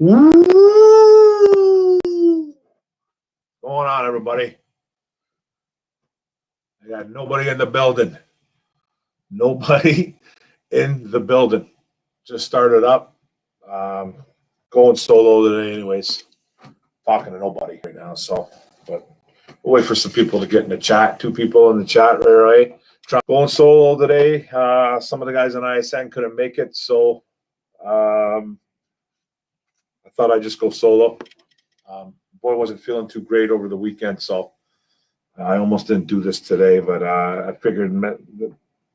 Woo! Going on, everybody? I got nobody in the building. Nobody in the building. Just started up. Going solo today, anyways. Talking to nobody right now, so but we'll wait for some people to get in the chat. 2 people in the chat, right? Going solo today. Some of the guys on ISN couldn't make it, so I thought I'd just go solo. Boy wasn't feeling too great over the weekend, so I almost didn't do this today, but I figured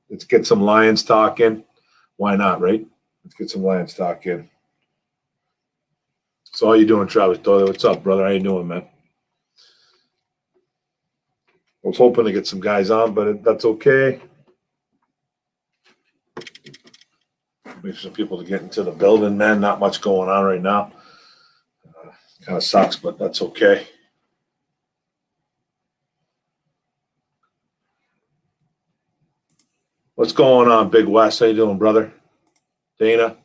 let's get some Lions talk in. Why not, right? Let's get some Lions talk in. So how you doing, Travis Doyle? What's up, brother? How you doing, man? I was hoping to get some guys on, but that's okay. Wait for some people to get into the building, man. Not much going on right now. Kind of sucks, but that's okay. What's going on, Big West? How you doing, brother? Dana?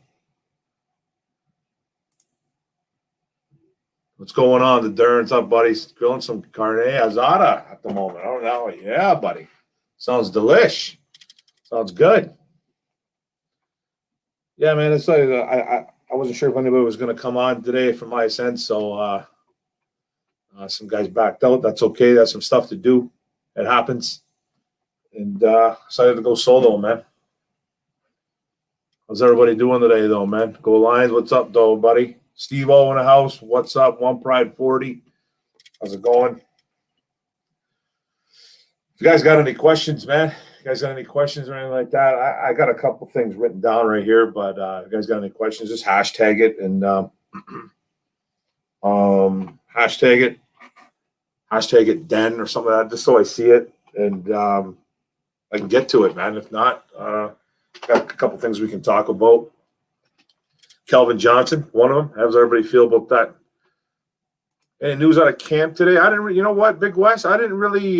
What's going on? The Dern's up, buddy. Grilling some carne asada at the moment. I don't know. Yeah, buddy. Sounds delish. Sounds good. Yeah, man. It's like I wasn't sure if anybody was going to come on today from ISN, so some guys backed out. That's okay. That's some stuff to do. It happens. And decided to go solo, man. How's everybody doing today, though, man? Go Lions. What's up, though, buddy? Steve O in the house. What's up? One Pride 40. How's it going? If you guys got any questions, man, you guys got any questions or anything like that? I got a couple things written down right here, but if you guys got any questions, just hashtag it and hashtag it Den or something like that, just so I see it and I can get to it, man. If not, got a couple things we can talk about. Kelvin Johnson, one of them. How does everybody feel about that? Any news out of camp today? I didn't. You know what, Big West? I didn't really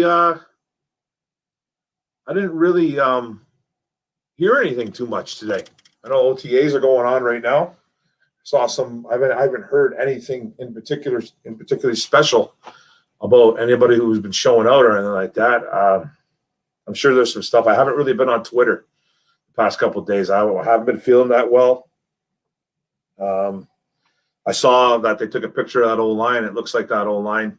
hear anything too much today. I know OTAs are going on right now. Saw some. I haven't heard anything in particularly special about anybody who's been showing out or anything like that. I'm sure there's some stuff. I haven't really been on Twitter the past couple of days. I haven't been feeling that well. I saw that they took a picture of that old line. It looks like that old line.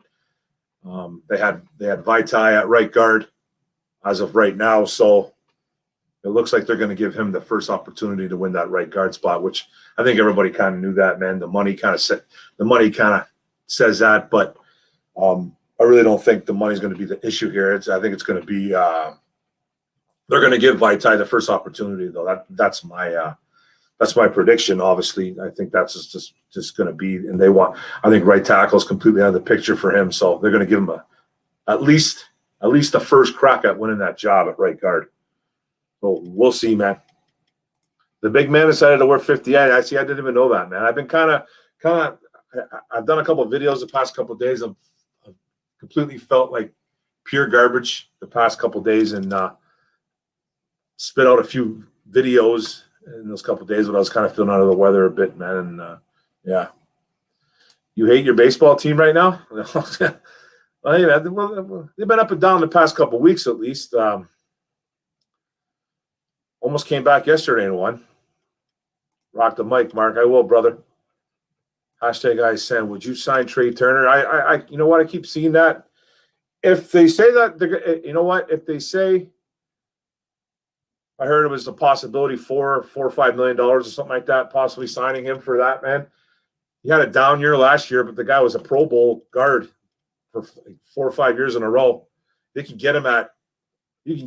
They had Vaitai at right guard as of right now, so it looks like they're going to give him the first opportunity to win that right guard spot, which I think everybody kind of knew that, man. The money kind of says that, but I really don't think the money's going to be the issue here. I think it's going to be they're going to give Vaitai the first opportunity, though. That's my prediction. Obviously, I think that's just going to be, and I think right tackle is completely out of the picture for him, so they're going to give him at least the first crack at winning that job at right guard. So we'll see, man. The big man decided to wear 58. I didn't even know that, man. I've been kind of. I've done a couple of videos the past couple of days. I've completely felt like pure garbage the past couple of days, and spit out a few videos in those couple of days, but I was kind of feeling out of the weather a bit, man. And yeah, you hate your baseball team right now? Well, yeah, they've been up and down the past couple of weeks at least. Almost came back yesterday and won. Rock the mic, Mark. I will, brother. Hashtag ISN. Would you sign Trey Turner? I you know what? I keep seeing that. If they say that, you know what? If they say, I heard it was a possibility $4 or $5 million or something like that, possibly signing him for that, man. He had a down year last year, but the guy was a Pro Bowl guard for 4 or 5 years in a row. You can get him at $4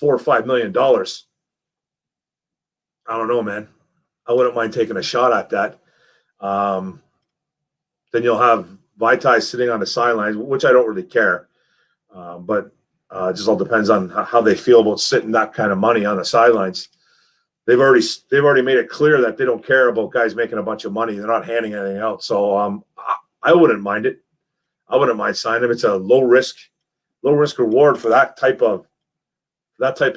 or $5 million. I don't know, man. I wouldn't mind taking a shot at that. Then you'll have Vaitai sitting on the sidelines, which I don't really care. But it just all depends on how they feel about sitting that kind of money on the sidelines. They've already made it clear that they don't care about guys making a bunch of money. They're not handing anything out. So I wouldn't mind it. I wouldn't mind signing him. It's a low risk reward for that type of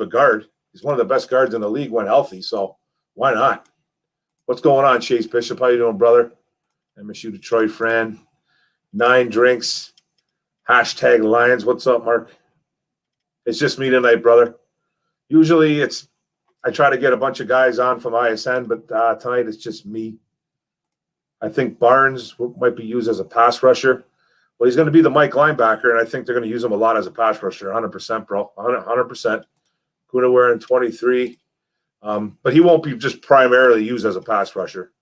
guard. He's one of the best guards in the league when healthy. So why not? What's going on, Chase Bishop? How you doing, brother? MSU Detroit Fran. 9 drinks. Hashtag Lions. What's up, Mark? It's just me tonight, brother. Usually I try to get a bunch of guys on from ISN, but tonight it's just me. I think Barnes might be used as a pass rusher. Well, he's going to be the Mike linebacker, and I think they're going to use him a lot as a pass rusher. 100%, bro. 100%. Kuna wearing 23. But he won't be just primarily used as a pass rusher.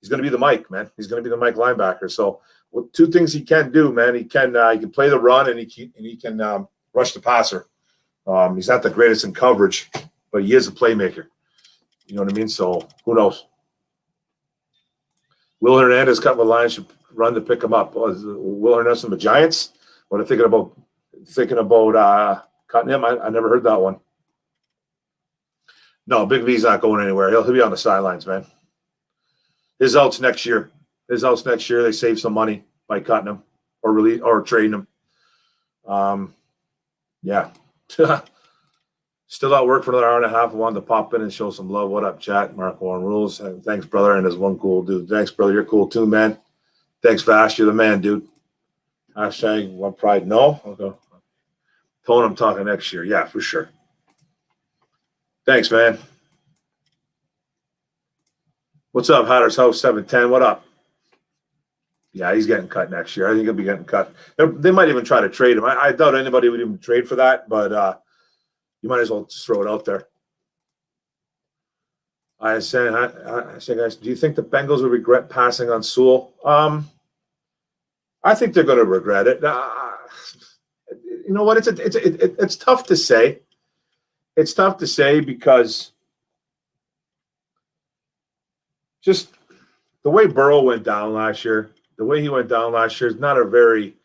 He's going to be the Mike, man. He's going to be the Mike linebacker. So 2 things he can do, man. He can play the run, and he can rush the passer. He's not the greatest in coverage, but he is a playmaker. You know what I mean? So who knows? Will Hernandez cut the Lions should run to pick him up. Will Hernandez from the Giants? What are thinking about cutting him? I never heard that one. No, Big V's not going anywhere. He'll be on the sidelines, man. His out's next year. They save some money by cutting him or trading him. Yeah. Still at work for another hour and a half. I wanted to pop in and show some love. What up, chat? Mark Warren Rules. Thanks, brother. And there's one cool dude. Thanks, brother. You're cool too, man. Thanks, Vash. You're the man, dude. Hashtag one pride. No? Okay. Tone, I'm talking next year. Yeah, for sure. Thanks, man. What's up, Hatter's House 710? What up? Yeah, he's getting cut next year. I think he'll be getting cut. They might even try to trade him. I doubt anybody would even trade for that, but you might as well just throw it out there. I say, guys, do you think the Bengals will regret passing on Sewell? I think they're going to regret it. You know what? It's tough to say. It's tough to say because just the way Burrow went down last year, is not a very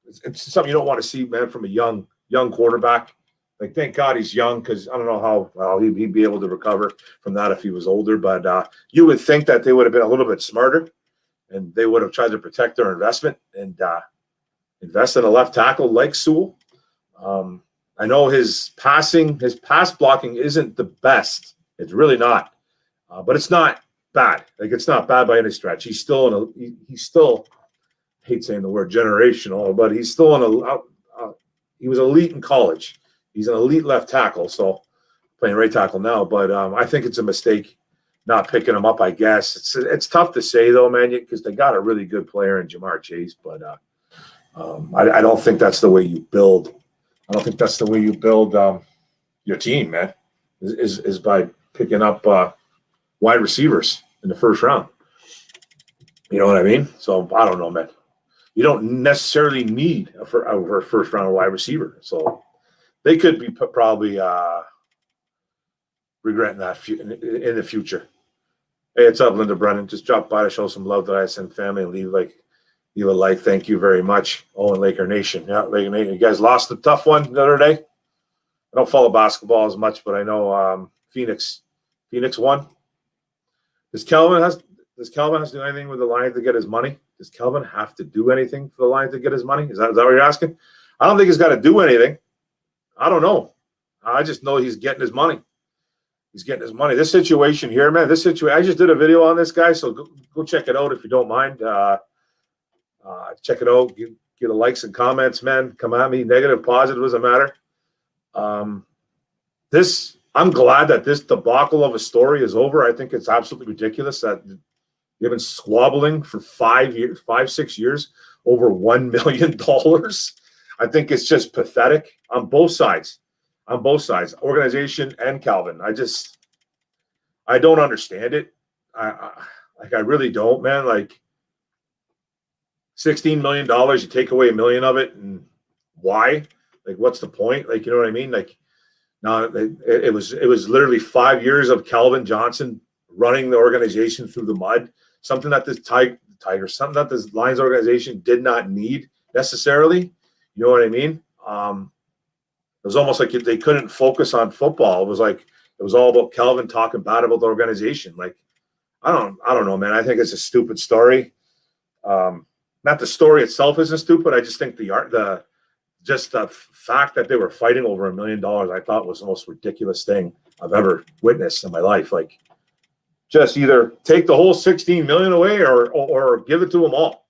it's something you don't want to see, man, from a young quarterback. Like, thank God he's young, because I don't know how well he'd be able to recover from that if he was older. But you would think that they would have been a little bit smarter, and they would have tried to protect their investment and invest in a left tackle like Sewell. I know his pass blocking isn't the best. It's really not. But it's not bad. Like, it's not bad by any stretch. He's still I hate saying the word generational, but he's still he was elite in college. He's an elite left tackle, so playing right tackle now. But I think it's a mistake not picking him up, I guess. It's tough to say, though, man, because they got a really good player in Jamar Chase. But I don't think that's the way you build. I don't think that's the way you build your team, man, is by picking up wide receivers in the first round. You know what I mean? So I don't know, man. You don't necessarily need a first round wide receiver. So they could be probably regretting that in the future. Hey, it's up, Linda Brennan. Just drop by to show some love that I send family and leave a like. Thank you very much. Oh, and Laker Nation. Yeah, Laker Nation. You guys lost a tough one the other day. I don't follow basketball as much, but I know Phoenix won. Does Kelvin have to do anything with the Lions to get his money? Does Kelvin have to do anything for the Lions to get his money? Is that what you're asking? I don't think he's got to do anything. I don't know. I just know he's getting his money. He's getting his money. This situation here, man, I just did a video on this guy, so go check it out if you don't mind. Check it out. Give the likes and comments, man. Come at me. Negative, positive, doesn't matter. I'm glad that this debacle of a story is over. I think it's absolutely ridiculous that you've been squabbling for 6 years over $1 million. I think it's just pathetic on both sides, organization and Calvin. I don't understand it. I really don't, man. Like, $16 million, you take away $1 million of it, and why? Like, what's the point? Like, you know what I mean? Like, no, it was literally 5 years of Calvin Johnson running the organization through the mud. Something that this something that this Lions organization did not need necessarily. You know what I mean? It was almost like they couldn't focus on football. It was all about Calvin talking bad about the organization. Like, I don't know, man. I think it's a stupid story. Not the story itself isn't stupid. I just think the fact that they were fighting over $1 million, I thought was the most ridiculous thing I've ever witnessed in my life. Like, just either take the whole 16 million away or give it to them all.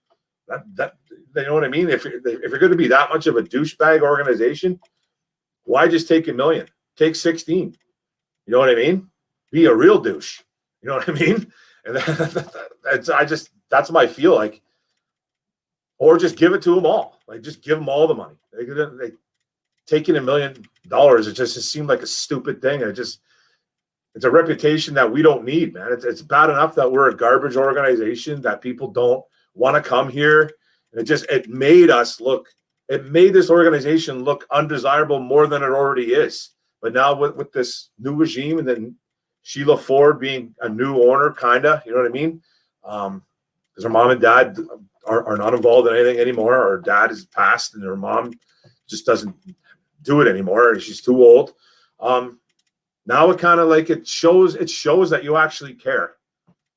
That you know what I mean? If you're going to be that much of a douchebag organization, why just take $1 million? Take 16. You know what I mean? Be a real douche. You know what I mean? And that's my feel like. Or just give it to them all. Like, just give them all the money. They taking $1 million. It just seemed like a stupid thing. It's a reputation that we don't need, man. It's bad enough that we're a garbage organization, that people don't want to come here. And it made this organization look undesirable more than it already is. But now with this new regime, and then Sheila Ford being a new owner, kind of, you know what I mean? Because her mom and dad are not involved in anything anymore. Her dad is passed, and her mom just doesn't do it anymore. She's too old. Now it kind of like it shows that you actually care.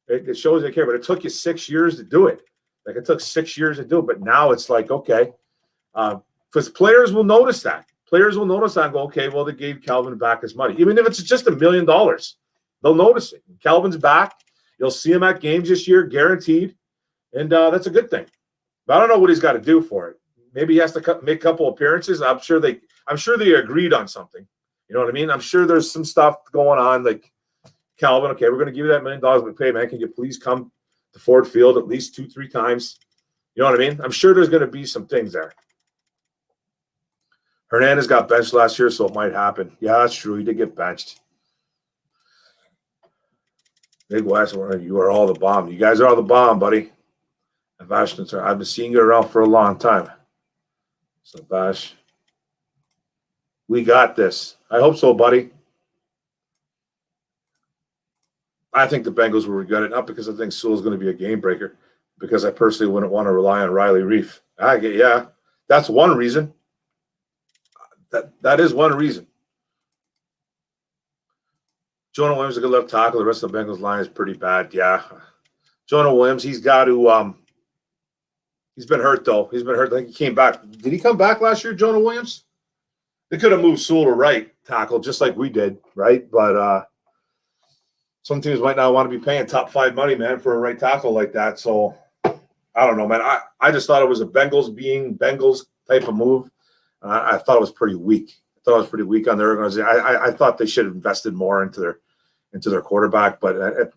It shows they care, but it took you 6 years to do it. Like, it took 6 years to do it, but now it's like, okay, because players will notice that. Players will notice that and go, okay, well, they gave Calvin back his money. Even if it's just $1 million, they'll notice it. Calvin's back. You'll see him at games this year, guaranteed. And that's a good thing. But I don't know what he's got to do for it. Maybe he has to make a couple appearances. I'm sure they agreed on something. You know what I mean? I'm sure there's some stuff going on, like, Calvin, okay, we're going to give you that $1 million we pay, man. Can you please come to Ford Field at least 2-3 times? You know what I mean? I'm sure there's going to be some things there. Hernandez got benched last year, so it might happen. Yeah, that's true. He did get benched. Big West, you are all the bomb. You guys are all the bomb, buddy. I've been seeing you around for a long time. So, Bash, we got this. I hope so, buddy. I think the Bengals will regret it, not because I think Sewell's going to be a game breaker, because I personally wouldn't want to rely on Riley Reef. Yeah, that's one reason. That is one reason. Jonah Williams is a good left tackle. The rest of the Bengals line is pretty bad. Yeah. Jonah Williams, he's got to he's been hurt, though. He's been hurt. I think he came back. Did he come back last year, Jonah Williams? They could have moved Sewell to right tackle just like we did, right? But some teams might not want to be paying top 5 money, man, for a right tackle like that. So I don't know, man. I just thought it was a Bengals type of move. I thought it was pretty weak. I thought it was pretty weak on their organization. I thought they should have invested more into their quarterback, but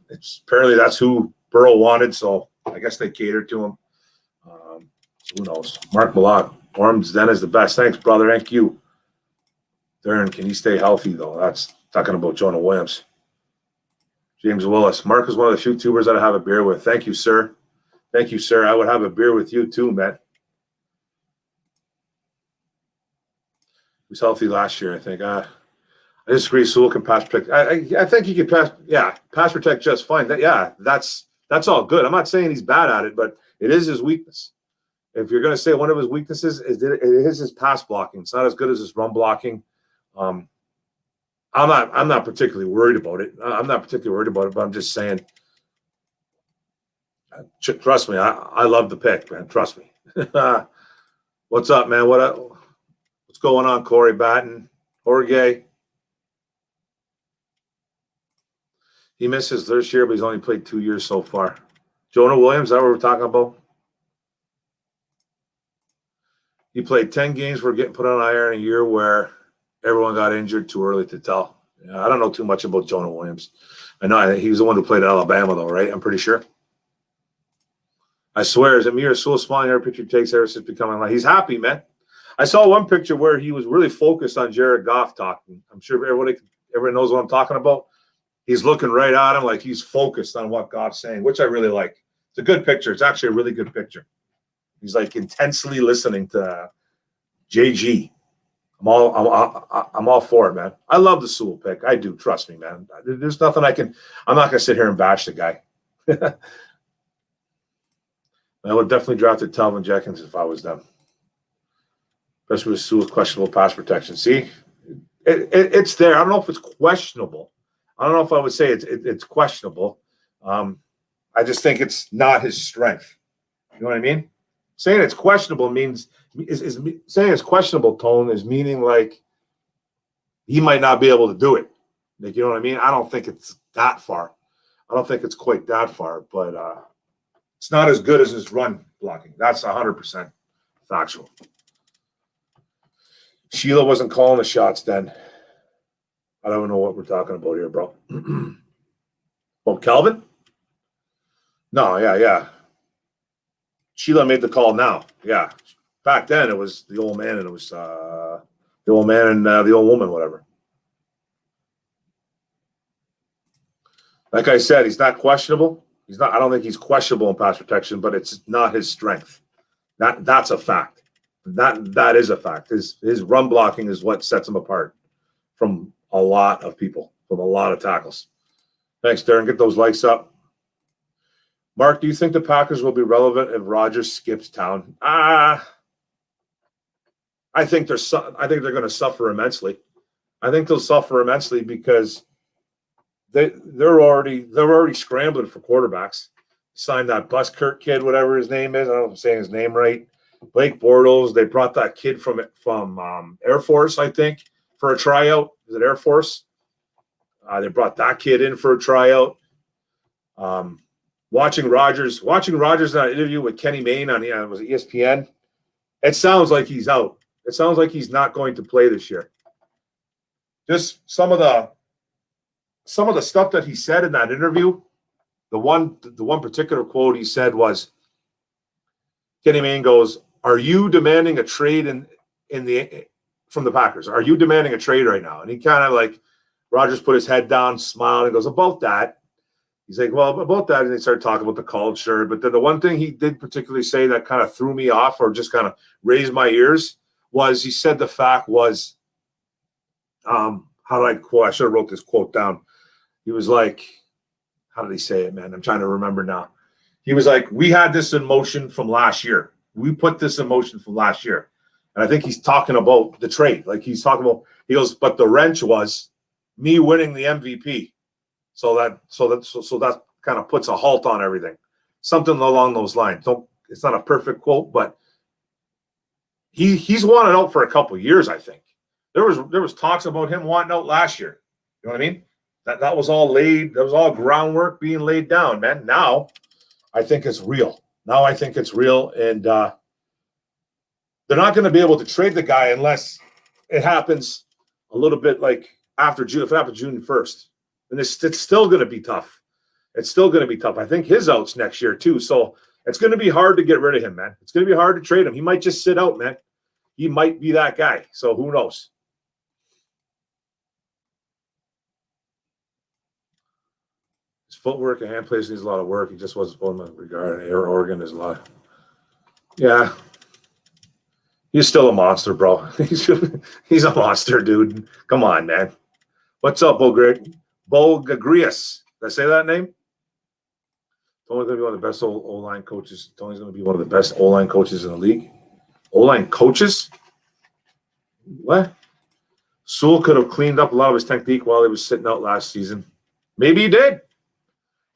it's apparently that's who Burrow wanted. So I guess they catered to him. So who knows? Mark Malott, Orum'S Den is the best. Thanks, brother. Thank you. Darren, can he stay healthy though? That's talking about Jonah Williams. James Willis. Mark is one of the few tubers that I have a beer with. Thank you, sir. Thank you, sir. I would have a beer with you too, man. He was healthy last year, I think. I disagree. Sewell can pass protect. I think he could pass protect just fine. That's all good. I'm not saying he's bad at it, but it is his weakness. If you're going to say one of his weaknesses, it is his pass blocking. It's not as good as his run blocking. I'm not particularly worried about it. But I'm just saying, trust me, I love the pick, man. Trust me. What's up, man? What's going on, Corey Batten? Jorge? He missed his first year, but he's only played 2 years so far. Jonah Williams, is that what we're talking about? He played 10 games for getting put on IR in a year where everyone got injured too early to tell. I don't know too much about Jonah Williams. I know he was the one who played at Alabama, though, right? I'm pretty sure. I swear, is it me or Sewell smiling every picture he takes ever since becoming like? He's happy, man. I saw one picture where he was really focused on Jared Goff talking. I'm sure everybody knows what I'm talking about. He's looking right at him like he's focused on what Goff's saying, which I really like. It's a good picture. It's actually a really good picture. He's like intensely listening to JG. I'm all for it, man. I love the Sewell pick. I do. Trust me, man. There's nothing I'm not going to sit here and bash the guy. I would definitely drafted Telvin Jenkins if I was them. Especially with Sewell's questionable pass protection. See, it's there. I don't know if it's questionable. I don't know if I would say it's questionable. I just think it's not his strength. You know what I mean? Saying it's questionable means saying it's questionable, Tone, is meaning like he might not be able to do it. Like, you know what I mean? I don't think it's that far. I don't think it's quite that far, but it's not as good as his run blocking. That's 100% factual. Sheila wasn't calling the shots then. I don't know what we're talking about here, bro. Oh, Calvin? No, yeah. Sheila made the call now. Yeah. Back then, it was the old man and it was the old man and the old woman, whatever. Like I said, he's not questionable. I don't think he's questionable in pass protection, but it's not his strength. That's a fact. That is a fact. His run blocking is what sets him apart from a lot of people, from a lot of tackles. Thanks, Darren. Get those likes up. Mark, do you think the Packers will be relevant if Rodgers skips town? I think they're going to suffer immensely. I think they'll suffer immensely because they're already scrambling for quarterbacks. Signed that Buskirk kid, whatever his name is. I don't know if I'm saying his name right. Blake Bortles. They brought that kid from Air Force, I think, for a tryout. Is it Air Force? They brought that kid in for a tryout. Watching Rodgers in that interview with Kenny Mayne on was it ESPN. It sounds like he's out. It sounds like he's not going to play this year. Just some of the stuff that he said in that interview. The one particular quote he said was, Kenny Mayne goes, "Are you demanding a trade from the Packers? Are you demanding a trade right now?" And he kind of like, Rodgers put his head down, smiled, and goes, "About that." He's like, "Well, about that," and they started talking about the culture. But then the one thing he did particularly say that kind of threw me off or just kind of raised my ears was he said the fact was, how did I quote? I should have wrote this quote down. He was like, how did he say it, man? I'm trying to remember now. He was like, "We had this in motion from last year. We put this in motion from last year." And I think he's talking about the trade. Like he's talking about, he goes, "But the wrench was me winning the MVP. So that kind of puts a halt on everything." Something along those lines. It's not a perfect quote, but he's wanted out for a couple of years, I think. There was talks about him wanting out last year. You know what I mean? That was all groundwork being laid down, man. Now I think it's real. And they're not going to be able to trade the guy unless it happens a little bit like after June. If it happens June 1st, and it's still going to be tough. It's still going to be tough. I think his out's next year too. So it's going to be hard to get rid of him, man. It's going to be hard to trade him. He might just sit out, man. He might be that guy. So who knows? His footwork and hand placement needs a lot of work. He just wasn't supposed to regard Air Oregon as a lot. Yeah. He's still a monster, bro. He's a monster, dude. Come on, man. What's up, Bogagrius? Did I say that name? Tony's going to be one of the best O-line coaches. Tony's going to be one of the best O-line coaches in the league. O-line coaches? What? Sewell could have cleaned up a lot of his technique while he was sitting out last season. Maybe he did.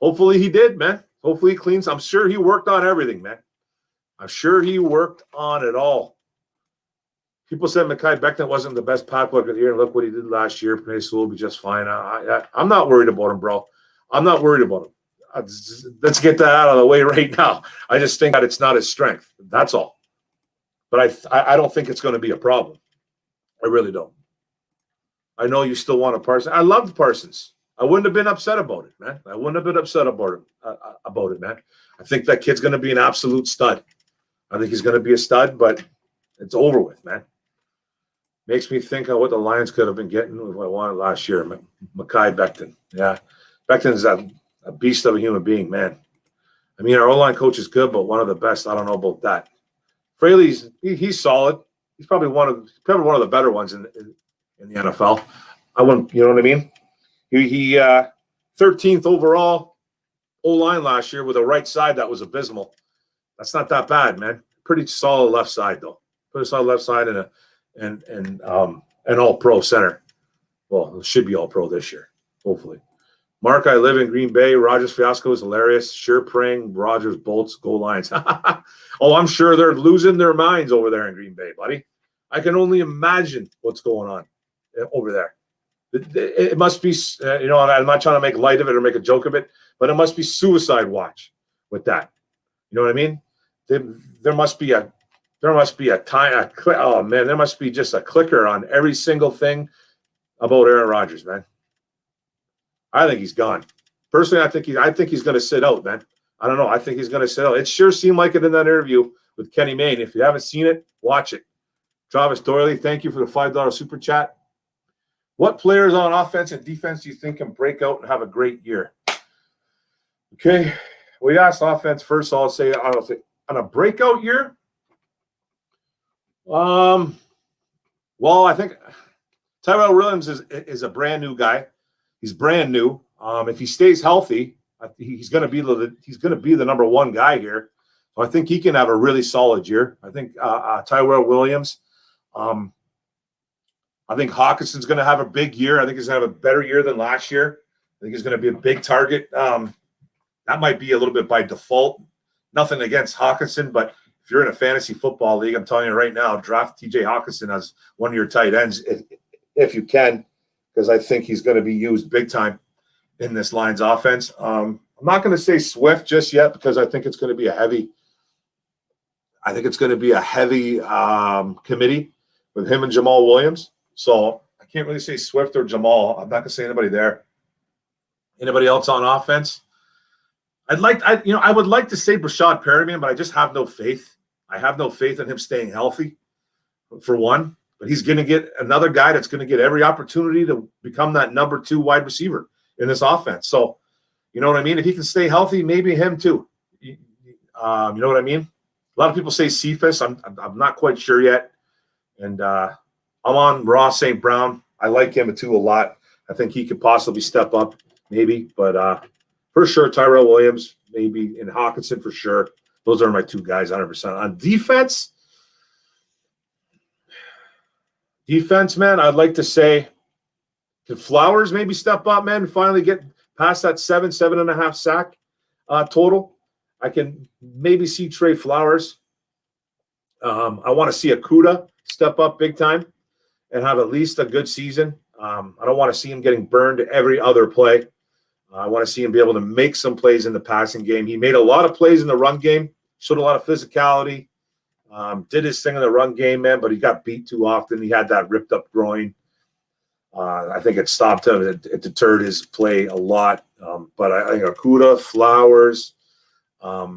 Hopefully he did, man. Hopefully he cleans. I'm sure he worked on everything, man. I'm sure he worked on it all. People said Mekhi Becton wasn't the best pass blocker of the year, and look what he did last year. Penei Sewell will be just fine. I'm not worried about him, bro. I'm not worried about him. Let's get that out of the way right now. I just think that it's not his strength. That's all. But I don't think it's going to be a problem. I really don't. I know you still want a Parsons. I loved Parsons. I wouldn't have been upset about it, man. I wouldn't have been upset about it, man. I think that kid's going to be an absolute stud. I think he's going to be a stud, but it's over with, man. Makes me think of what the Lions could have been getting if I wanted last year. Mekhi Becton. Yeah. Becton's a beast of a human being, man. I mean, our O-line coach is good, but one of the best. I don't know about that. Fraley's he's solid. He's probably one of the better ones in the NFL. I wouldn't, you know what I mean? He 13th overall O-line last year with a right side that was abysmal. That's not that bad, man. Pretty solid left side though. Pretty solid left side and an all-pro center. Well, it should be all-pro this year, hopefully. Mark, I live in Green Bay. Rodgers fiasco is hilarious. Sure praying Rodgers bolts, go Lions. Oh, I'm sure they're losing their minds over there in Green Bay, buddy. I can only imagine what's going on over there. It must be, I'm not trying to make light of it or make a joke of it, but it must be suicide watch with that. You know what I mean? There must be a time. Oh man, there must be just a clicker on every single thing about Aaron Rodgers, man. I think he's gone. Personally, I think he's going to sit out, man. I don't know. I think he's going to sit out. It sure seemed like it in that interview with Kenny Mayne. If you haven't seen it, watch it. Travis Doyley, thank you for the $5 super chat. What players on offense and defense do you think can break out and have a great year? Okay, we asked offense first. So I'll say on a breakout year. Well, I think Tyrell Williams is a brand new guy. He's brand new. If he stays healthy, he's going to be the number one guy here. So I think he can have a really solid year. I think Tyrell Williams. I think Hawkinson's going to have a big year. I think he's going to have a better year than last year. I think he's going to be a big target. That might be a little bit by default. Nothing against Hawkinson, but if you're in a fantasy football league, I'm telling you right now, draft TJ Hawkinson as one of your tight ends if you can, because I think he's going to be used big time in this Lions offense. I'm not going to say Swift just yet because I think it's going to be a heavy committee with him and Jamal Williams. So I can't really say Swift or Jamal. I'm not going to say anybody there. Anybody else on offense? I would like to say Brashad Perriman, but I just have no faith. I have no faith in him staying healthy, for one. But he's going to get another guy that's going to get every opportunity to become that number 2 wide receiver in this offense. So, you know what I mean? If he can stay healthy, maybe him too. You know what I mean? A lot of people say Cephas. I'm not quite sure yet. And I'm on Ross St. Brown. I like him too a lot. I think he could possibly step up, maybe. But for sure, Tyrell Williams, maybe, and Hawkinson for sure. Those are my 2 guys, 100%. On defense, man, I'd like to say, can Flowers maybe step up, man, and finally get past that 7.5 sack total? I can maybe see Trey Flowers. I want to see Akuda step up big time and have at least a good season. I don't want to see him getting burned every other play. I want to see him be able to make some plays in the passing game. He made a lot of plays in the run game, showed a lot of physicality, did his thing in the run game, man, but he got beat too often. He had that ripped up groin. I think it stopped him. It deterred his play a lot. But I think Akuda, Flowers. I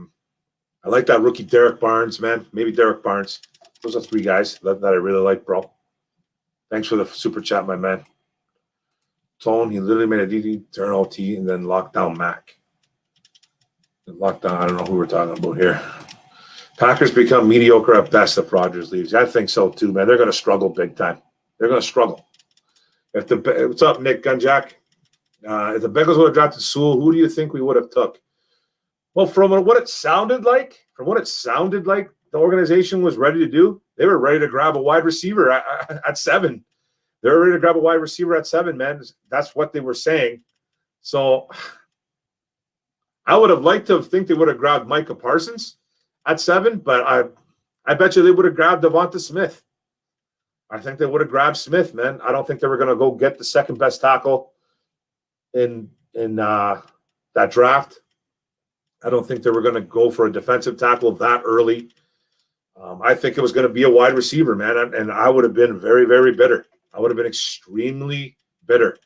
like that rookie Derek Barnes, man. Maybe Derek Barnes. Those are 3 guys that I really like, bro. Thanks for the super chat, my man. Tone, he literally made a DD, turn OT, and then locked down Mac. Lockdown, I don't know who we're talking about here. Packers become mediocre at best if Rodgers leaves. I think so too, man. They're going to struggle big time. They're going to struggle. What's up, Nick Gunjack? If the Bengals would have drafted Sewell, who do you think we would have took? Well, from what it sounded like, the organization was ready to do. They were ready to grab a wide receiver at 7. They were ready to grab a wide receiver at 7, man. That's what they were saying. So I would have liked to think they would have grabbed Micah Parsons at 7, but I bet you they would have grabbed Devonta Smith. I think they would have grabbed Smith, man. I don't think they were going to go get the second best tackle in that draft. I don't think they were going to go for a defensive tackle that early. I think it was going to be a wide receiver, man, and I would have been very, very bitter. I would have been extremely bitter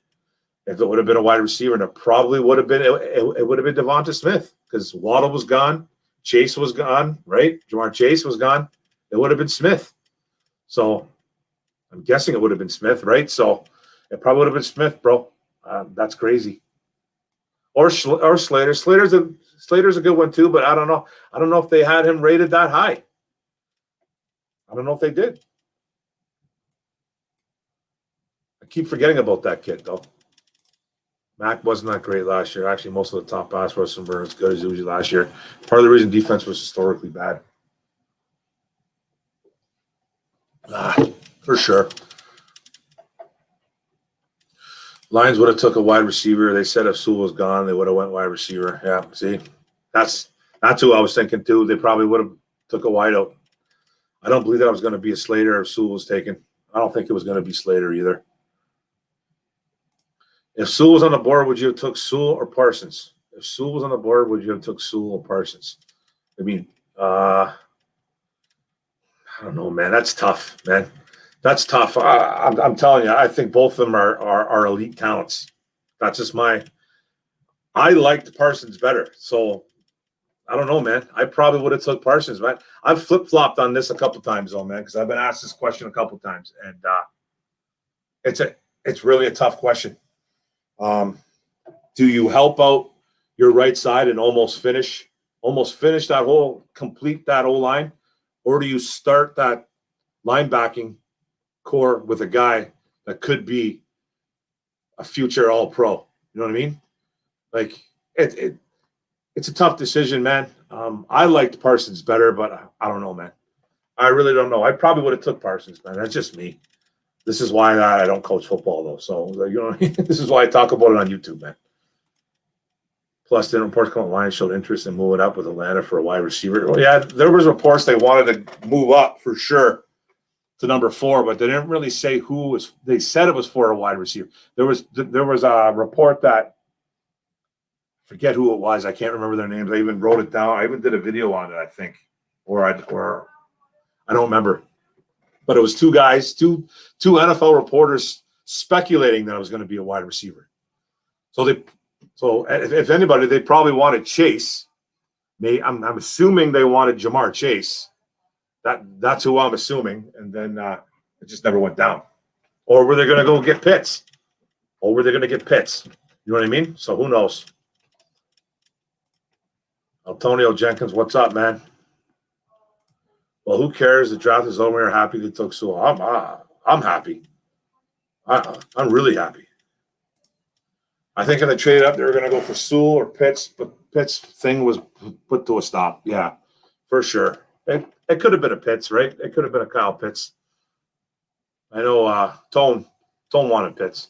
if it would have been a wide receiver, and it probably would have been it would have been Devonta Smith because Waddle was gone, Chase was gone, right? Jamar Chase was gone. It would have been Smith. So I'm guessing it would have been Smith, right? So it probably would have been Smith, bro. That's crazy. Or Slater. Slater's a good one too, but I don't know. I don't know if they had him rated that high. I don't know if they did. I keep forgetting about that kid, though. Mac wasn't that great last year. Actually, most of the top pass rushers were as good as usually last year. Part of the reason defense was historically bad. For sure. Lions would have took a wide receiver. They said if Sewell was gone, they would have went wide receiver. Yeah, see? That's who I was thinking, too. They probably would have took a wide out. I don't believe that was going to be a Slater if Sewell was taken. I don't think it was going to be Slater either. If Sewell was on the board, would you have took Sewell or Parsons? If Sewell was on the board, would you have took Sewell or Parsons? I mean, I don't know, man. That's tough, man. That's tough. I'm telling you, I think both of them are elite talents. That's just I liked Parsons better. So I don't know, man. I probably would have took Parsons, man. I've flip-flopped on this a couple times, though, man, because I've been asked this question a couple times, and it's really a tough question. Do you help out your right side and almost finish complete that O-line, or do you start that linebacking core with a guy that could be a future All-Pro? You know what I mean? Like it's a tough decision, man. I liked Parsons better, but I don't know, man. I really don't know. I probably would have took Parsons, man. That's just me. This is why I don't coach football, though. So, you know what I mean? This is why I talk about it on YouTube, man. Plus, the reports come online showed interest in moving up with Atlanta for a wide receiver. Well, yeah, there was reports they wanted to move up for sure to number 4, but they didn't really say who was. They said it was for a wide receiver. There was a report that, forget who it was. I can't remember their names. I even wrote it down. I even did a video on it, I think, or I don't remember. But it was two guys, two NFL reporters speculating that it was going to be a wide receiver. So if anybody, they probably wanted Chase. I'm assuming they wanted Jamar Chase. That's who I'm assuming, and then it just never went down. Or were they going to go get Pitts? You know what I mean? So who knows? Antonio Jenkins, what's up, man? Well, who cares? The draft is over. We're happy they took Sewell. I'm happy. I'm really happy. I think in the trade up, they were going to go for Sewell or Pitts, but Pitts' thing was put to a stop. Yeah, for sure. It could have been a Pitts, right? It could have been a Kyle Pitts. I know Tone wanted Pitts.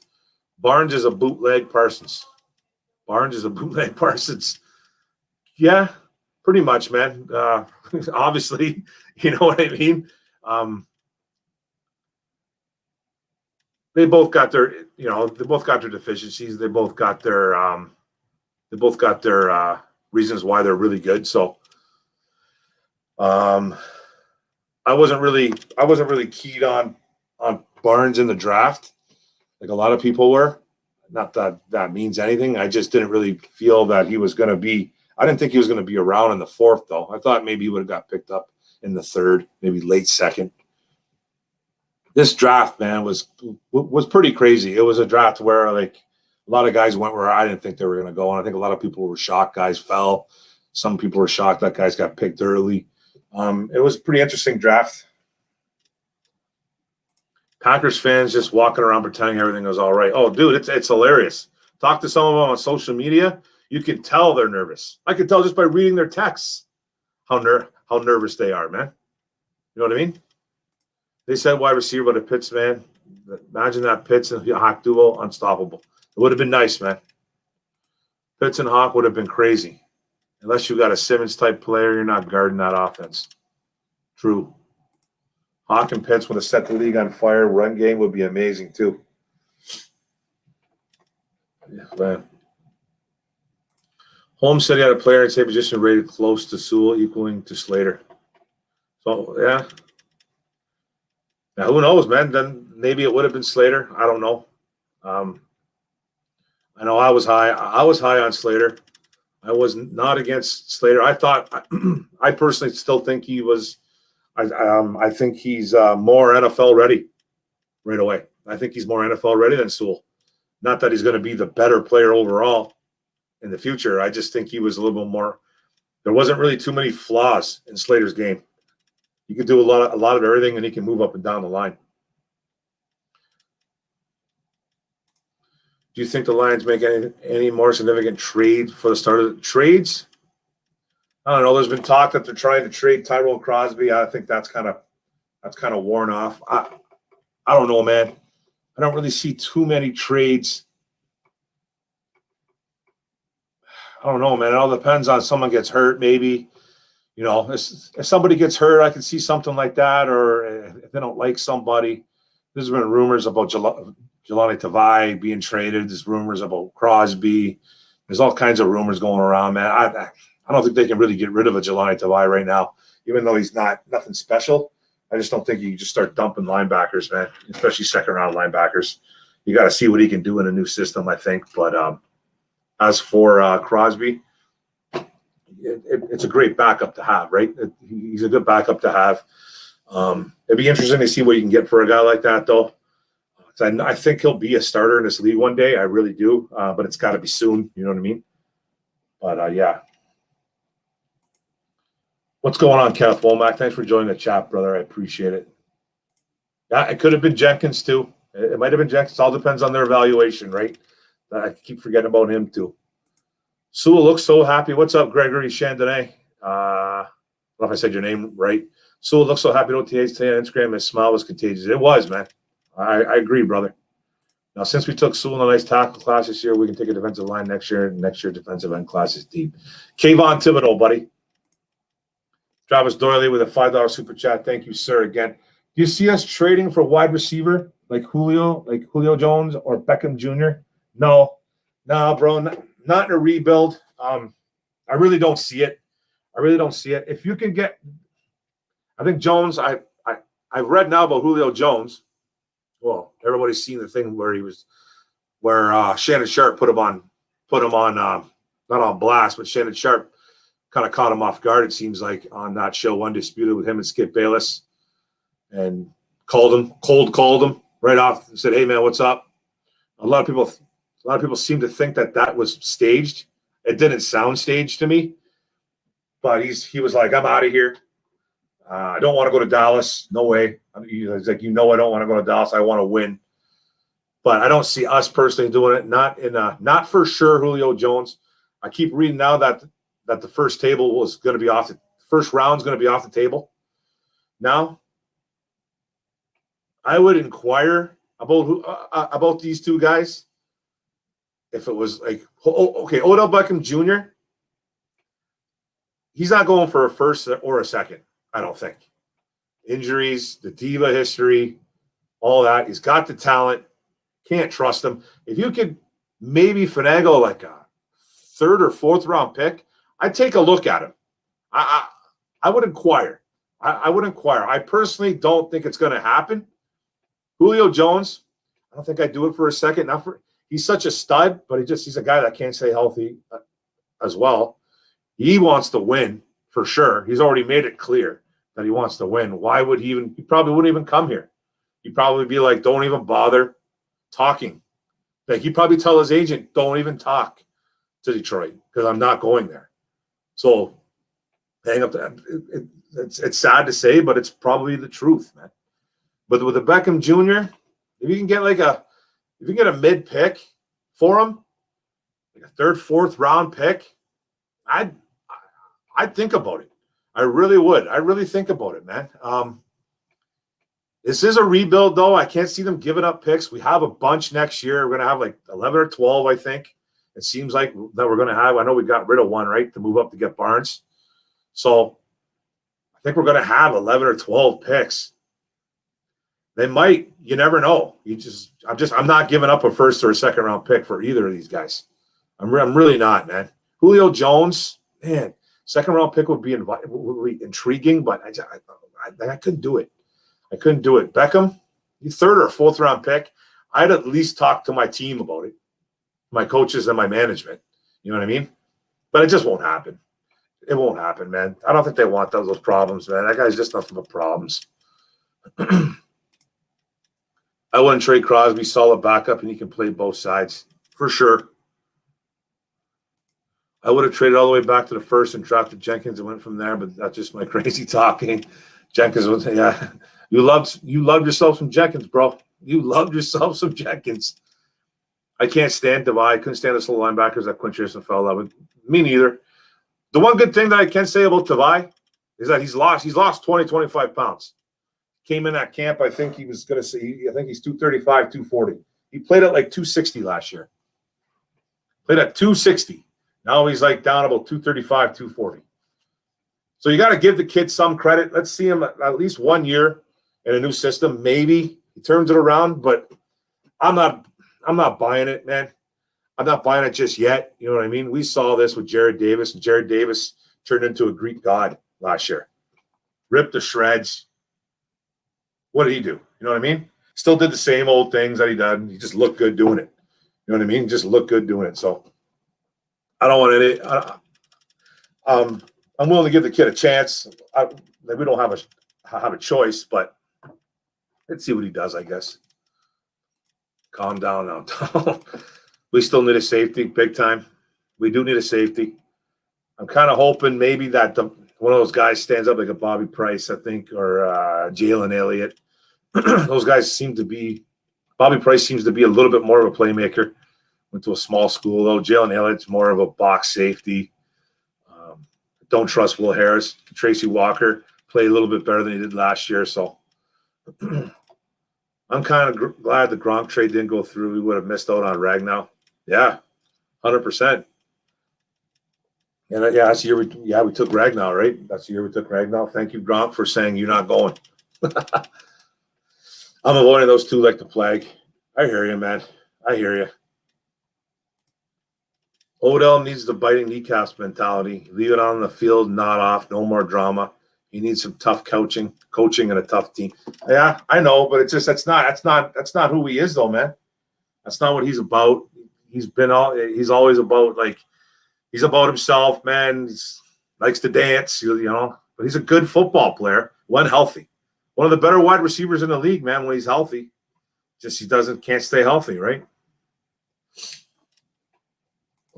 Barnes is a bootleg Parsons. Yeah, pretty much, man. Obviously, you know what I mean? They both got their deficiencies. They both got their reasons why they're really good. So I wasn't really keyed on Barnes in the draft, like a lot of people were. Not that that means anything. I just didn't really feel that he was going to be. I didn't think he was going to be around in the 4th, though. I thought maybe he would have got picked up in the 3rd, maybe late 2nd. This draft, man, was pretty crazy. It was a draft where, like, a lot of guys went where I didn't think they were going to go, and I think a lot of people were shocked guys fell. Some people were shocked that guys got picked early. It was a pretty interesting draft. Packers fans just walking around pretending everything was all right. Oh, dude, it's hilarious. Talk to some of them on social media. You can tell they're nervous. I can tell just by reading their texts how nervous they are, man. You know what I mean? They said wide receiver, but a Pitts, man. Imagine that Pitts and Hawk duo, unstoppable. It would have been nice, man. Pitts and Hawk would have been crazy. Unless you got a Simmons-type player, you're not guarding that offense. True. Hawk and Pitts would have set the league on fire. Run game would be amazing, too. Yeah, man. Holmes said he had a player in same position rated close to Sewell, equaling to Slater. So, yeah. Now, who knows, man? Then maybe it would have been Slater. I don't know. I know I was high. I was high on Slater. I was not against Slater. I personally still think he was. I think he's more NFL ready right away. I think he's more NFL ready than Sewell. Not that he's going to be the better player overall in the future. I just think he was a little bit more. There wasn't really too many flaws in Slater's game. He could do a lot of everything, and he can move up and down the line. Do you think the Lions make any more significant trade for the start of the trades? I don't know. There's been talk that they're trying to trade Tyrell Crosby. I think that's kind of worn off. I don't know, man. I don't really see too many trades. I don't know, man. It all depends on someone gets hurt, maybe. You know, if somebody gets hurt, I can see something like that. Or if they don't like somebody. There's been rumors about Jelani Tavai being traded. There's rumors about Crosby. There's all kinds of rumors going around, man. I don't think they can really get rid of a Jelani Tavai right now, even though he's nothing special. I just don't think you can just start dumping linebackers, man, especially second-round linebackers. You got to see what he can do in a new system, I think. But as for Crosby, it's a great backup to have, right? He's a good backup to have. It'd be interesting to see what you can get for a guy like that, though. I think he'll be a starter in this league one day. I really do, but it's got to be soon. You know what I mean? But, yeah. What's going on, Kenneth Womack? Thanks for joining the chat, brother. I appreciate it. Yeah, it could have been Jenkins, too. It might have been Jenkins. It all depends on their evaluation, right? I keep forgetting about him, too. Sewell looks so happy. What's up, Gregory Chandonnet? I don't know if I said your name right. Sewell looks so happy to OTAs today on Instagram. His smile was contagious. It was, man. I agree, brother. Now, since we took Sewell in a nice tackle class this year, we can take a defensive line next year. Next year, defensive end class is deep. Kayvon Thibodeau, buddy. Travis Doyley with a $5 super chat. Thank you, sir, again. Do you see us trading for wide receiver like Julio Jones or Beckham Jr.? No, bro, not in a rebuild. I really don't see it. If you can get – I think Jones, I've read now about Julio Jones. Well, everybody's seen the thing where Shannon Sharp put him on not on blast, but Shannon Sharp kind of caught him off guard, it seems like, on that show, Undisputed, with him and Skip Bayless, and called him right off and said, "Hey, man, what's up?" A lot of people seem to think that was staged. It didn't sound staged to me, but he was like, "I'm out of here. I don't want to go to Dallas. No way." He's like, I don't want to go to Dallas. I want to win. But I don't see us personally doing it. Not for sure, Julio Jones. I keep reading now that the first table was going to be off. The first round's going to be off the table. Now, I would inquire about these two guys. If it was like, okay, Odell Beckham Jr., he's not going for a first or a second, I don't think. Injuries, the diva history, all that. He's got the talent. Can't trust him. If you could maybe finagle like a third or fourth round pick, I'd take a look at him. I would inquire. I would inquire. I personally don't think it's going to happen. Julio Jones, I don't think I'd do it for a second. He's such a stud, but he's a guy that can't stay healthy as well. He wants to win for sure. He's already made it clear that he wants to win. Why would he probably wouldn't even come here. He'd probably be like, don't even bother talking. Like, he'd probably tell his agent, don't even talk to Detroit because I'm not going there. So hang up that. It's sad to say, but it's probably the truth, man. But with a Beckham Jr., if you can get a mid pick for him, like a third, fourth round pick, I'd think about it. I really would. I really think about it, man. This is a rebuild, though. I can't see them giving up picks. We have a bunch next year. We're going to have like 11 or 12, I think. It seems like that we're going to have. I know we got rid of one, right, to move up to get Barnes. So I think we're going to have 11 or 12 picks. They might. You never know. I'm not giving up a first or a second round pick for either of these guys. I'm really not, man. Julio Jones, man, second round pick would be intriguing, but I couldn't do it. Beckham, third or fourth round pick, I'd at least talk to my team about it, my coaches and my management. You know what I mean? But it just won't happen. It won't happen, man. I don't think they want those problems, man. That guy's just nothing but problems. I wouldn't trade Crosby, solid backup, and he can play both sides for sure. I would have traded all the way back to the first and drafted Jenkins and went from there, but that's just my crazy talking. Jenkins was, yeah. You loved yourself some Jenkins, bro. You loved yourself some Jenkins. I can't stand Tavai. I couldn't stand the slow linebackers that Quinn Pearson fell out with. Me neither. The one good thing that I can say about Tavai is that he's lost 20, 25 pounds. Came in that camp, I think he was going to say, I think he's 235, 240. He played at like 260 last year. Played at 260. Now he's like down about 235, 240. So you got to give the kid some credit. Let's see him at least 1 year in a new system. Maybe he turns it around, but I'm not buying it, man. I'm not buying it just yet. You know what I mean? We saw this with Jared Davis, and Jared Davis turned into a Greek god last year. Ripped to shreds. What did he do? You know what I mean? Still did the same old things that he done. He just looked good doing it. You know what I mean? Just looked good doing it. So I don't want any. I'm willing to give the kid a chance. We don't have a choice, but let's see what he does, I guess. Calm down now. We still need a safety big time. We do need a safety. I'm kind of hoping maybe that one of those guys stands up like a Bobby Price, I think, or Jalen Elliott. Those guys seem to be – Bobby Price seems to be a little bit more of a playmaker. Went to a small school, though. Jalen Elliott's more of a box safety. Don't trust Will Harris. Tracy Walker played a little bit better than he did last year, so I'm kind of glad the Gronk trade didn't go through. We would have missed out on Ragnow. Yeah, 100%. And that's the year we took Ragnow, right? That's the year we took Ragnow. Thank you, Gronk, for saying you're not going. I'm avoiding those two like the plague. I hear you, man. I hear you. Odell needs the biting kneecaps mentality. Leave it on the field, not off. No more drama. He needs some tough coaching and a tough team. Yeah, I know, but it's just that's not who he is, though, man. That's not what he's about. He's always about he's about himself, man. He likes to dance, you know. But he's a good football player when healthy. One of the better wide receivers in the league, man. When he's healthy, just he can't stay healthy, right?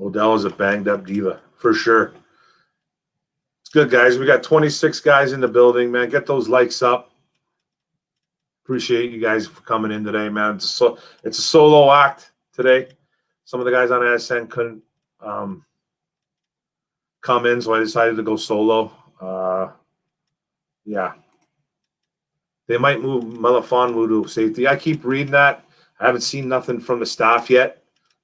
Odell is a banged-up diva, for sure. It's good, guys. We got 26 guys in the building, man. Get those likes up. Appreciate you guys for coming in today, man. It's a solo act today. Some of the guys on ASN couldn't come in, so I decided to go solo. Yeah. They might move Melifonwu to safety. I keep reading that. I haven't seen nothing from the staff yet.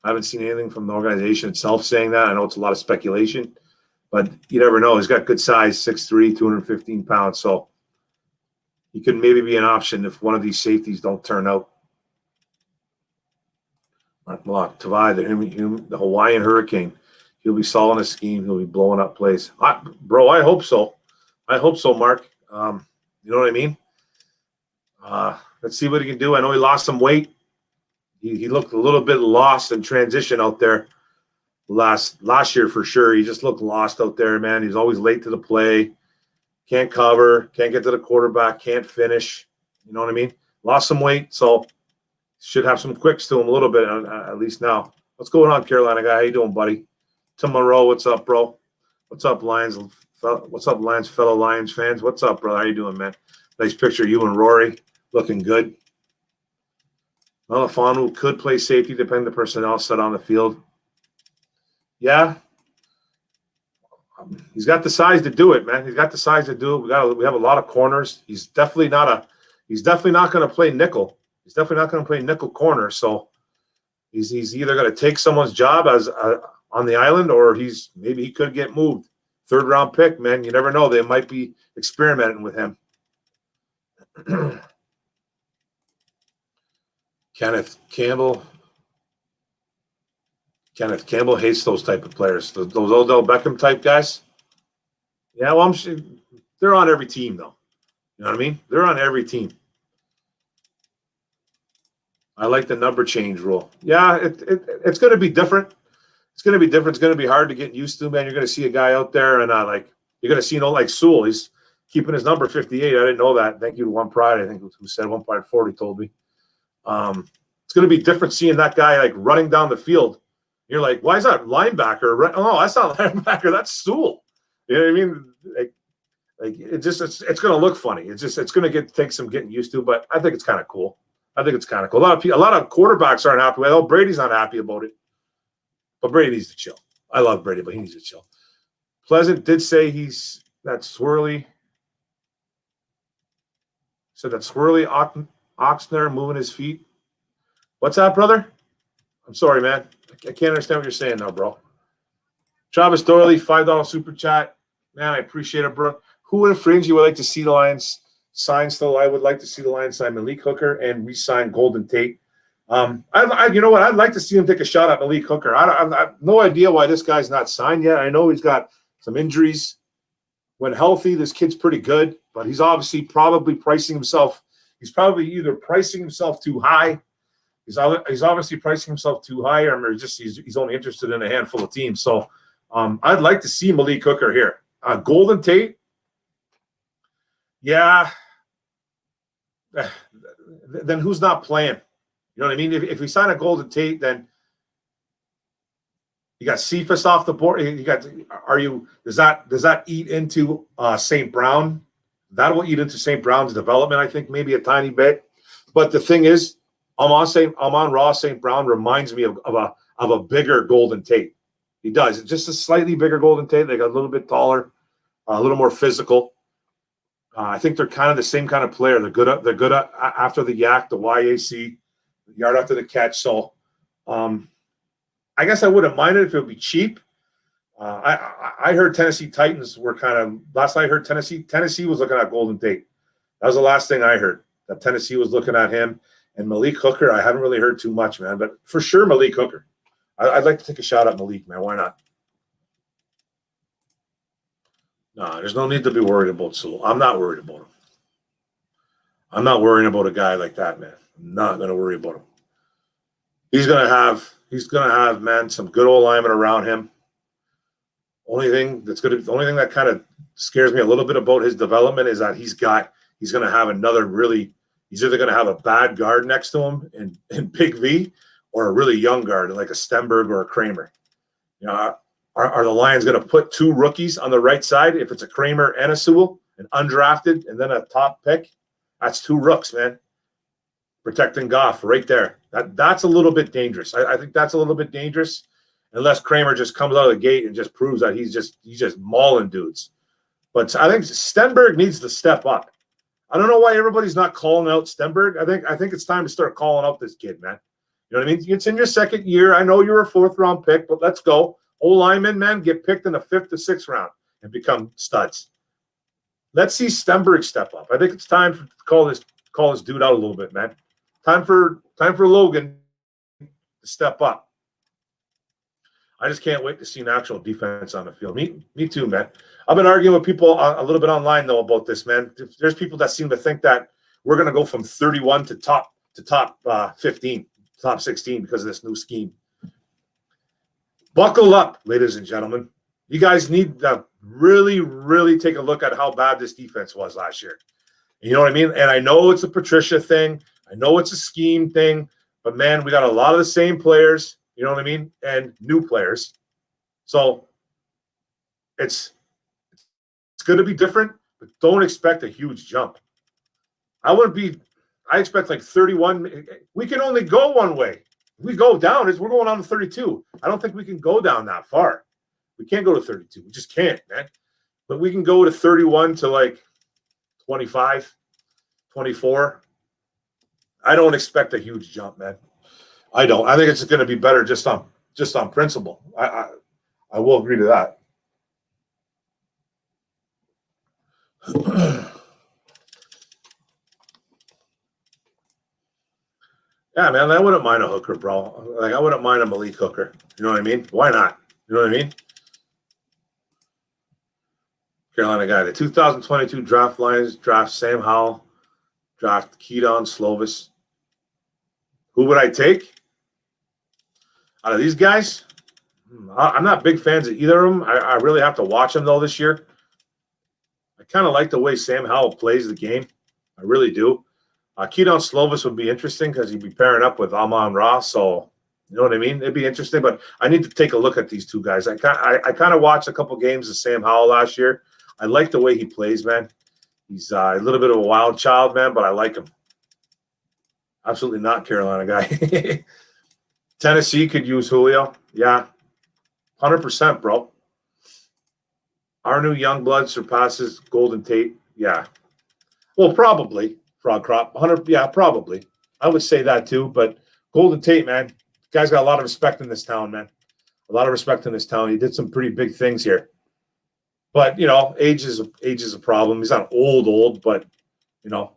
I haven't seen anything from the organization itself saying that. I know it's a lot of speculation, but you never know. He's got good size, 6'3", 215 pounds. So he could maybe be an option if one of these safeties don't turn out. Mark Malak, Tavai, the Hawaiian Hurricane. He'll be solving a scheme. He'll be blowing up plays. Bro, I hope so. I hope so, Mark. You know what I mean? Let's see what he can do. I know he lost some weight. He looked a little bit lost in transition out there last year for sure. He just looked lost out there, man. He's always late to the play. Can't cover. Can't get to the quarterback. Can't finish. You know what I mean? Lost some weight, so should have some quicks to him a little bit, at least now. What's going on, Carolina guy? How you doing, buddy? Tim Monroe, what's up, bro? What's up, Lions? What's up, Lions, fellow Lions fans? What's up, bro? How you doing, man? Nice picture of you and Rory looking good. Melifonwu could play safety depending on the personnel set on the field. Yeah. He's got the size to do it, man. He's got the size to do it. We have a lot of corners. He's definitely not going to play nickel. He's definitely not going to play nickel corner. So he's either going to take someone's job as on the island, or maybe he could get moved. 3rd round pick, man. You never know. They might be experimenting with him. Kenneth Campbell hates those type of players. Those Odell Beckham type guys. Yeah, well, they're on every team, though. You know what I mean? They're on every team. I like the number change rule. Yeah, it's going to be different. It's going to be different. It's going to be hard to get used to, man. You're going to see a guy out there, and you're going to see, like Sewell. He's keeping his number 58. I didn't know that. Thank you to One Pride. I think who said 1 Pride 40 told me. It's going to be different seeing that guy running down the field. You're like, why is that linebacker? Oh, that's not linebacker. That's Sewell. You know what I mean? It's going to look funny. It's going to take some getting used to, but I think it's kind of cool. A lot of quarterbacks aren't happy with it. Oh, Brady's not happy about it, but Brady needs to chill. I love Brady, but he needs to chill. Pleasant did say that swirly Oxner moving his feet. What's that, brother? I'm sorry, man. I can't understand what you're saying now, bro. Travis Doyley, $5 super chat. Man, I appreciate it, bro. Who in Fringe you would like to see the Lions sign still? I would like to see the Lions sign Malik Hooker and re-sign Golden Tate. You know what? I'd like to see him take a shot at Malik Hooker. I have no idea why this guy's not signed yet. I know he's got some injuries. When healthy, this kid's pretty good, but he's obviously probably pricing himself. He's probably either pricing himself too high. He's obviously pricing himself too high, or he's only interested in a handful of teams. So I'd like to see Malik Hooker here. Golden Tate, yeah. Then who's not playing? You know what I mean? If we sign a Golden Tate, then you got Cephas off the board. Does that eat into St. Brown? That will eat into St. Brown's development, I think, maybe a tiny bit. But the thing is, Amon-Ra St. Brown reminds me of a bigger Golden Tate. He does. It's just a slightly bigger Golden Tate. They got a little bit taller, a little more physical. I think they're kind of the same kind of player. They're good at after the yak, the YAC, yard after the catch. So I guess I wouldn't mind it if it would be cheap. I heard Tennessee Titans were kind of – last I heard Tennessee was looking at Golden Tate. That was the last thing I heard, that Tennessee was looking at him. And Malik Hooker, I haven't really heard too much, man. But for sure, Malik Hooker. I'd like to take a shot at Malik, man. Why not? No, there's no need to be worried about Sewell. I'm not worried about him. I'm not worrying about a guy like that, man. I'm not going to worry about him. He's going to have, man, some good old linemen around him. The only thing that kind of scares me a little bit about his development is that he's going to have he's either going to have a bad guard next to him in Big V or a really young guard like a Stenberg or a Kramer. You know, are the Lions going to put two rookies on the right side if it's a Kramer and a Sewell, an undrafted and then a top pick? That's two rooks, man. Protecting Goff right there. That's a little bit dangerous. I think that's a little bit dangerous unless Kramer just comes out of the gate and just proves that he's just mauling dudes. But I think Stenberg needs to step up. I don't know why everybody's not calling out Stenberg. I think it's time to start calling out this kid, man. You know what I mean? It's in your second year. I know you're a fourth-round pick, but let's go. Old linemen, man, get picked in the fifth to sixth round and become studs. Let's see Stenberg step up. I think it's time to call this dude out a little bit, man. Time for Logan to step up. I just can't wait to see an actual defense on the field. Me too, man. I've been arguing with people a little bit online though about this, man. There's people that seem to think that we're going to go from 31 to top 15, top 16 because of this new scheme. Buckle up, ladies and gentlemen. You guys need to really, really take a look at how bad this defense was last year. You know what I mean? And I know it's a Patricia thing. I know it's a scheme thing. But, man, we got a lot of the same players, you know what I mean, and new players. So it's going to be different, but don't expect a huge jump. I expect like 31. We can only go one way. If we go down, we're going on to 32. I don't think we can go down that far. We can't go to 32. We just can't, man. But we can go to 31 to like 25, 24. I don't expect a huge jump, man. I don't. I think it's going to be better just on principle. I will agree to that. Yeah, man, I wouldn't mind a hooker, bro. Like, I wouldn't mind a Malik Hooker. You know what I mean? Why not? You know what I mean? Carolina guy. The 2022 draft Lions draft Sam Howell, draft Keaton Slovis. Who would I take? Out of these guys, I'm not big fans of either of them. I really have to watch them, though, this year. I kind of like the way Sam Howell plays the game. I really do. Keaton Slovis would be interesting because he'd be pairing up with Amon-Ra. So, you know what I mean? It'd be interesting. But I need to take a look at these two guys. I kind of watched a couple games of Sam Howell last year. I like the way he plays, man. He's a little bit of a wild child, man, but I like him. Absolutely not Carolina guy. Tennessee could use Julio. Yeah, 100%, bro. Our new young blood surpasses Golden Tate. Yeah. Well, probably. Frog crop. 100. Yeah, probably. I would say that too. But Golden Tate, man, guy's got a lot of respect in this town, man. A lot of respect in this town. He did some pretty big things here. But, you know, age is a problem. He's not old, but, you know,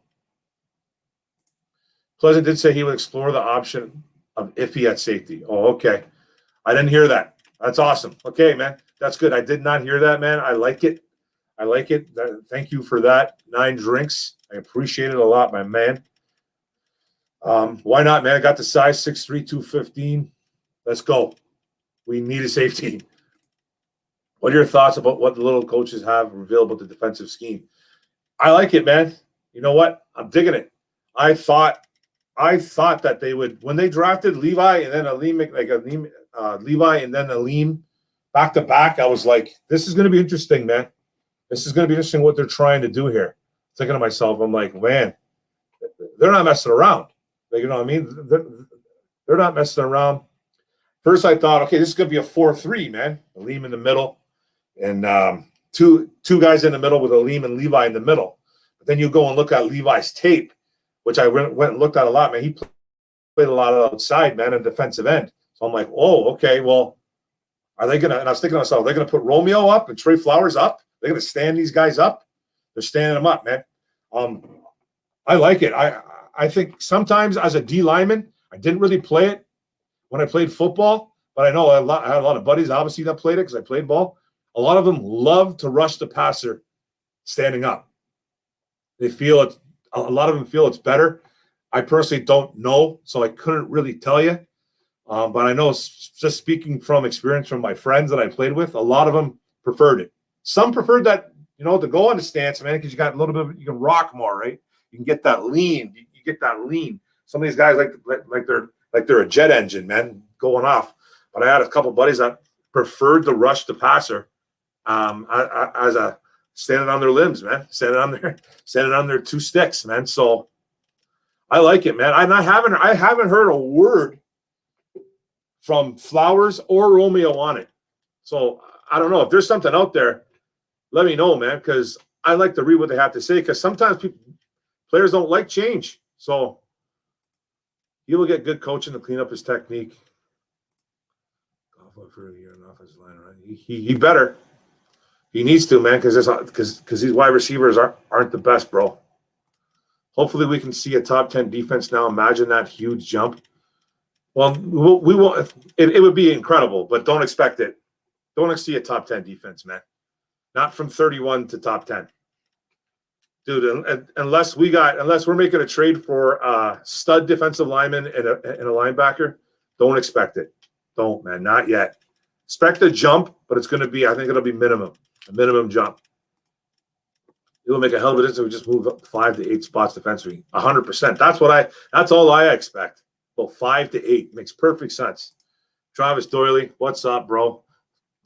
Pleasant did say he would explore the option of Iffy at safety. Oh, okay. I didn't hear that. That's awesome. Okay, man. That's good. I did not hear that, man. I like it. I like it. Thank you for that. 9 drinks. I appreciate it a lot, my man. Why not, man? I got the size 6'3", 215. Let's go. We need a safety. What are your thoughts about what the little coaches have revealed about the defensive scheme? I like it, man. You know what? I'm digging it. I thought that they would, when they drafted Levi and then Levi and then Aleem back to back. I was like, this is going to be interesting, man. This is going to be interesting what they're trying to do here. Thinking to myself, I'm like, man, they're not messing around. Like, you know what I mean? They're not messing around. First, I thought, okay, this is going to be a 4-3, man. Aleem in the middle, and two guys in the middle with Aleem and Levi in the middle. But then you go and look at Levi's tape, which I went and looked at a lot, man. He played a lot outside, man, and defensive end. So I'm like, oh, okay, well, are they going to – and I was thinking to myself, they're going to put Romeo up and Trey Flowers up? They're going to stand these guys up? They're standing them up, man. I like it. I think sometimes as a D lineman, I didn't really play it when I played football, but I know I had a lot of buddies, obviously, that played it because I played ball. A lot of them love to rush the passer standing up. They feel it. A lot of them feel it's better. I personally don't know, so I couldn't really tell you. But I know, just speaking from experience from my friends that I played with, a lot of them preferred it. Some preferred that, you know, to go on the stance, man, because you got a little bit, you can rock more, right? You can get that lean. You get that lean. Some of these guys like they're a jet engine, man, going off. But I had a couple buddies that preferred to rush the passer as a standing on their limbs, man, standing on their 2 sticks, man. So I like it, man. I haven't heard a word from Flowers or Romeo on it. So I don't know if there's something out there. Let me know, man, because I like to read what they have to say. Because sometimes players don't like change. So he will get good coaching to clean up his technique. Goff for a year in offensive line, right? He better. He needs to, man, because these wide receivers aren't the best, bro. Hopefully we can see a top 10 defense now. Imagine that huge jump. Well, we won't. It would be incredible, but don't expect it. Don't see a top 10 defense, man. Not from 31 to top 10. Dude, unless we're making a trade for a stud defensive lineman and a linebacker, don't expect it. Don't, man, not yet. Expect a jump, but it's going to be, I think it'll be a minimum jump. It'll make a hell of a difference if we just move up 5 to 8 spots defensively. 100%. That's all I expect. Well, 5 to 8 makes perfect sense. Travis Doyley, what's up, bro?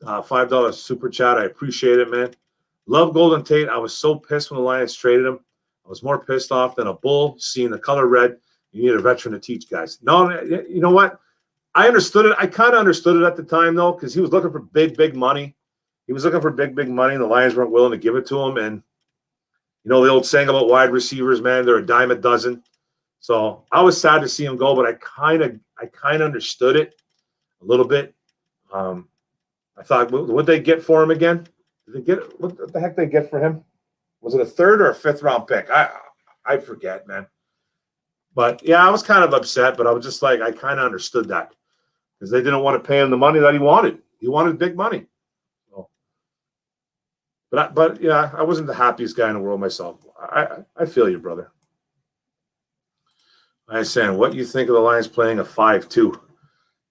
$5 super chat. I appreciate it, man. Love Golden Tate. I was so pissed when the Lions traded him. I was more pissed off than a bull seeing the color red. You need a veteran to teach guys. No, you know what? I understood it. I kind of understood it at the time, though, because he was looking for big money. He was looking for big money, and the Lions weren't willing to give it to him. And, you know, the old saying about wide receivers, man, they're a dime a dozen. So I was sad to see him go, but I kind of understood it a little bit. I thought, what'd they get for him again? Did they get what the heck they get for him? Was it a 3rd or a 5th round pick? I forget, man. But yeah, I was kind of upset, but I was just like, I kind of understood that because they didn't want to pay him the money that he wanted. He wanted big money. So, but yeah, I wasn't the happiest guy in the world myself. I feel you, brother. I saying, what do you think of the Lions playing a 5-2?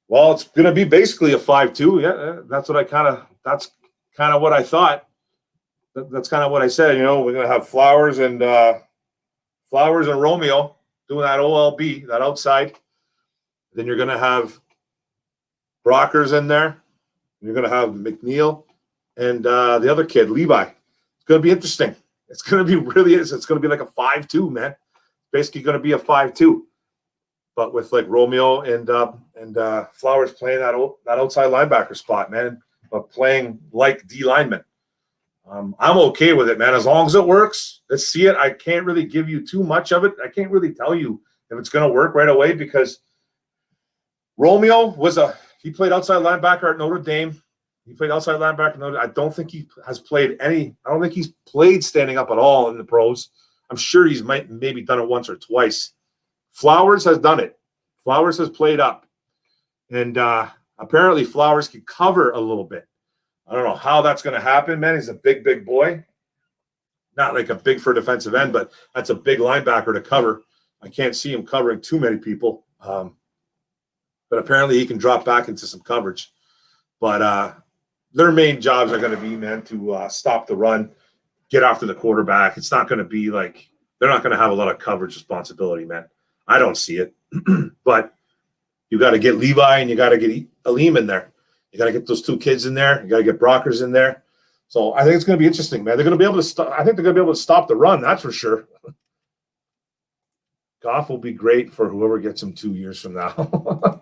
Well, it's going to be basically a 5-2. Yeah, that's kind of what I thought. That's kind of what I said. You know, we're going to have Flowers and Romeo doing that OLB, that outside. Then you're going to have Brockers in there. You're going to have McNeil and the other kid, Levi. It's going to be interesting. It's going to be it's going to be like a 5-2, man. Basically going to be a 5-2. But with like Romeo and Flowers playing that outside linebacker spot, man, but playing like D lineman. I'm okay with it, man. As long as it works, let's see it. I can't really give you too much of it. I can't really tell you if it's going to work right away because Romeo he played outside linebacker at Notre Dame. He played outside linebacker at Notre Dame. I don't think he has played I don't think he's played standing up at all in the pros. I'm sure he's maybe done it once or twice. Flowers has done it. Flowers has played up. And apparently Flowers can cover a little bit. I don't know how that's going to happen, man. He's a big, big boy. Not like a big for defensive end, but that's a big linebacker to cover. I can't see him covering too many people. But apparently he can drop back into some coverage. But their main jobs are going to be, man, to stop the run, get after the quarterback. It's not going to be like they're not going to have a lot of coverage responsibility, man. I don't see it. But you got to get Levi and you got to get Aleem in there. You got to get those two kids in there. You got to get Brockers in there. So I think it's going to be interesting, man. They're going to be able to stop. I think they're going to be able to stop the run. That's for sure. Goff will be great for whoever gets him 2 years from now.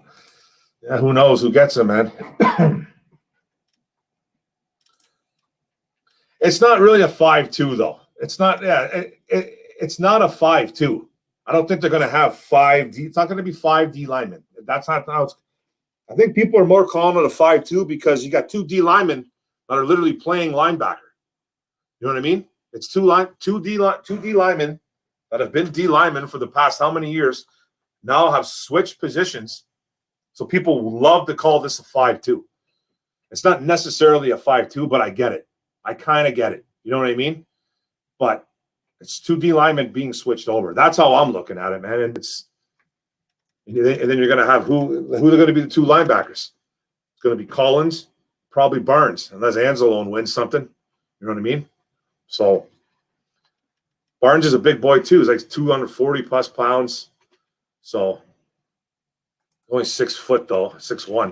Yeah, who knows who gets him, man. It's not really a 5-2 though. It's not. Yeah, it's not a 5-2. I don't think they're going to have 5D. It's not going to be 5D linemen. That's not how it's. I think people are more calling it a 5-2 because you got 2 D linemen that are literally playing linebacker. You know what I mean? It's 2 D linemen that have been D linemen for the past how many years now have switched positions. So people love to call this a 5-2. It's not necessarily a 5-2, but I get it. I kind of get it. You know what I mean? But it's 2 D linemen being switched over. That's how I'm looking at it, man. And then you're going to have who are going to be the 2 linebackers? It's going to be Collins, probably Barnes, unless Anzalone wins something. You know what I mean? So Barnes is a big boy too. He's like 240 plus pounds. So only 6 foot though, 6'1".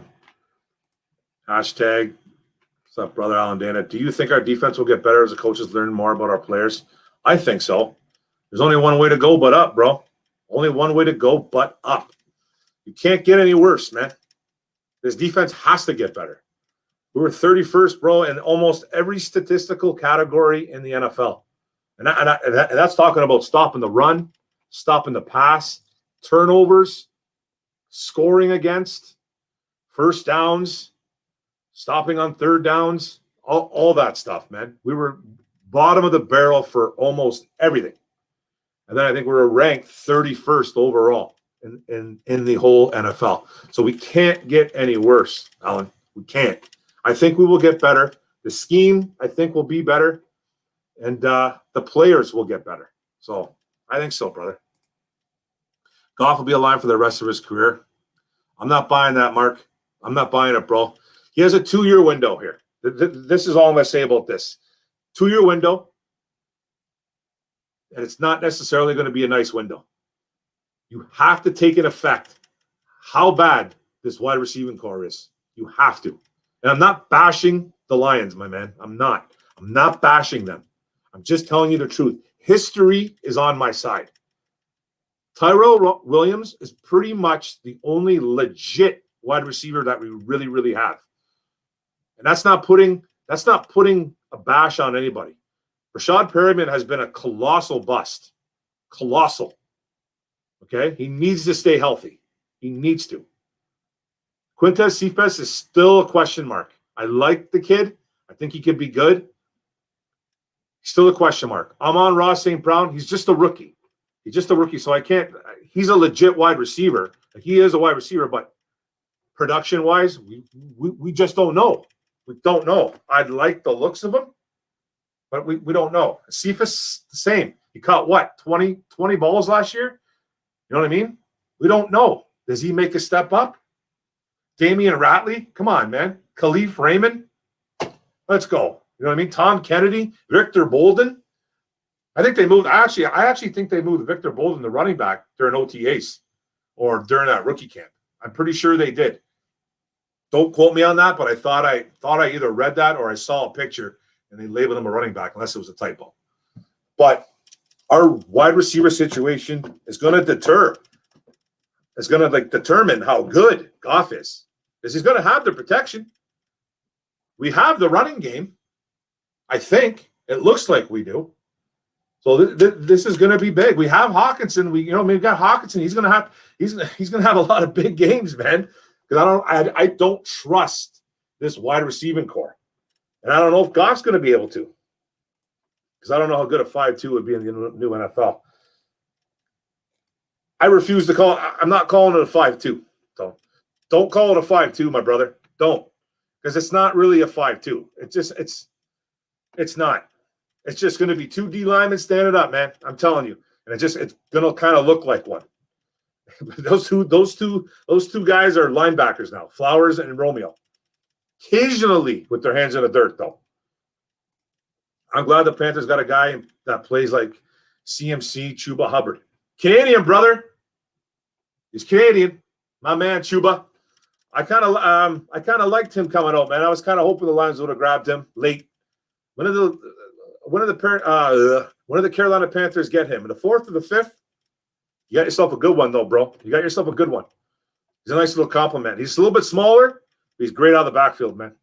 Hashtag, what's up, brother Alan Dana? Do you think our defense will get better as the coaches learn more about our players? I think so. There's only one way to go but up, bro. Only one way to go but up. You can't get any worse, man. This defense has to get better. We were 31st, bro, in almost every statistical category in the NFL. And that's talking about stopping the run, stopping the pass, turnovers, scoring against, first downs, stopping on third downs, all that stuff, man. We were bottom of the barrel for almost everything. And then I think we were ranked 31st overall in the whole NFL. So we can't get any worse, Alan. We can't. I think we will get better. The scheme, I think, will be better. And the players will get better. So I think so, brother. Goff will be alive for the rest of his career. I'm not buying that, Mark. I'm not buying it, bro. He has a 2-year window here. This is all I'm going to say about this. 2-year window. And it's not necessarily going to be a nice window. You have to take in effect how bad this wide receiving core is. You have to. And I'm not bashing the Lions, my man. I'm not. I'm not bashing them. I'm just telling you the truth. History is on my side. Tyrell Williams is pretty much the only legit wide receiver that we really, really have. And that's not putting a bash on anybody. Rashad Perriman has been a colossal bust. Colossal. Okay? He needs to stay healthy. He needs to. Quintez Cephas is still a question mark. I like the kid. I think he could be good. He's still a question mark. Amon-Ra St. Brown, he's just a rookie. He's just a rookie, so I can't – he's a legit wide receiver. Like, he is a wide receiver, but production-wise, we just don't know. We don't know. I'd like the looks of him, but we don't know. Cephas, the same. He caught, what, 20 balls last year? You know what I mean? We don't know. Does he make a step up? Damian Ratley? Come on, man. Khalif Raymond? Let's go. You know what I mean? Tom Kennedy? Victor Bolden? I think they moved. I actually think they moved Victor Bolden, the running back, during OTAs or during that rookie camp. I'm pretty sure they did. Don't quote me on that, but I thought I either read that or I saw a picture and they labeled him a running back, unless it was a typo. But our wide receiver situation is going to deter. It's going to determine how good Goff is. Because he's going to have the protection. We have the running game. I think it looks like we do. So this is going to be big. We have Hawkinson. We've got Hawkinson. He's going to have a lot of big games, man. Because I don't trust this wide receiving core, and I don't know if Goff's going to be able to. Because I don't know how good a 5-2 would be in the new NFL. I refuse to call it. I'm not calling it a 5-2. Don't call it a 5-2, my brother. Don't. Because it's not really a 5-2. It's not. It's just going to be two D linemen standing up, man. I'm telling you. And it's going to kind of look like one. those two guys are linebackers now, Flowers and Romeo. Occasionally with their hands in the dirt, though. I'm glad the Panthers got a guy that plays like CMC Chuba Hubbard. Canadian, brother. He's Canadian. My man, Chuba. I kind of liked him coming out, man. I was kind of hoping the Lions would have grabbed him late. When did the Carolina Panthers get him? In the 4th or the 5th? You got yourself a good one, though, bro. You got yourself a good one. He's a nice little compliment. He's a little bit smaller, but he's great out of the backfield, man.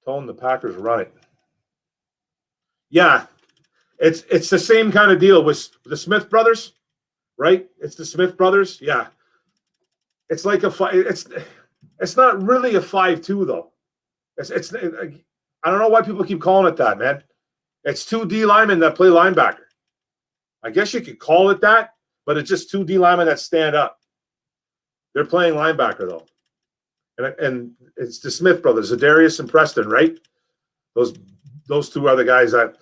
Tone, the Packers run it. Yeah, it's the same kind of deal with the Smith brothers, right? It's the Smith brothers. Yeah, it's like it's not really a 5-2 though. It's I don't know why people keep calling it that, man. It's two D linemen that play linebacker. I guess you could call it that, but it's just two D linemen that stand up. They're playing linebacker though, and it's the Smith brothers, Zadarius and Preston, right? Those two are the guys that.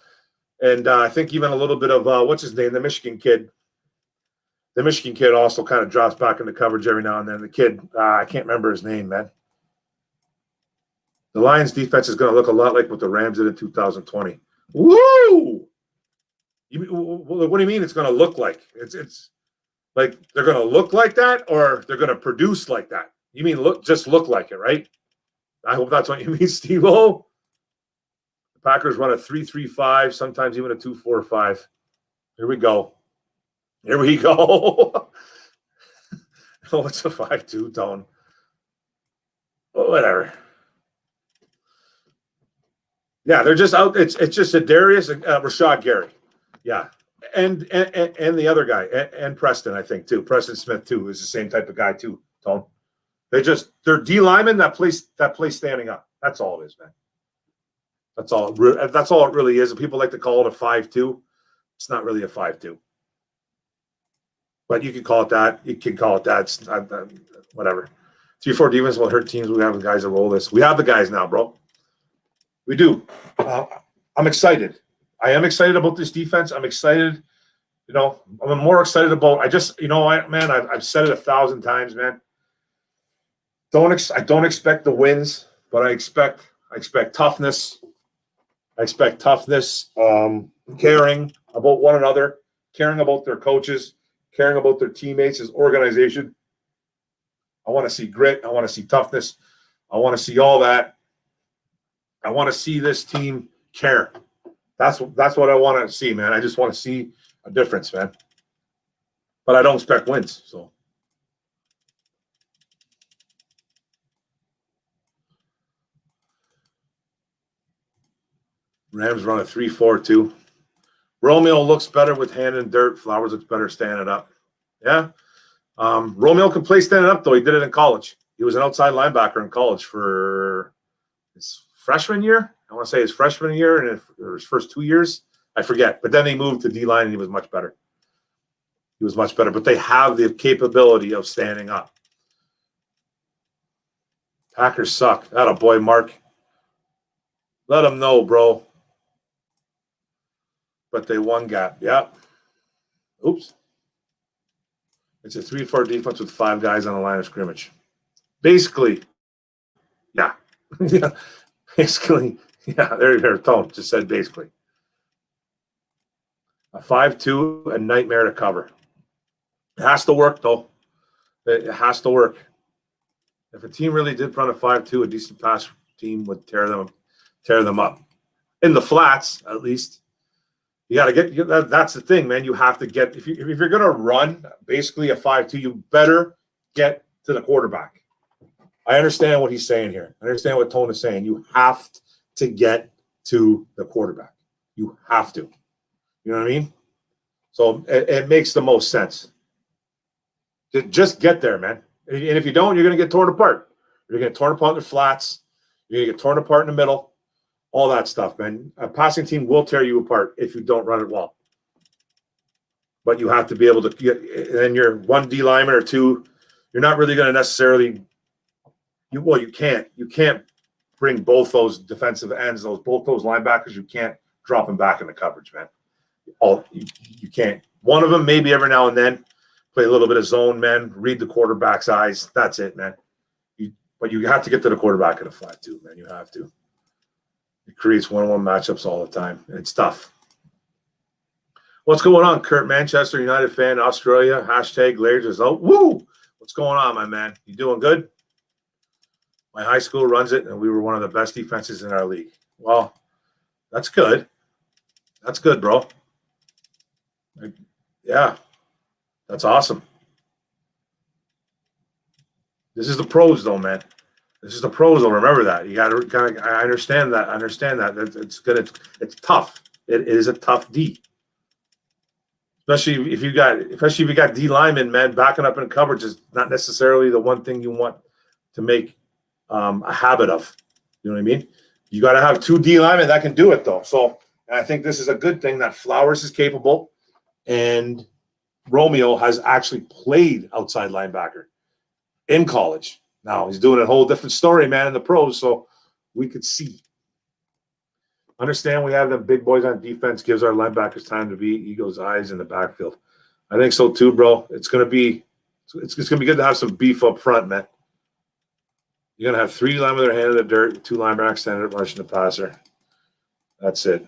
And I think even a little bit of, what's his name, the Michigan kid. The Michigan kid also kind of drops back into coverage every now and then. The kid, I can't remember his name, man. The Lions defense is going to look a lot like what the Rams did in 2020. Woo! What do you mean it's going to look like? It's like they're going to look like that or they're going to produce like that? You mean just look like it, right? I hope that's what you mean, Steve-O. Packers run a 3-3-5, sometimes even a 2-4-5. Here we go. Oh, it's a 5-2 tone. Oh, whatever. Yeah, they're just out. It's just a Darius and Rashad Gary. Yeah, and the other guy and Preston, I think too. Preston Smith too is the same type of guy too. Tone. They're D linemen that play standing up. That's all it is, man. That's all it really is. People like to call it a 5-2. It's not really a 5-2. But you can call it that. You can call it that. It's not, whatever. 3-4 defense will hurt teams. We have the guys that roll this. We have the guys now, bro. We do. I'm excited. I am excited about this defense. I'm excited. I'm more excited about. I've said it 1,000 times, man. I don't expect the wins, but I expect toughness. I expect toughness, caring about one another, caring about their coaches, caring about their teammates, his organization. I want to see grit. I want to see toughness. I want to see all that. I want to see this team care. That's what I want to see, man. I just want to see a difference, man. But I don't expect wins, so. Rams run a 3-4-2. Romeo looks better with hand in dirt. Flowers looks better standing up. Yeah. Romeo can play standing up, though. He did it in college. He was an outside linebacker in college for his freshman year. I want to say his freshman year and his first 2 years. I forget. But then he moved to D-line, and he was much better. But they have the capability of standing up. Packers suck. Atta boy, Mark. Let them know, bro. But they won gap. Yep. Oops. It's a 3-4 defense with 5 guys on the line of scrimmage. Basically, yeah. Yeah. Basically, yeah. There, Tone just said basically. A 5-2, a nightmare to cover. It has to work, though. It has to work. If a team really did run a 5-2, a decent pass team would tear them up. In the flats, at least. You got to get that's the thing, man. You have to get if you're going to run basically a 5-2, you better get to the quarterback. I understand what he's saying here. I understand what Tone is saying. You have to get to the quarterback. You have to. You know what I mean? So it makes the most sense. Just get there, man. And if you don't, you're going to get torn apart. You're going to get torn apart in the flats. You're going to get torn apart in the middle. All that stuff, man. A passing team will tear you apart if you don't run it well. but you have to be able to get, and you're one D lineman or two, you're not really going to necessarily, you can't bring both those defensive ends, both those linebackers, you can't drop them back in the coverage, man. You can't. One of them maybe every now and then, play a little bit of zone, man, read the quarterback's eyes. That's it, man. But you have to get to the quarterback in a flat too, man. You have to. It creates one-on-one matchups all the time. It's tough. What's going on, Kurt? Manchester United fan, Australia. Hashtag Layers is out. Woo! What's going on, my man? You doing good? My high school runs it, and we were one of the best defenses in our league. Well, that's good. That's good, bro. Yeah, that's awesome. This is the pros, though, man. This is the pros, though. Remember that. You got to kind of. I understand that. It's good. It's tough. It is a tough D. Especially if you got D linemen, man, backing up in coverage is not necessarily the one thing you want to make a habit of. You know what I mean? You got to have two D linemen that can do it, though. So and I think this is a good thing that Flowers is capable, and Romeo has actually played outside linebacker in college. Now he's doing a whole different story, man, in the pros. So we could see. Understand we have them big boys on defense, gives our linebackers time to be Eagles' eyes in the backfield. I think so too, bro. It's gonna be good to have some beef up front, man. You're gonna have 3 linemen with their hand in the dirt, 2 linebackers standing up rushing the passer. That's it.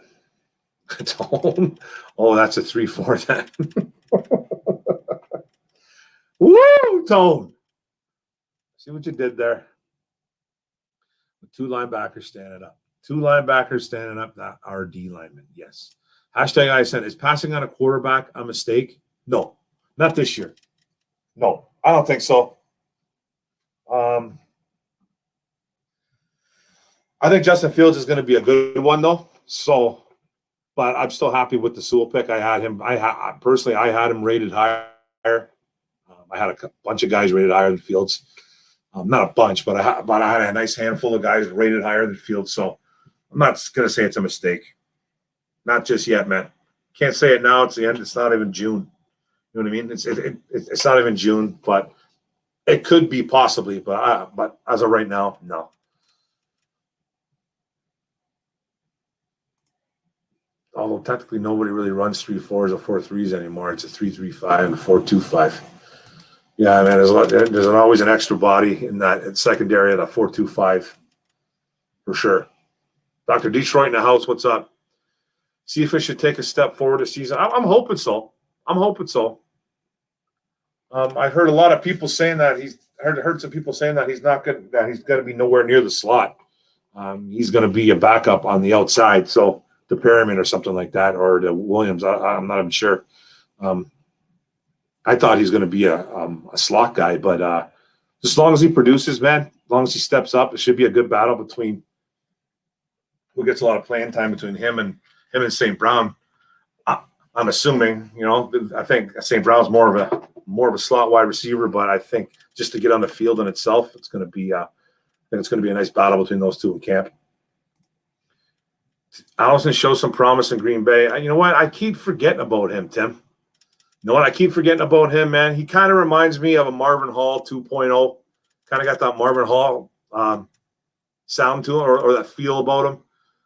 Oh, that's a 3-4 then. Woo, Tone. See what you did there. 2 linebackers standing up. 2 linebackers standing up, not our D linemen. Yes. Hashtag I said, is passing on a quarterback a mistake? No, not this year. No, I don't think so. I think Justin Fields is going to be a good one, though. So, but I'm still happy with the Sewell pick. I had him rated higher. I had a bunch of guys rated higher than Fields. Not a bunch, but I had a nice handful of guys rated higher than Fields. So I'm not going to say it's a mistake. Not just yet, man. Can't say it now. It's the end. It's not even June. You know what I mean? It's not even June, but it could be possibly. But as of right now, no. Although technically nobody really runs 3-4s or 4-3s anymore. It's a 3-3-5 and a 4-2-5. Yeah, man. There's always an extra body in that secondary at a 4-2-5 for sure. Dr. Detroit in the house. What's up? See if it should take a step forward this season. I'm hoping so. I heard a lot of people saying that heard some people saying that he's not good. That he's going to be nowhere near the slot. He's going to be a backup on the outside. So the Perryman or something like that, or the Williams. I'm not even sure. I thought he's going to be a slot guy, but as long as he produces, man, as long as he steps up, it should be a good battle between who gets a lot of playing time between him and St. Brown. I'm assuming, I think St. Brown's more of a slot wide receiver, but I think just to get on the field in itself, it's going to be I think it's going to be a nice battle between those two in camp. Allison shows some promise in Green Bay. You know what? I keep forgetting about him, Tim. You know what? I keep forgetting about him, man. He kind of reminds me of a Marvin Hall 2.0. Kind of got that Marvin Hall sound to him or that feel about him.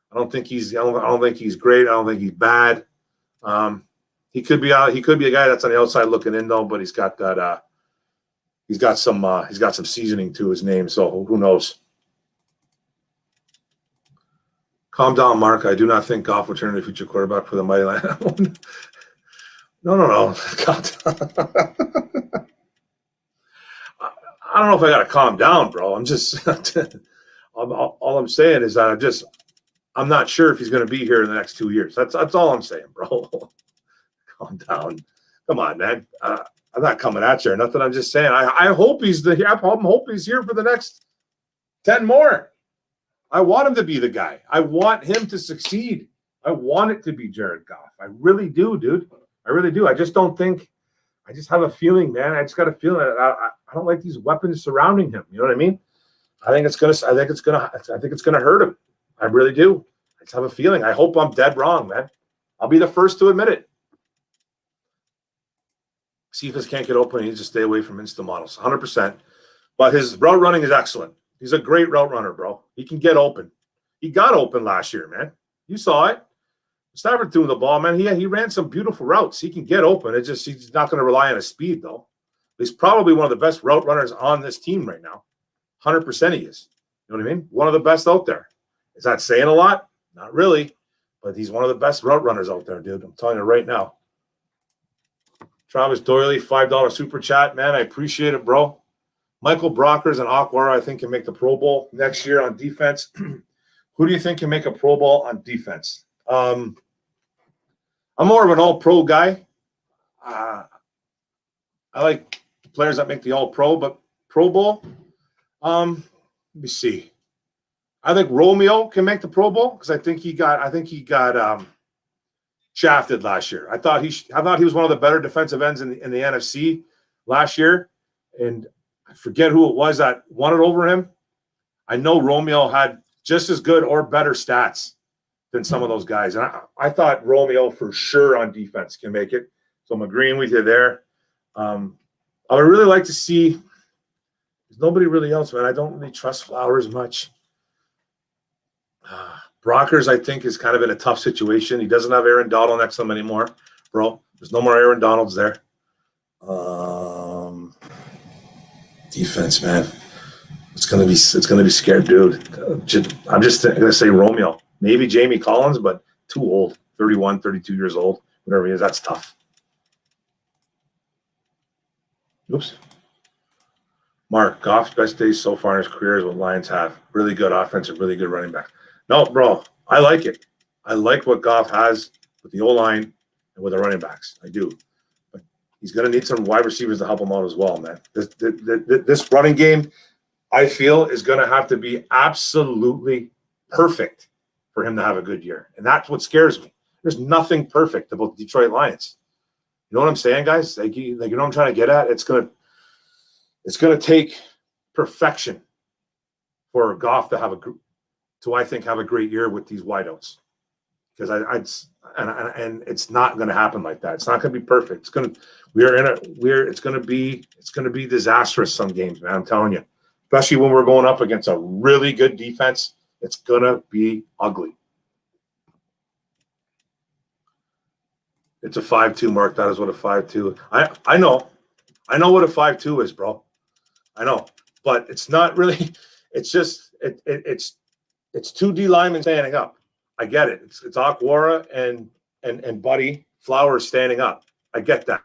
I don't think he's great. I don't think he's bad. He could be a guy that's on the outside looking in though, but he's got that he's got some seasoning to his name, so who knows? Calm down, Mark. I do not think Goff will turn into future quarterback for the Mighty Lion. No. Calm down. I don't know if I got to calm down, bro. I'm just all I'm saying is that I'm not sure if he's going to be here in the next 2 years. That's all I'm saying, bro. Calm down. Come on, man. I'm not coming at you or nothing. I'm just saying I hope he's here for the next 10 more. I want him to be the guy. I want him to succeed. I want it to be Jared Goff. I really do, dude. I really do. I just have a feeling, man. I just got a feeling that I don't like these weapons surrounding him. You know what I mean? I think it's gonna hurt him. I really do. I just have a feeling. I hope I'm dead wrong, man. I'll be the first to admit it. Cephas can't get open. He needs to stay away from instant models, 100%. But his route running is excellent. He's a great route runner, bro. He can get open. He got open last year, man. You saw it. Stafford threw the ball, man. He ran some beautiful routes. He can get open. It's just he's not going to rely on his speed, though. He's probably one of the best route runners on this team right now. 100% he is. You know what I mean? One of the best out there. Is that saying a lot? Not really. But he's one of the best route runners out there, dude. I'm telling you right now. Travis Doyley, $5 super chat. Man, I appreciate it, bro. Michael Brockers and Aquara, I think, can make the Pro Bowl next year on defense. Who do you think can make a Pro Bowl on defense? I'm more of an all-pro guy. I like players that make the all-pro, but Pro Bowl, let me see. I think Romeo can make the Pro Bowl because I think he got shafted last year. I thought he was one of the better defensive ends in the NFC last year, and I forget who it was that won it over him. I know Romeo had just as good or better stats than some of those guys, and I thought Romeo for sure on defense can make it. So I'm agreeing with you there. I would really like to see. There's nobody really else, man. I don't really trust Flowers much. Brockers, I think, is kind of in a tough situation. He doesn't have Aaron Donald next to him anymore, bro. There's no more Aaron Donalds there. Defense, man. It's gonna be scared, dude. I'm just gonna say Romeo. Maybe Jamie Collins, but too old. 31, 32 years old. Whatever he is, that's tough. Oops. Mark, Goff's best days so far in his career is what Lions have. Really good offensive, really good running back. No, bro, I like it. I like what Goff has with the O-line and with the running backs. I do. But he's going to need some wide receivers to help him out as well, man. This running game, I feel, is going to have to be absolutely perfect for him to have a good year. And that's what scares me. There's nothing perfect about the Detroit Lions. You know what I'm saying, guys? Like you know what I'm trying to get at? It's going to take perfection for Goff to have a great year with these wideouts, because and it's not going to happen like that. It's not going to be perfect. It's going to be disastrous some games, man. I'm telling you, especially when we're going up against a really good defense. It's going to be ugly. It's a 5-2, Mark. That is what a 5-2. I know what a 5-2 is, bro. I know, but it's not really. It's just it's two D linemen standing up. I get it. It's Aquara and Buddy Flowers standing up. I get that.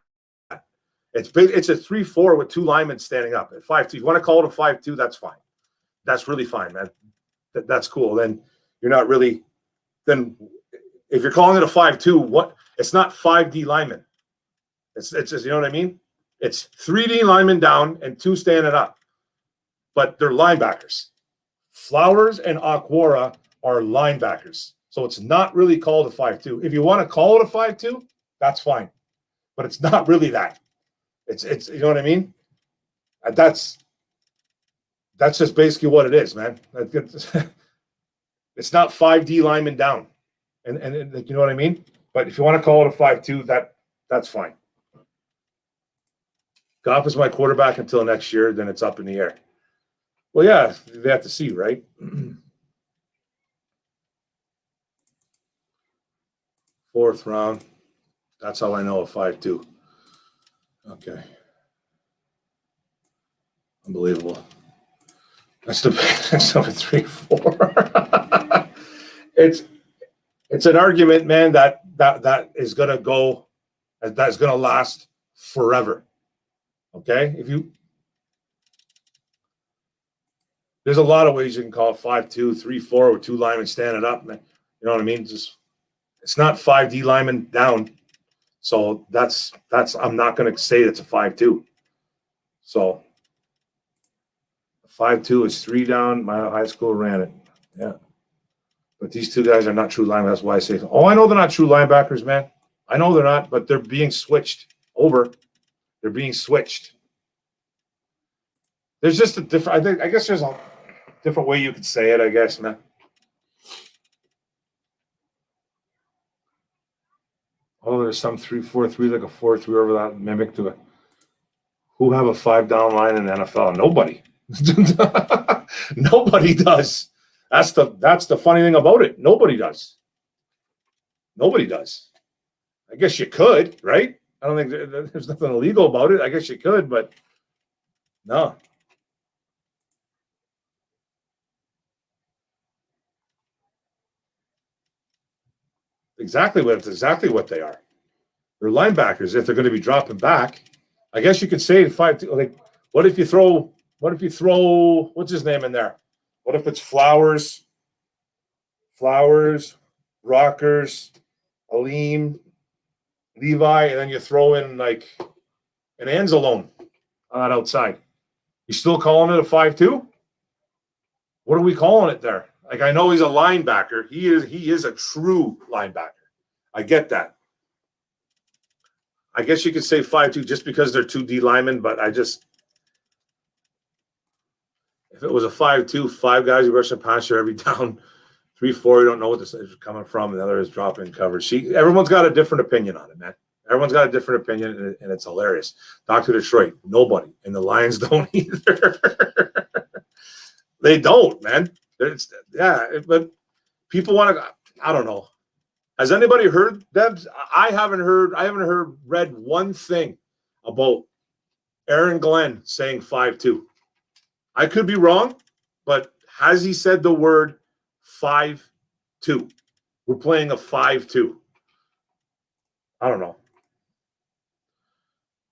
It's big. It's a 3-4 with two linemen standing up at 5-2. If you want to call it a 5-2, that's fine. That's really fine, man. That's cool. Then you're not really. Then if you're calling it a 5-2, what? It's not 5D linemen. It's just, you know what I mean? It's 3D linemen down and two standing up, but they're linebackers. Flowers and Aquara are linebackers, so it's not really called a 5-2. If you want to call it a 5-2, that's fine, but it's not really that. It's you know what I mean? That's just basically what it is, man. It's not 5D linemen down, and you know what I mean? But if you want to call it a 5-2, that's fine. Goff is my quarterback until next year, then it's up in the air. Well, yeah, they have to see, right? Fourth round. That's how I know a 5-2. Okay. Unbelievable. That's number 3-4. It's an argument, man, that is going to go, that's going to last forever. Okay? There's a lot of ways you can call it 5-2, 3-4 with two linemen standing up. You know what I mean? It's not 5D linemen down. So that's I'm not going to say it's a 5-2. So 5-2 is 3 down. My high school ran it. Yeah. But these two guys are not true linebackers. That's why I say, I know they're not true linebackers, man. I know they're not, but they're being switched over. They're being switched. There's just a different, I guess there's a different way you could say it, I guess, man. Oh, there's some 3-4-3, like a 4-3 over that mimic to it. Who have a 5 down line in the NFL? Nobody. Nobody does. That's the funny thing about it. Nobody does. Nobody does. I guess you could, right? I don't think there's nothing illegal about it. I guess you could, but no. Exactly what they are. They're linebackers. If they're going to be dropping back, I guess you could say 5. Like, what if you throw what's his name in there? What if it's Flowers, Rockers, Aleem, Levi, and then you throw in like an Anzalone on that outside? You still calling it a 5-2? What are we calling it there? Like, I know he's a linebacker. He is a true linebacker. I get that. I guess you could say 5-2 just because they're 2 D linemen, but if it was a 5-2, 5 guys who rush the passer every down, 3-4, you don't know what this is coming from, and the other is dropping coverage. Everyone's got a different opinion on it, man. Everyone's got a different opinion, and it's hilarious. Dr. Detroit, nobody. And the Lions don't either. They don't, man. But people want to, I don't know. Has anybody heard, Debs? I haven't read one thing about Aaron Glenn saying 5-2. I could be wrong, but has he said the word 5-2? We're playing a 5-2. I don't know.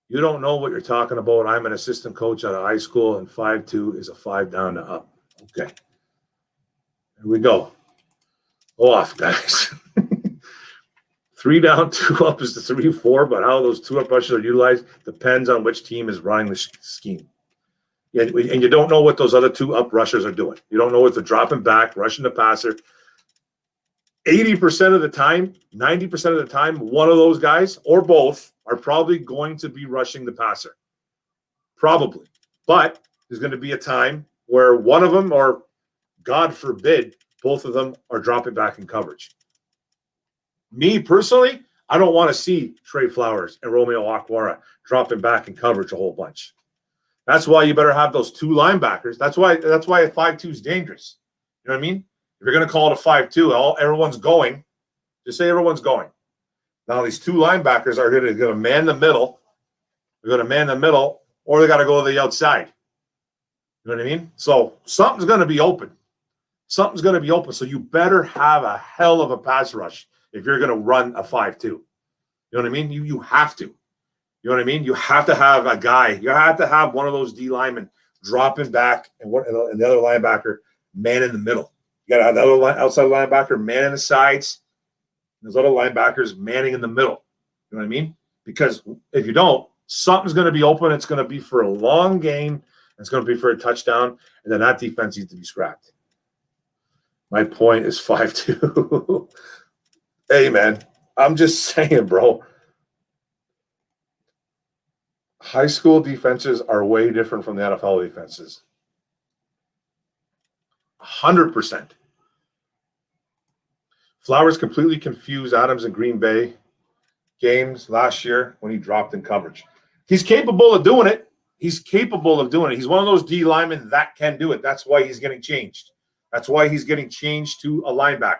You don't know what you're talking about. I'm an assistant coach at a high school, and 5-2 is a 5 down to up. Okay. Here we go. Go off, guys. 3 down, 2 up is the 3-4, but how those 2 up rushes are utilized depends on which team is running the scheme. And you don't know what those other 2 up rushers are doing. You don't know if they're dropping back, rushing the passer. 80% of the time, 90% of the time, one of those guys or both are probably going to be rushing the passer. Probably. But there's going to be a time where one of them, or God forbid, both of them are dropping back in coverage. Me personally, I don't want to see Trey Flowers and Romeo Okwara dropping back in coverage a whole bunch. That's why you better have those 2 linebackers. That's why a 5-2 is dangerous. You know what I mean? If you're going to call it a 5-2, everyone's going. Just say everyone's going. Now these 2 linebackers are going to man the middle. They're going to man the middle, or they got to go to the outside. You know what I mean? So something's going to be open. Something's going to be open. So you better have a hell of a pass rush if you're going to run a 5-2. You know what I mean? You have to. You know what I mean? You have to have a guy. You have to have one of those D linemen dropping back and the other linebacker man in the middle. You got to have the other outside linebacker man in the sides. And those other linebackers manning in the middle. You know what I mean? Because if you don't, something's going to be open. It's going to be for a long game. It's going to be for a touchdown. And then that defense needs to be scrapped. My point is 5-2. Hey, man, I'm just saying, bro. High school defenses are way different from the NFL defenses. 100%. Flowers completely confused Adams and Green Bay games last year when he dropped in coverage. He's capable of doing it. He's one of those D linemen that can do it. That's why he's getting changed. That's why he's getting changed to a linebacker.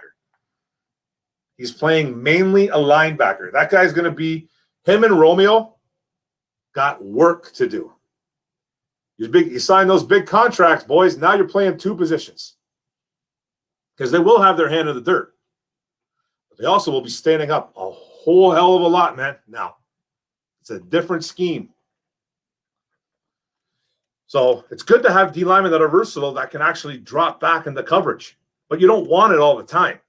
He's playing mainly a linebacker. That guy's going to be him and Romeo got work to do. You sign those big contracts, boys. Now you're playing 2 positions because they will have their hand in the dirt. But they also will be standing up a whole hell of a lot, man. Now, it's a different scheme. So it's good to have D linemen that are versatile that can actually drop back into coverage. But you don't want it all the time.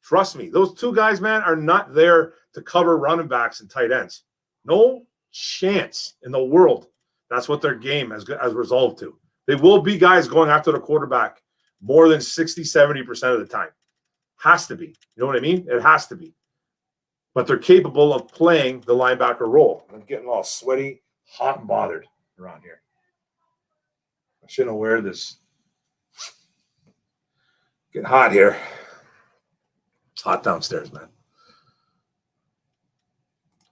Trust me. Those 2 guys, man, are not there to cover running backs and tight ends. No chance in the world. That's what their game has resolved to. They will be guys going after the quarterback more than 60, 70% of the time. Has to be. You know what I mean? It has to be. But they're capable of playing the linebacker role. I'm getting all sweaty, hot, and bothered around here. I shouldn't wear this. Getting hot here. It's hot downstairs, man.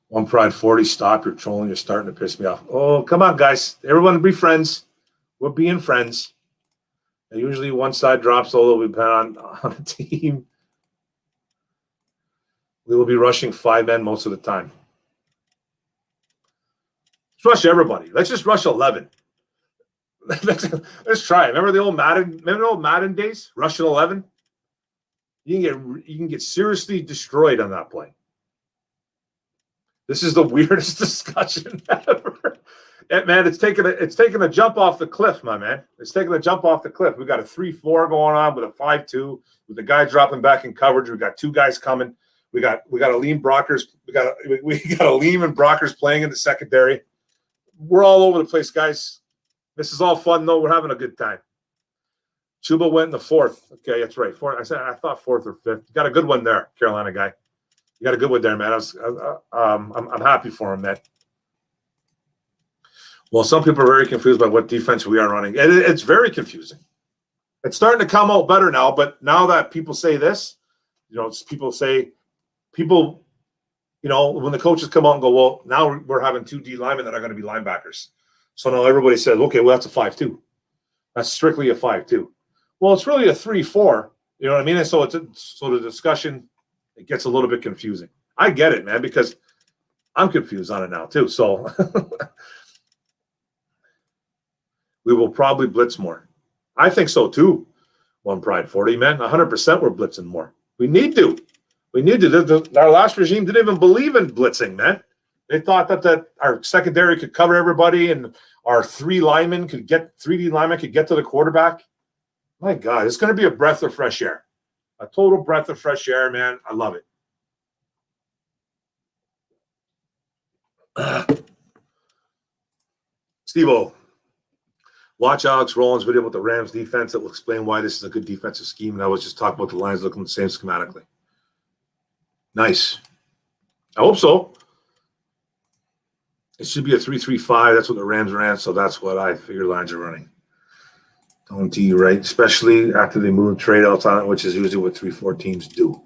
One Pride 40, stop your trolling. You're starting to piss me off. Oh, come on, guys. Everyone be friends. We're being friends. And usually one side drops, although we depend on a team. We will be rushing 5 men most of the time. Let's rush everybody. Let's just rush 11. Let's try it. Remember the old Madden days? Rushing 11? You can get seriously destroyed on that play. This is the weirdest discussion ever. Man, it's taking a jump off the cliff, my man. It's taking a jump off the cliff. We got a 3-4 going on with a 5-2, with the guy dropping back in coverage. We got 2 guys coming. We got a lean Brockers. We got a lean and Brockers playing in the secondary. We're all over the place, guys. This is all fun, though. We're having a good time. Chuba went in the 4th. Okay, that's right. 4th. I thought 4th or 5th. You got a good one there, Carolina guy. You got a good one there, man. I'm happy for him, man. Well, some people are very confused by what defense we are running. It's very confusing. It's starting to come out better now, but now that people say this, when the coaches come out and go, well, now we're having 2 D linemen that are going to be linebackers. So now everybody says, okay, well, that's a 5-2. That's strictly a 5-2. Well, it's really a 3-4. You know what I mean? And so the discussion, it gets a little bit confusing. I get it, man, because I'm confused on it now too. So we will probably blitz more. I think so too. One Pride 40, man. 100% we're blitzing more. We need to. Our last regime didn't even believe in blitzing, man. They thought that our secondary could cover everybody and our 3D linemen could get to the quarterback. My God, it's going to be a breath of fresh air. A total breath of fresh air, man. I love it. Steve-O, watch Alex Rollins' video about the Rams defense. That will explain why this is a good defensive scheme. And I was just talking about the lines looking the same schematically. Nice. I hope so. It should be a 3-3-5. That's what the Rams ran, so that's what I figure lines are running. Don't you, right? Especially after they move trade outs on it, which is usually what 3-4 teams do.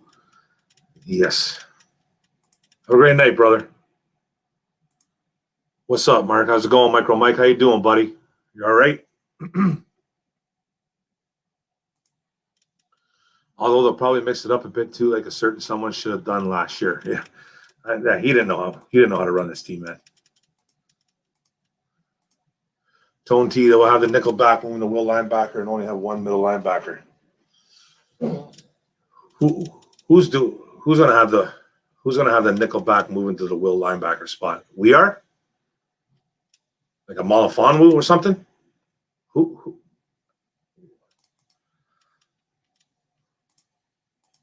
Yes. Have a great night, brother. What's up, Mark? How's it going, Micro Mike? How you doing, buddy? You all right? Although they'll probably mix it up a bit too, like a certain someone should have done last year. Yeah, he didn't know how to run this team, man. Tone T, they will have the nickel back moving the will linebacker and only have 1 middle linebacker. Who's gonna have the nickel back moving to the will linebacker spot? We are? Like a Malafonwu or something? Who?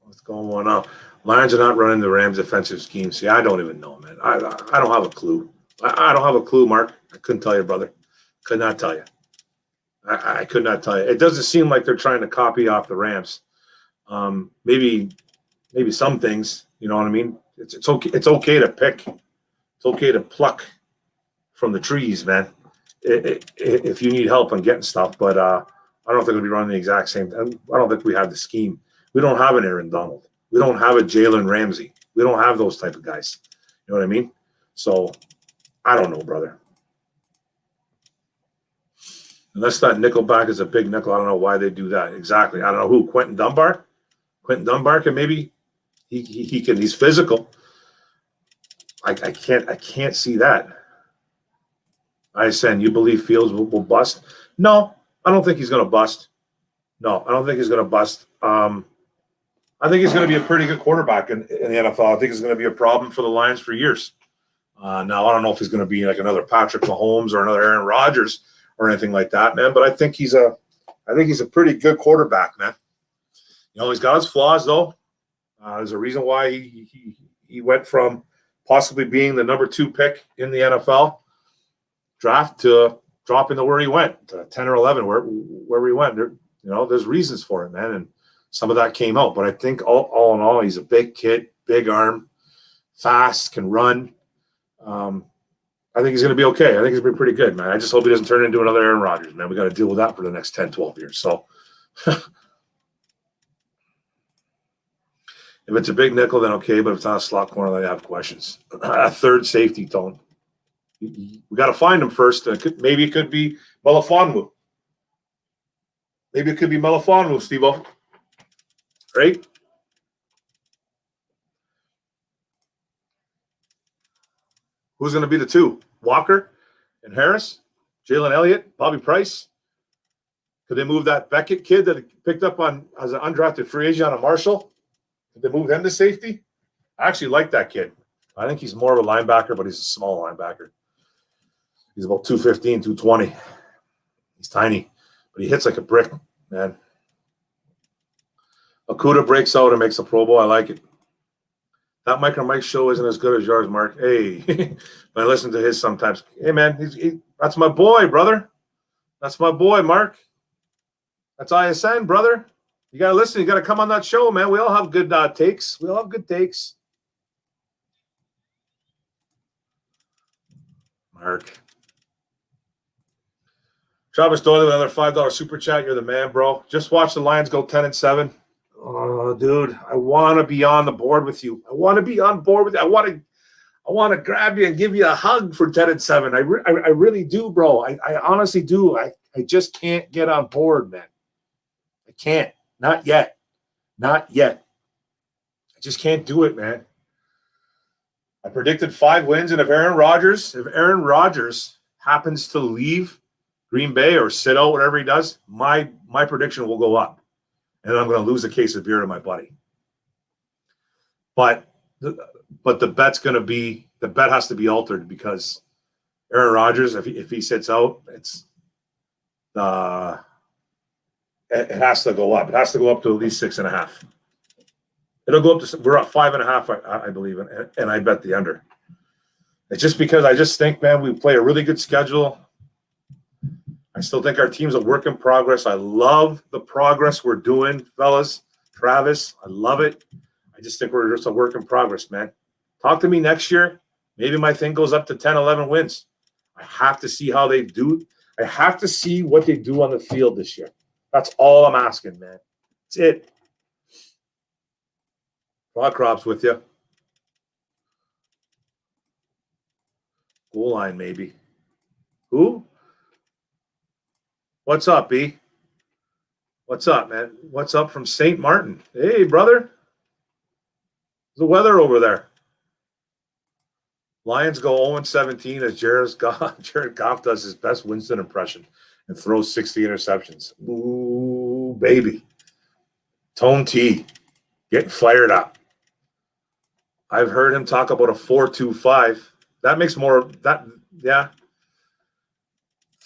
What's going on? Lions are not running the Rams' defensive scheme. See, I don't even know, man. I don't have a clue. I don't have a clue, Mark. I couldn't tell you, brother. Could not tell you. I could not tell you. It doesn't seem like they're trying to copy off the Rams. Maybe some things. You know what I mean? It's okay. It's okay to pick. It's okay to pluck from the trees, man. If you need help on getting stuff, but I don't think we'll be running the exact same. I don't think we have the scheme. We don't have an Aaron Donald. We don't have a Jalen Ramsey. We don't have those type of guys. You know what I mean? So I don't know, brother. Unless that nickel back is a big nickel, I don't know why they do that exactly. I don't know who. Quentin Dunbar can maybe he's physical. I can't see that. I said, you believe Fields will bust? No, I don't think he's going to bust. No, I don't think he's going to bust. I think he's going to be a pretty good quarterback in the NFL. I think he's going to be a problem for the Lions for years. Now, I don't know if he's going to be like another Patrick Mahomes or another Aaron Rodgers or anything like that, man. But I think he's a pretty good quarterback, man. You know, he's got his flaws, though. There's a reason why he went from possibly being the number 2 pick in the NFL draft to dropping to where he went, to 10 or 11, where he went. There's reasons for it, man, and some of that came out. But I think all in all, he's a big kid, big arm, fast, can run. I think he's going to be okay. I think he's going to be pretty good, man. I just hope he doesn't turn into another Aaron Rodgers, man. We got to deal with that for the next 10, 12 years. So If it's a big nickel, then okay. But if it's not a slot corner, then I have questions. A third safety, Tone. We got to find him first. Maybe it could be Melifonwu. Maybe it could be Melifonwu, Steve-O. Right? Who's going to be the two? Walker and Harris? Jalen Elliott? Bobby Price? Could they move that Beckett kid that picked up on as an undrafted free agent on a Marshall? Could they move him to safety? I actually like that kid. I think he's more of a linebacker, but he's a small linebacker. He's about 215, 220. He's tiny, but he hits like a brick, man. Okuda breaks out and makes a Pro Bowl. I like it. That Mike or Mike show isn't as good as yours, Mark. Hey, I listen to his sometimes. Hey, man, that's my boy, brother. That's my boy, Mark. That's ISN, brother. You got to listen. You got to come on that show, man. We all have good takes. We all have good takes. Mark. Travis Doyle with another $5 super chat. You're the man, bro. Just watch the Lions go 10-7. Oh, dude, I want to be on the board with you. I want to be on board with you. I want to grab you and give you a hug for 10-7. I really do, bro. I honestly do. I just can't get on board, man. I can't. Not yet. Not yet. I just can't do it, man. I predicted 5 wins, and if Aaron Rodgers happens to leave Green Bay or sit out, whatever he does, my prediction will go up. And I'm going to lose a case of beer to my buddy. But the bet's going to be, the bet has to be altered because Aaron Rodgers, if he sits out, it has to go up. It has to go up to at least 6.5. It'll go up to, we're at 5.5, I believe, and I bet the under. It's just because I just think, man, we play a really good schedule. I still think our team's a work in progress. I love the progress we're doing, fellas. Travis, I love it. I just think we're just a work in progress, man. Talk to me next year. Maybe my thing goes up to 10, 11 wins. I have to see how they do. I have to see what they do on the field this year. That's all I'm asking, man. That's it. Frog Crops with you. Goal line, maybe. Who? What's up, B? What's up, man? What's up from St. Martin? Hey, brother. How's the weather over there? Lions go 0-17 as Jared Goff does his best Winston impression and throws 60 interceptions. Ooh, baby. Tone T getting fired up. I've heard him talk about a 4-2-5. That makes more that, yeah.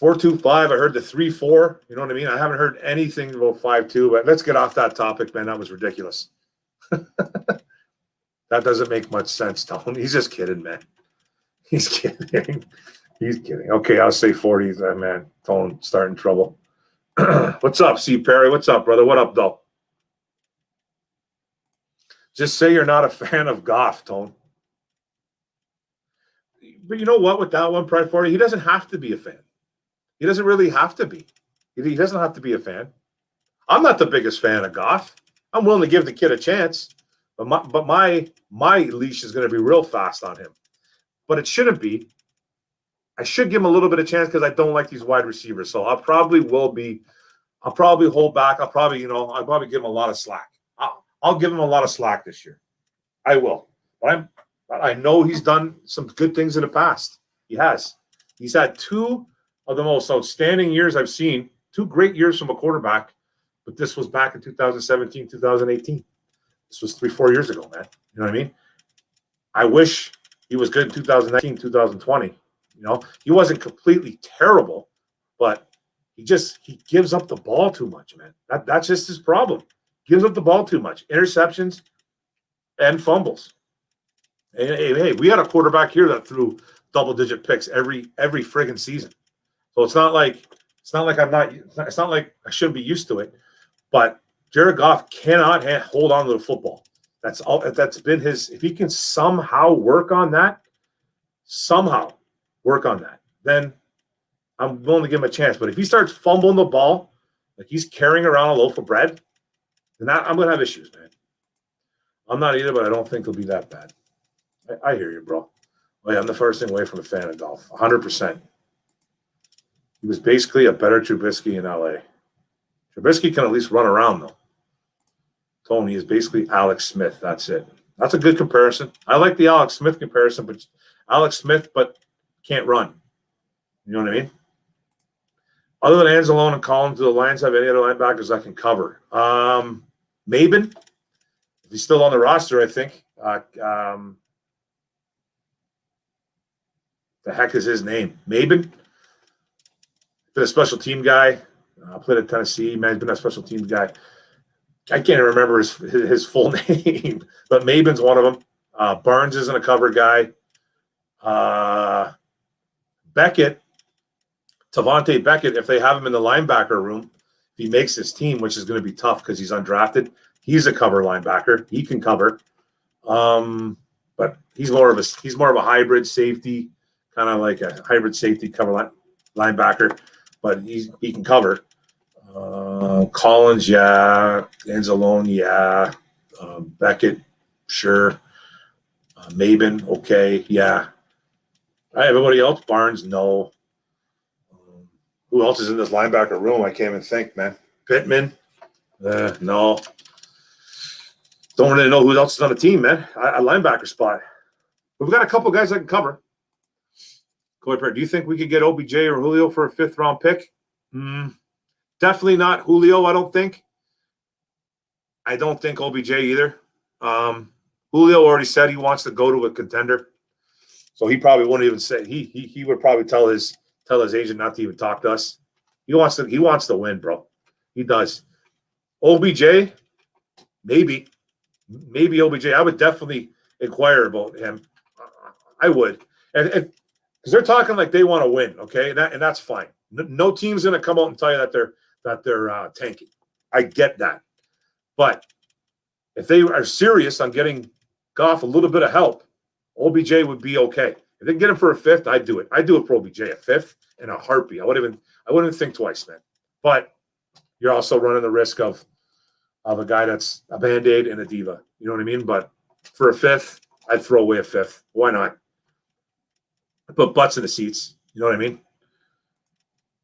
4-2-5. I heard the 3-4. You know what I mean? I haven't heard anything about 5-2, but let's get off that topic, man. That was ridiculous. That doesn't make much sense, Tone. He's just kidding, man. He's kidding. He's kidding. Okay, I'll say 40s, man. Tone starting trouble. What's up, C. Perry? What's up, brother? What up, though? Just say you're not a fan of Goff, Tone. But you know what? With that one, Pride 40, he doesn't have to be a fan. He doesn't really have to be. He doesn't have to be a fan. I'm not the biggest fan of Goff. I'm willing to give the kid a chance, but my leash is going to be real fast on him. But it shouldn't be. I should give him a little bit of chance because I don't like these wide receivers. So I'll probably hold back. I'll probably give him a lot of slack. I'll give him a lot of slack this year. I will. But I know he's done some good things in the past. He has. He's had 2 of the most outstanding years I've seen, 2 great years from a quarterback, but this was back in 2017, 2018. This was 3-4 years ago, man. You know what I mean? I wish he was good in 2019, 2020. You know, he wasn't completely terrible, but he gives up the ball too much, man. That's just his problem. Gives up the ball too much. Interceptions and fumbles. Hey, we had a quarterback here that threw double-digit picks every friggin' season. So it's not like I shouldn't be used to it. But Jared Goff cannot hold on to the football. That's been his. If he can somehow work on that, then I'm willing to give him a chance. But if he starts fumbling the ball, like he's carrying around a loaf of bread, then I'm going to have issues, man. I'm not either, but I don't think it'll be that bad. I hear you, bro. Oh, yeah, I'm the first thing away from a fan of Goff. 100%. He was basically a better Trubisky in LA. Trubisky can at least run around, though. Tony is basically Alex Smith. That's it. That's a good comparison. I like the Alex Smith comparison, but Alex Smith, but can't run. You know what I mean? Other than Anzalone and Collins, do the Lions have any other linebackers that can cover? Mabin, if he's still on the roster, I think. The heck is his name? Mabin? Been a special team guy. Played at Tennessee. Man, he's been a special teams guy. I can't even remember his full name, but Mabin's one of them. Barnes isn't a cover guy. Beckett, Tavante Beckett, if they have him in the linebacker room, if he makes his team, which is going to be tough because he's undrafted, he's a cover linebacker. He can cover. But he's more of a hybrid safety, kind of like a hybrid safety cover linebacker, but he can cover. Collins, yeah. Anzalone, yeah. Beckett, sure. Mabin, okay, yeah. Everybody else, Barnes, no. Who else is in this linebacker room? I can't even think, man. Pittman, no. Don't really know who else is on the team, man. A linebacker spot. We've got a couple guys that can cover. Corey, do you think we could get OBJ or Julio for a 5th-round pick? Definitely not Julio, I don't think. I don't think OBJ either. Julio already said he wants to go to a contender. So he probably wouldn't even say he would probably tell his agent not to even talk to us. He wants to win, bro. He does. OBJ, maybe OBJ. I would definitely inquire about him. I would, and because they're talking like they want to win, okay, and that's fine. No team's going to come out and tell you that they're tanking. I get that, but if they are serious on getting Goff a little bit of help, OBJ would be okay. If they can get him for a 5th, I'd do it. I'd do it for OBJ, a 5th in a heartbeat. I wouldn't think twice, man. But you're also running the risk of a guy that's a Band-Aid and a diva. You know what I mean? But for a 5th, I'd throw away a 5th. Why not? I put butts in the seats. You know what I mean?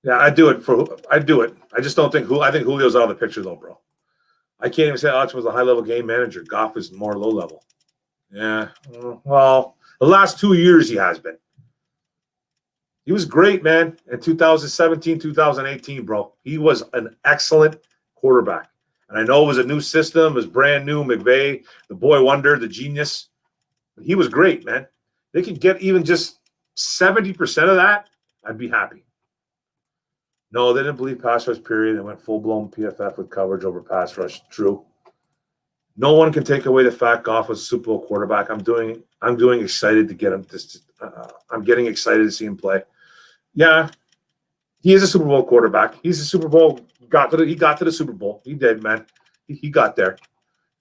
Yeah, I'd do it. I just don't think I think Julio's out of the picture though, bro. I can't even say Alex was a high-level game manager. Goff is more low-level. Yeah, well, the last 2 years he has been. He was great, man, in 2017, 2018, bro. He was an excellent quarterback. And I know it was a new system. It was brand new. McVay, the boy wonder, the genius. He was great, man. They could get even just 70% of that, I'd be happy. No, they didn't believe pass rush, period. They went full-blown PFF with coverage over pass rush. True. No one can take away the fact Goff was a Super Bowl quarterback. I'm doing excited to get him. I'm getting excited to see him play. Yeah, he is a Super Bowl quarterback. He's a Super Bowl. He got to the Super Bowl. He did, man. He got there.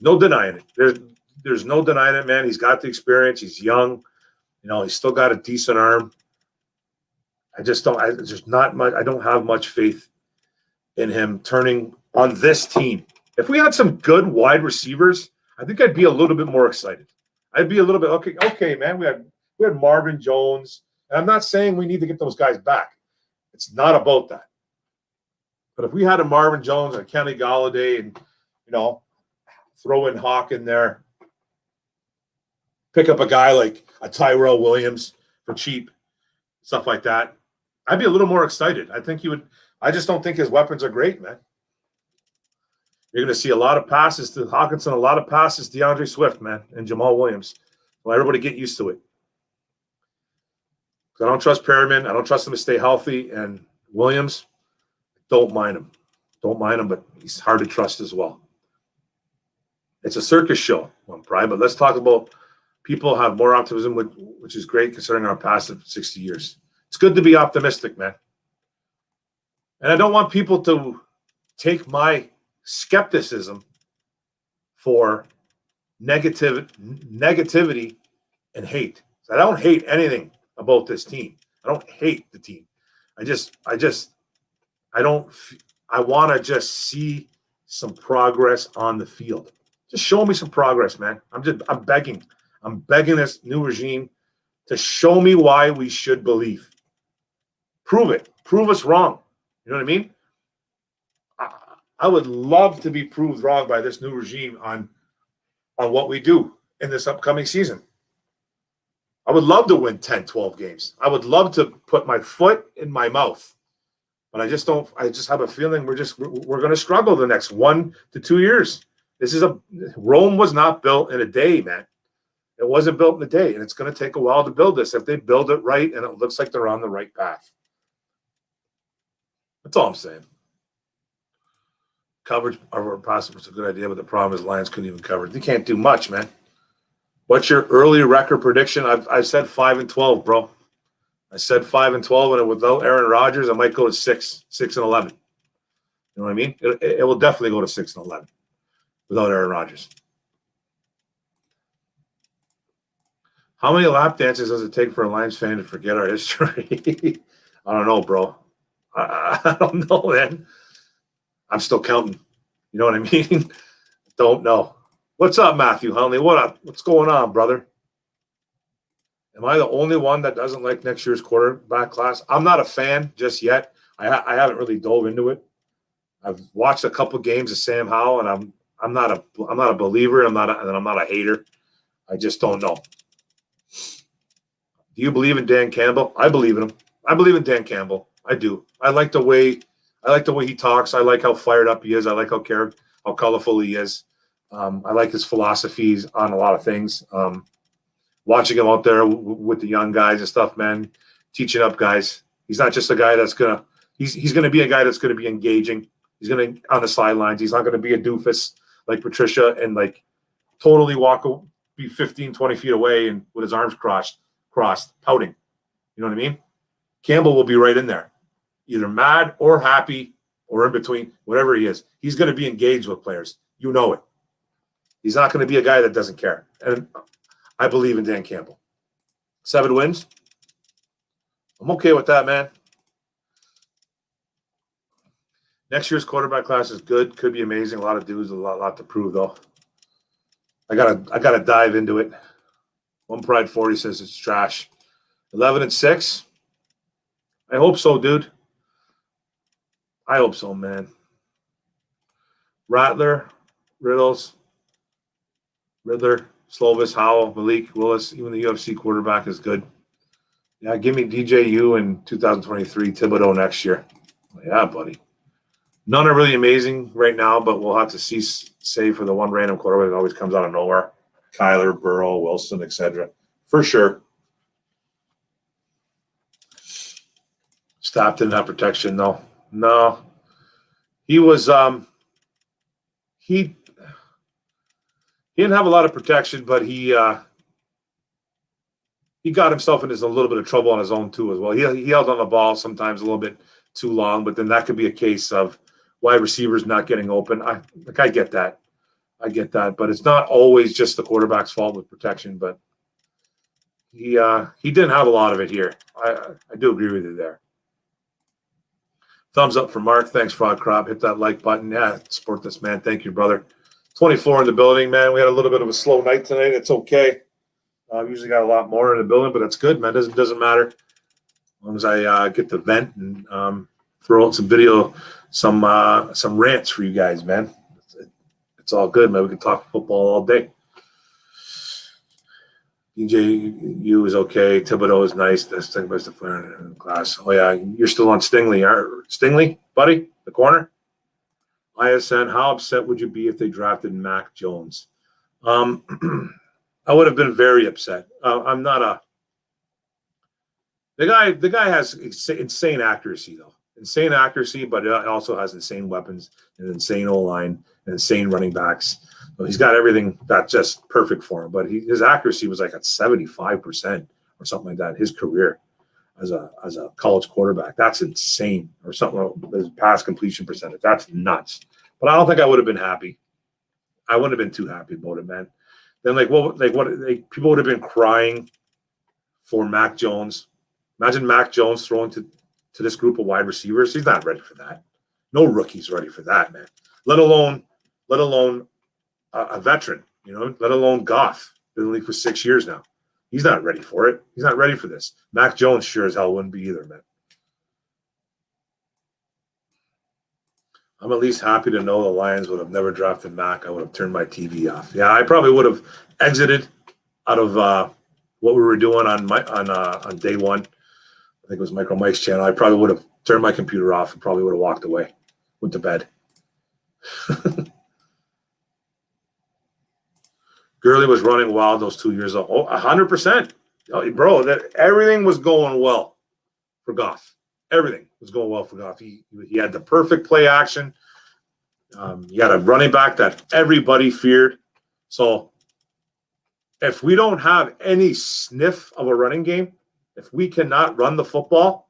No denying it. There's no denying it, man. He's got the experience. He's young. You know, he's still got a decent arm. I don't have much faith in him turning on this team. If we had some good wide receivers, I think I'd be a little bit more excited. I'd be a little bit okay, man. We had Marvin Jones, and I'm not saying we need to get those guys back. It's not about that. But if we had a Marvin Jones and a Kenny Golladay, and throw in Hawk in there, pick up a guy like a Tyrell Williams for cheap, stuff like that, I'd be a little more excited. I think he would. I just don't think his weapons are great, man. You're going to see a lot of passes to Hawkinson, a lot of passes to DeAndre Swift, man, and Jamal Williams. Well, everybody get used to it. I don't trust Perriman. I don't trust him to stay healthy. And Williams, don't mind him. Don't mind him, but he's hard to trust as well. It's a circus show, Brian, but let's talk about people have more optimism, which is great considering our past 60 years. It's good to be optimistic, man. And I don't want people to take my skepticism for negativity and hate. I don't hate anything about this team. I don't hate the team. I want to just see some progress on the field. Just show me some progress, man. I'm begging. I'm begging this new regime to show me why we should believe. Prove it. Prove us wrong. You know what I mean? I would love to be proved wrong by this new regime on what we do in this upcoming season. I would love to win 10, 12 games. I would love to put my foot in my mouth. But I just have a feeling we're going to struggle the next 1 to 2 years. Rome was not built in a day, man. It wasn't built in a day, and it's going to take a while to build this if they build it right and it looks like they're on the right path. That's all I'm saying. Coverage over possible is a good idea, but the problem is Lions couldn't even cover it. They can't do much, man. What's your early record prediction? I've said 5-12, bro. I said 5-12, and without Aaron Rodgers, I might go to 6-11. You know what I mean? It will definitely go to 6-11 without Aaron Rodgers. How many lap dances does it take for a Lions fan to forget our history? I don't know, bro. I don't know, man. I'm still counting. You know what I mean? Don't know. What's up, Matthew Hunley? What up? What's going on, brother? Am I the only one that doesn't like next year's quarterback class? I'm not a fan just yet. I haven't really dove into it. I've watched a couple games of Sam Howell, and I'm not a believer. I'm not a hater. I just don't know. Do you believe in Dan Campbell? I believe in him. I believe in Dan Campbell. I do. I like the way he talks. I like how fired up he is. I like how colorful he is. I like his philosophies on a lot of things. Watching him out there with the young guys and stuff, man, teaching up guys. He's not just a guy that's he's gonna be a guy that's gonna be engaging. He's gonna on the sidelines. He's not gonna be a doofus like Patricia and like totally be 15, 20 feet away and with his arms crossed, pouting. You know what I mean? Campbell will be right in there, either mad or happy or in between, whatever he is. He's going to be engaged with players. You know it. He's not going to be a guy that doesn't care. And I believe in Dan Campbell. 7 wins. I'm okay with that, man. Next year's quarterback class is good. Could be amazing. A lot of dudes, a lot to prove, though. I gotta dive into it. One Pride 40 says it's trash. 11-6. I hope so, dude. I hope so, man. Rattler, Riddler, Slovis, Howell, Malik, Willis. Even the UFC quarterback is good. Yeah, give me DJU in 2023, Thibodeau next year. Yeah, buddy. None are really amazing right now, but we'll have to say for the one random quarterback that always comes out of nowhere. Kyler, Burrow, Wilson, etc. For sure. Staff didn't have protection, though. No. He was he didn't have a lot of protection, but he got himself into a little bit of trouble on his own too as well. He held on the ball sometimes a little bit too long, but then that could be a case of wide receivers not getting open. I get that. But it's not always just the quarterback's fault with protection, but he didn't have a lot of it here. I do agree with you there. Thumbs up for Mark. Thanks, Frog Crop. Hit that like button. Yeah, support this, man. Thank you, brother. 24 in the building, man. We had a little bit of a slow night tonight. It's okay. I've usually got a lot more in the building, but that's good, man. Doesn't matter. As long as I get to vent and throw out some video, some rants for you guys, man. It's all good, man. We can talk football all day. DJU is okay. Thibodeau is nice. That's the best player in the class. Oh, yeah. You're still on Stingley. Stingley, buddy? The corner? ISN, how upset would you be if they drafted Mac Jones? I would have been very upset. I'm not a – the guy has insane accuracy, though. Insane accuracy, but it also has insane weapons and insane O-line and insane running backs. So he's got everything that's just perfect for him. But his accuracy was like at 75% or something like that in his career as a college quarterback. That's insane. Or something, his pass completion percentage. That's nuts. But I don't think I would have been happy. I wouldn't have been too happy about it, man. Then people would have been crying for Mac Jones. Imagine Mac Jones throwing to this group of wide receivers. He's not ready for that. No rookie's ready for that, man. Let alone a veteran, let alone Goff. Been in the league for 6 years now. He's not ready for it. He's not ready for this. Mac Jones sure as hell wouldn't be either, man. I'm at least happy to know the Lions would have never drafted Mac. I would have turned my TV off. Yeah, I probably would have exited out of what we were doing on day one. I think it was Micro Mike's channel. I probably would have turned my computer off and probably would have walked away, went to bed. Gurley was running wild those 2 years old. 100%. Bro, everything was going well for Goff. Everything was going well for Goff. He had the perfect play action. He had a running back that everybody feared. So if we don't have any sniff of a running game, if we cannot run the football,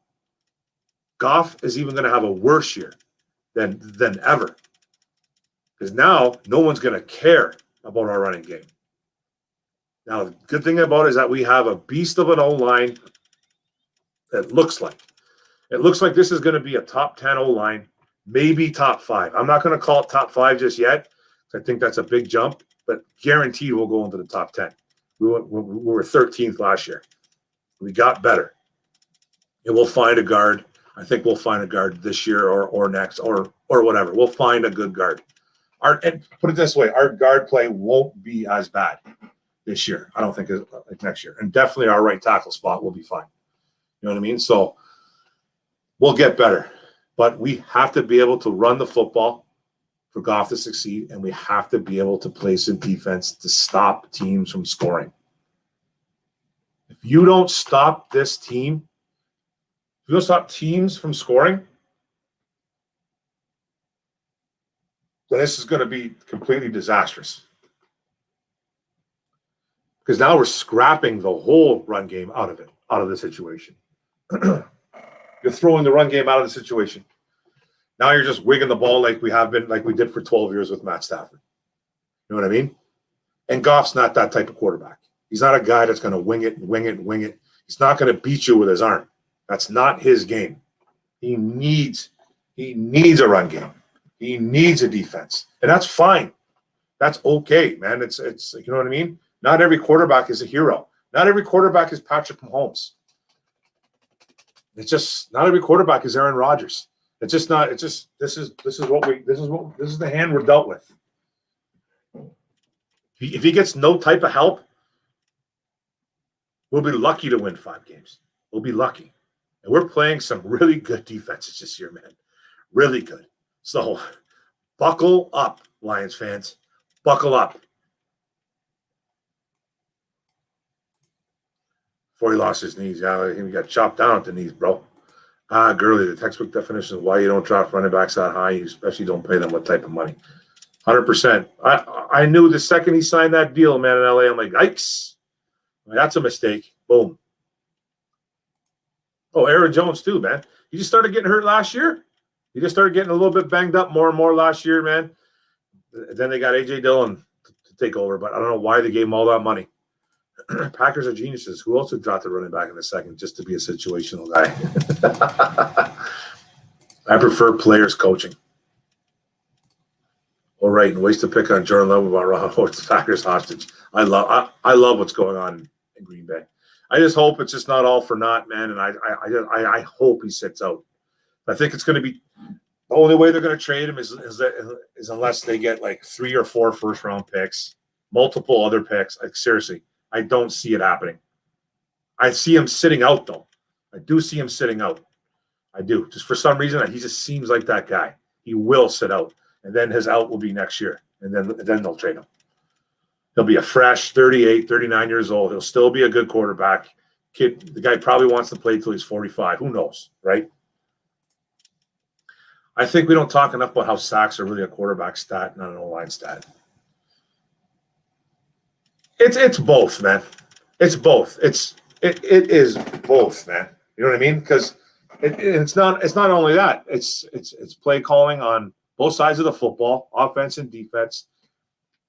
Goff is even going to have a worse year than ever. Because now no one's going to care about our running game. Now, the good thing about it is that we have a beast of an O-line that looks like this is going to be a top 10 O-line, maybe top 5. I'm not going to call it top 5 just yet. I think that's a big jump, but guaranteed we'll go into the top 10. We were 13th last year. We got better. And we'll find a guard. I think we'll find a guard this year or next or whatever. We'll find a good guard. And put it this way, our guard play won't be as bad this year. I don't think like next year. And definitely our right tackle spot will be fine. You know what I mean? So we'll get better. But we have to be able to run the football for Goff to succeed, and we have to be able to play some defense to stop teams from scoring. If you don't stop this team, if you don't stop teams from scoring, then this is going to be completely disastrous. Because now we're scrapping the whole run game out of the situation. You're throwing the run game out of the situation. Now you're just wigging the ball like we did for 12 years with Matt Stafford. You know what I mean? And Goff's not that type of quarterback. He's not a guy that's going to wing it. He's not going to beat you with his arm. That's not his game. He needs a run game. He needs a defense. And that's fine. That's okay, man. It's you know what I mean? Not every quarterback is a hero. Not every quarterback is Patrick Mahomes. It's just not every quarterback is Aaron Rodgers. It's just not. It's just this is the hand we're dealt with. If he gets no type of help, we'll be lucky to win 5 games. We'll be lucky, and we're playing some really good defenses this year, man. Really good. So, buckle up, Lions fans. Buckle up. Before he lost his knees, he got chopped down at the knees, bro. Gurley, the textbook definition of why you don't draft running backs that high, you especially don't pay them what type of money. 100%. I knew the second he signed that deal, man, in LA, I'm like, yikes. That's a mistake. Boom. Oh, Aaron Jones too, man. He just started getting hurt last year. He just started getting a little bit banged up more and more last year, man. Then they got A.J. Dillon to take over, but I don't know why they gave him all that money. Packers are geniuses. Who else would drop the running back in a second just to be a situational guy? I prefer players coaching. All right, and ways to pick on Jordan Love about Ron Hort's Packers hostage. I love what's going on in Green Bay. I just hope it's just not all for naught, man. And I hope he sits out. I think it's going to be the only way they're going to trade him is unless they get like 3 or 4 first-round picks, multiple other picks. Like seriously, I don't see it happening. I see him sitting out though. I do see him sitting out. I do. Just for some reason, he just seems like that guy. He will sit out, and then his out will be next year, and then they'll trade him. He'll be a fresh 38, 39 years old. He'll still be a good quarterback. The guy probably wants to play till he's 45. Who knows, right? I think we don't talk enough about how sacks are really a quarterback stat, not an O-line stat. It's both, man. It's both. It is both, man. You know what I mean? Because it's not only that. It's play calling on both sides of the football, offense and defense.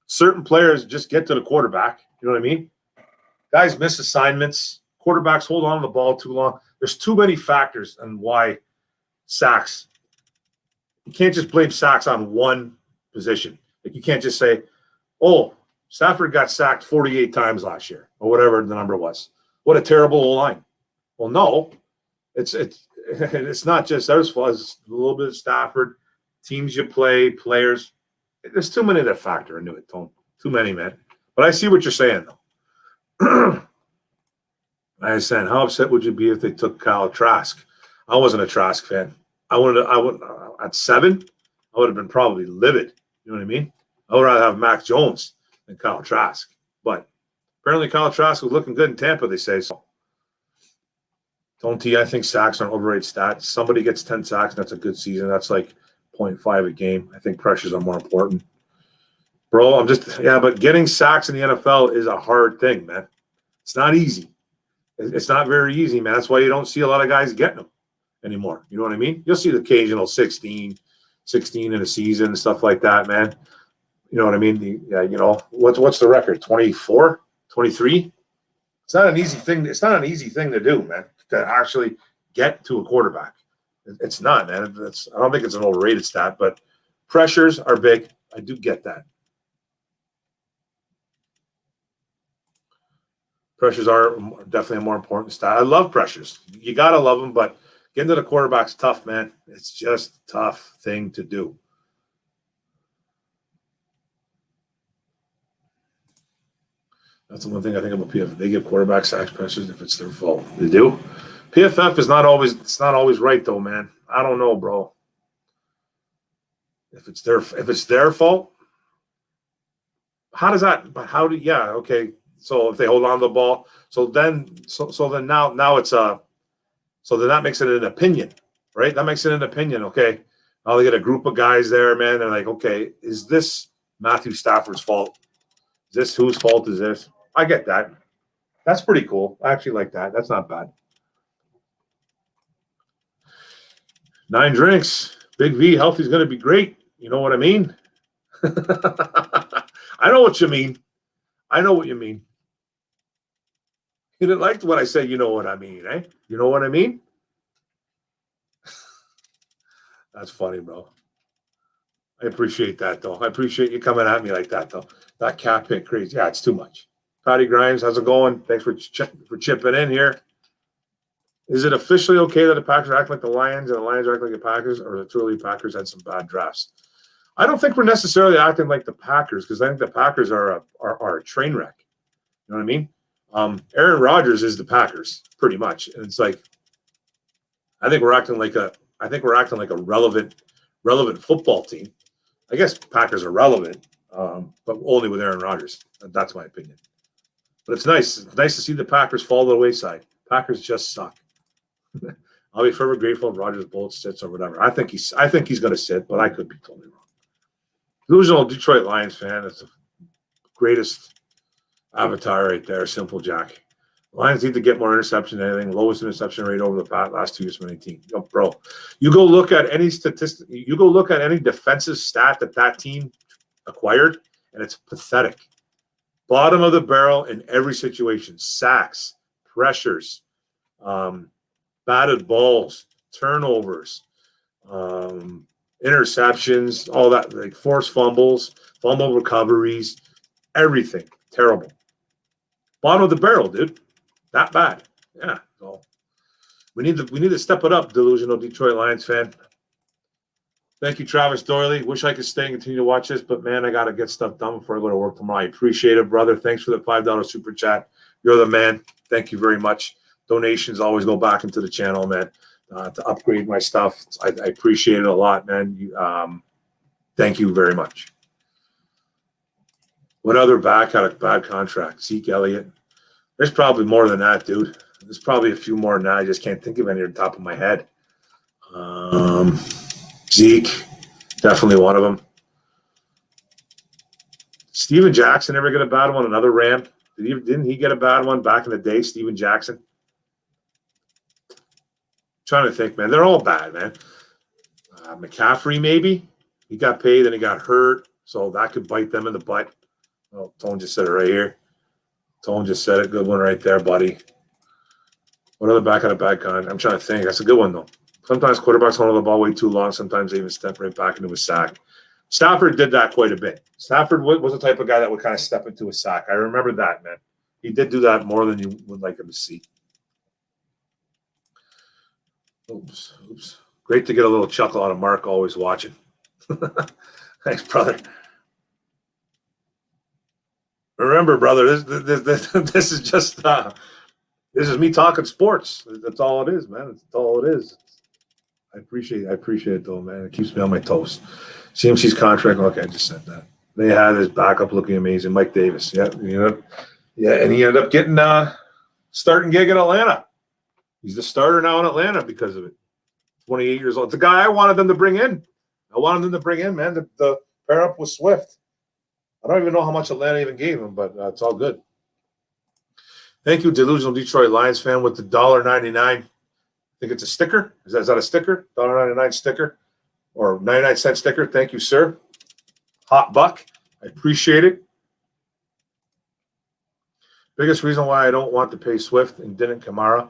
Certain players just get to the quarterback. You know what I mean? Guys miss assignments. Quarterbacks hold on to the ball too long. There's too many factors on why sacks. You can't just blame sacks on one position. Like you can't just say, Oh, Stafford got sacked 48 times last year, or whatever the number was. What a terrible O-line. Well, no, it's not just their fault. It's a little bit of Stafford, teams you play, players. There's too many that factor into it, Tone. Too many, man. But I see what you're saying, though. I was saying, how upset would you be if they took Kyle Trask? I wasn't a Trask fan. I would at 7, I would have been probably livid. You know what I mean? I would rather have Mac Jones than Kyle Trask. But apparently Kyle Trask was looking good in Tampa, they say. So, don't T, I think sacks are an overrated stat. Somebody gets 10 sacks, and that's a good season. That's like 0.5 a game. I think pressures are more important. Bro, but getting sacks in the NFL is a hard thing, man. It's not easy. It's not very easy, man. That's why you don't see a lot of guys getting them anymore. You know what I mean? You'll see the occasional 16 in a season and stuff like that, man. You know what I mean? What's the record? 24? 23? It's not an easy thing. It's not an easy thing to do, man, to actually get to a quarterback. It's not, man. I don't think it's an overrated stat, but pressures are big. I do get that. Pressures are definitely a more important stat. I love pressures. You got to love them, but getting to the quarterback's tough, man. It's just a tough thing to do. That's the one thing I think about PFF. They give quarterback sacks pressures if it's their fault. They do. PFF is not always right though, man. I don't know, bro. If it's their fault, okay. So if they hold on to the ball, so then now it's so then that makes it an opinion, right? That makes it an opinion. Okay. Now they get a group of guys there, man. They're like, okay, is this Matthew Stafford's fault? Is this whose fault is this? I get that. That's pretty cool. I actually like that. That's not bad. 9 drinks. Big V, healthy's going to be great. You know what I mean? I know what you mean. I know what you mean. You didn't like what I said, you know what I mean, eh? You know what I mean? That's funny, bro. I appreciate that, though. I appreciate you coming at me like that, though. That cap hit crazy. Yeah, it's too much. Patty Grimes, how's it going? Thanks for chipping in here. Is it officially okay that the Packers act like the Lions and the Lions act like the Packers, or the two early Packers had some bad drafts? I don't think we're necessarily acting like the Packers, because I think the Packers are a train wreck. You know what I mean? Aaron Rodgers is the Packers, pretty much. And it's like, I think we're acting like a relevant football team. I guess Packers are relevant, but only with Aaron Rodgers. That's my opinion. But it's nice. It's nice to see the Packers fall to the wayside. Packers just suck. I'll be forever grateful if Rodgers bolt sits or whatever. I think he's going to sit, but I could be totally wrong. Delusional Detroit Lions fan. That's the greatest avatar right there. Simple Jack. Lions need to get more interception than anything. Lowest interception rate over the last 2 years from any team. Yo, bro, you go look at any statistic. You go look at any defensive stat that team acquired, and it's pathetic. Bottom of the barrel in every situation. Sacks, pressures, batted balls, turnovers, interceptions, all that, like forced fumbles, fumble recoveries, everything. Terrible. Bottom of the barrel, dude. That bad. Yeah. So we need to step it up, delusional Detroit Lions fan. Thank you, Travis Doyley. Wish I could stay and continue to watch this, but man, I got to get stuff done before I go to work tomorrow. I appreciate it, brother. Thanks for the $5 super chat. You're the man. Thank you very much. Donations always go back into the channel, man, to upgrade my stuff. I appreciate it a lot, man. Thank you very much. What other back had a bad contract? Zeke Elliott. There's probably more than that, dude. There's probably a few more than that. I just can't think of any on the top of my head. Zeke, definitely one of them. Steven Jackson ever get a bad one? Another Ram? Didn't he get a bad one back in the day, Steven Jackson? Trying to think, man. They're all bad, man. McCaffrey, maybe. He got paid and he got hurt, so that could bite them in the butt. Oh, Tone just said it right here. Tone just said it. Good one right there, buddy. What other back on a bad con? I'm trying to think. That's a good one, though. Sometimes quarterbacks hold the ball way too long. Sometimes they even step right back into a sack. Stafford did that quite a bit. Stafford was the type of guy that would kind of step into a sack. I remember that, man. He did do that more than you would like him to see. Oops. Great to get a little chuckle out of Mark, always watching. Thanks, brother. Remember, brother, this is just this is me talking sports. That's all it is, man. That's all it is. I appreciate it though, man. It keeps me on my toes. CMC's contract. Okay, I just said that. They had his backup looking amazing, Mike Davis. Yeah, and he ended up getting starting gig in Atlanta. He's the starter now in Atlanta because of it. 28 years old. It's a guy I wanted them to bring in. Man. The pair up with Swift. I don't even know how much Atlanta even gave him, but it's all good. Thank you, delusional Detroit Lions fan, with the $1.99. I think it's a sticker. Is that a sticker? $1.99 sticker or 99-cent sticker. Thank you, sir. Hot buck. I appreciate it. Biggest reason why I don't want to pay Swift and didn't Kamara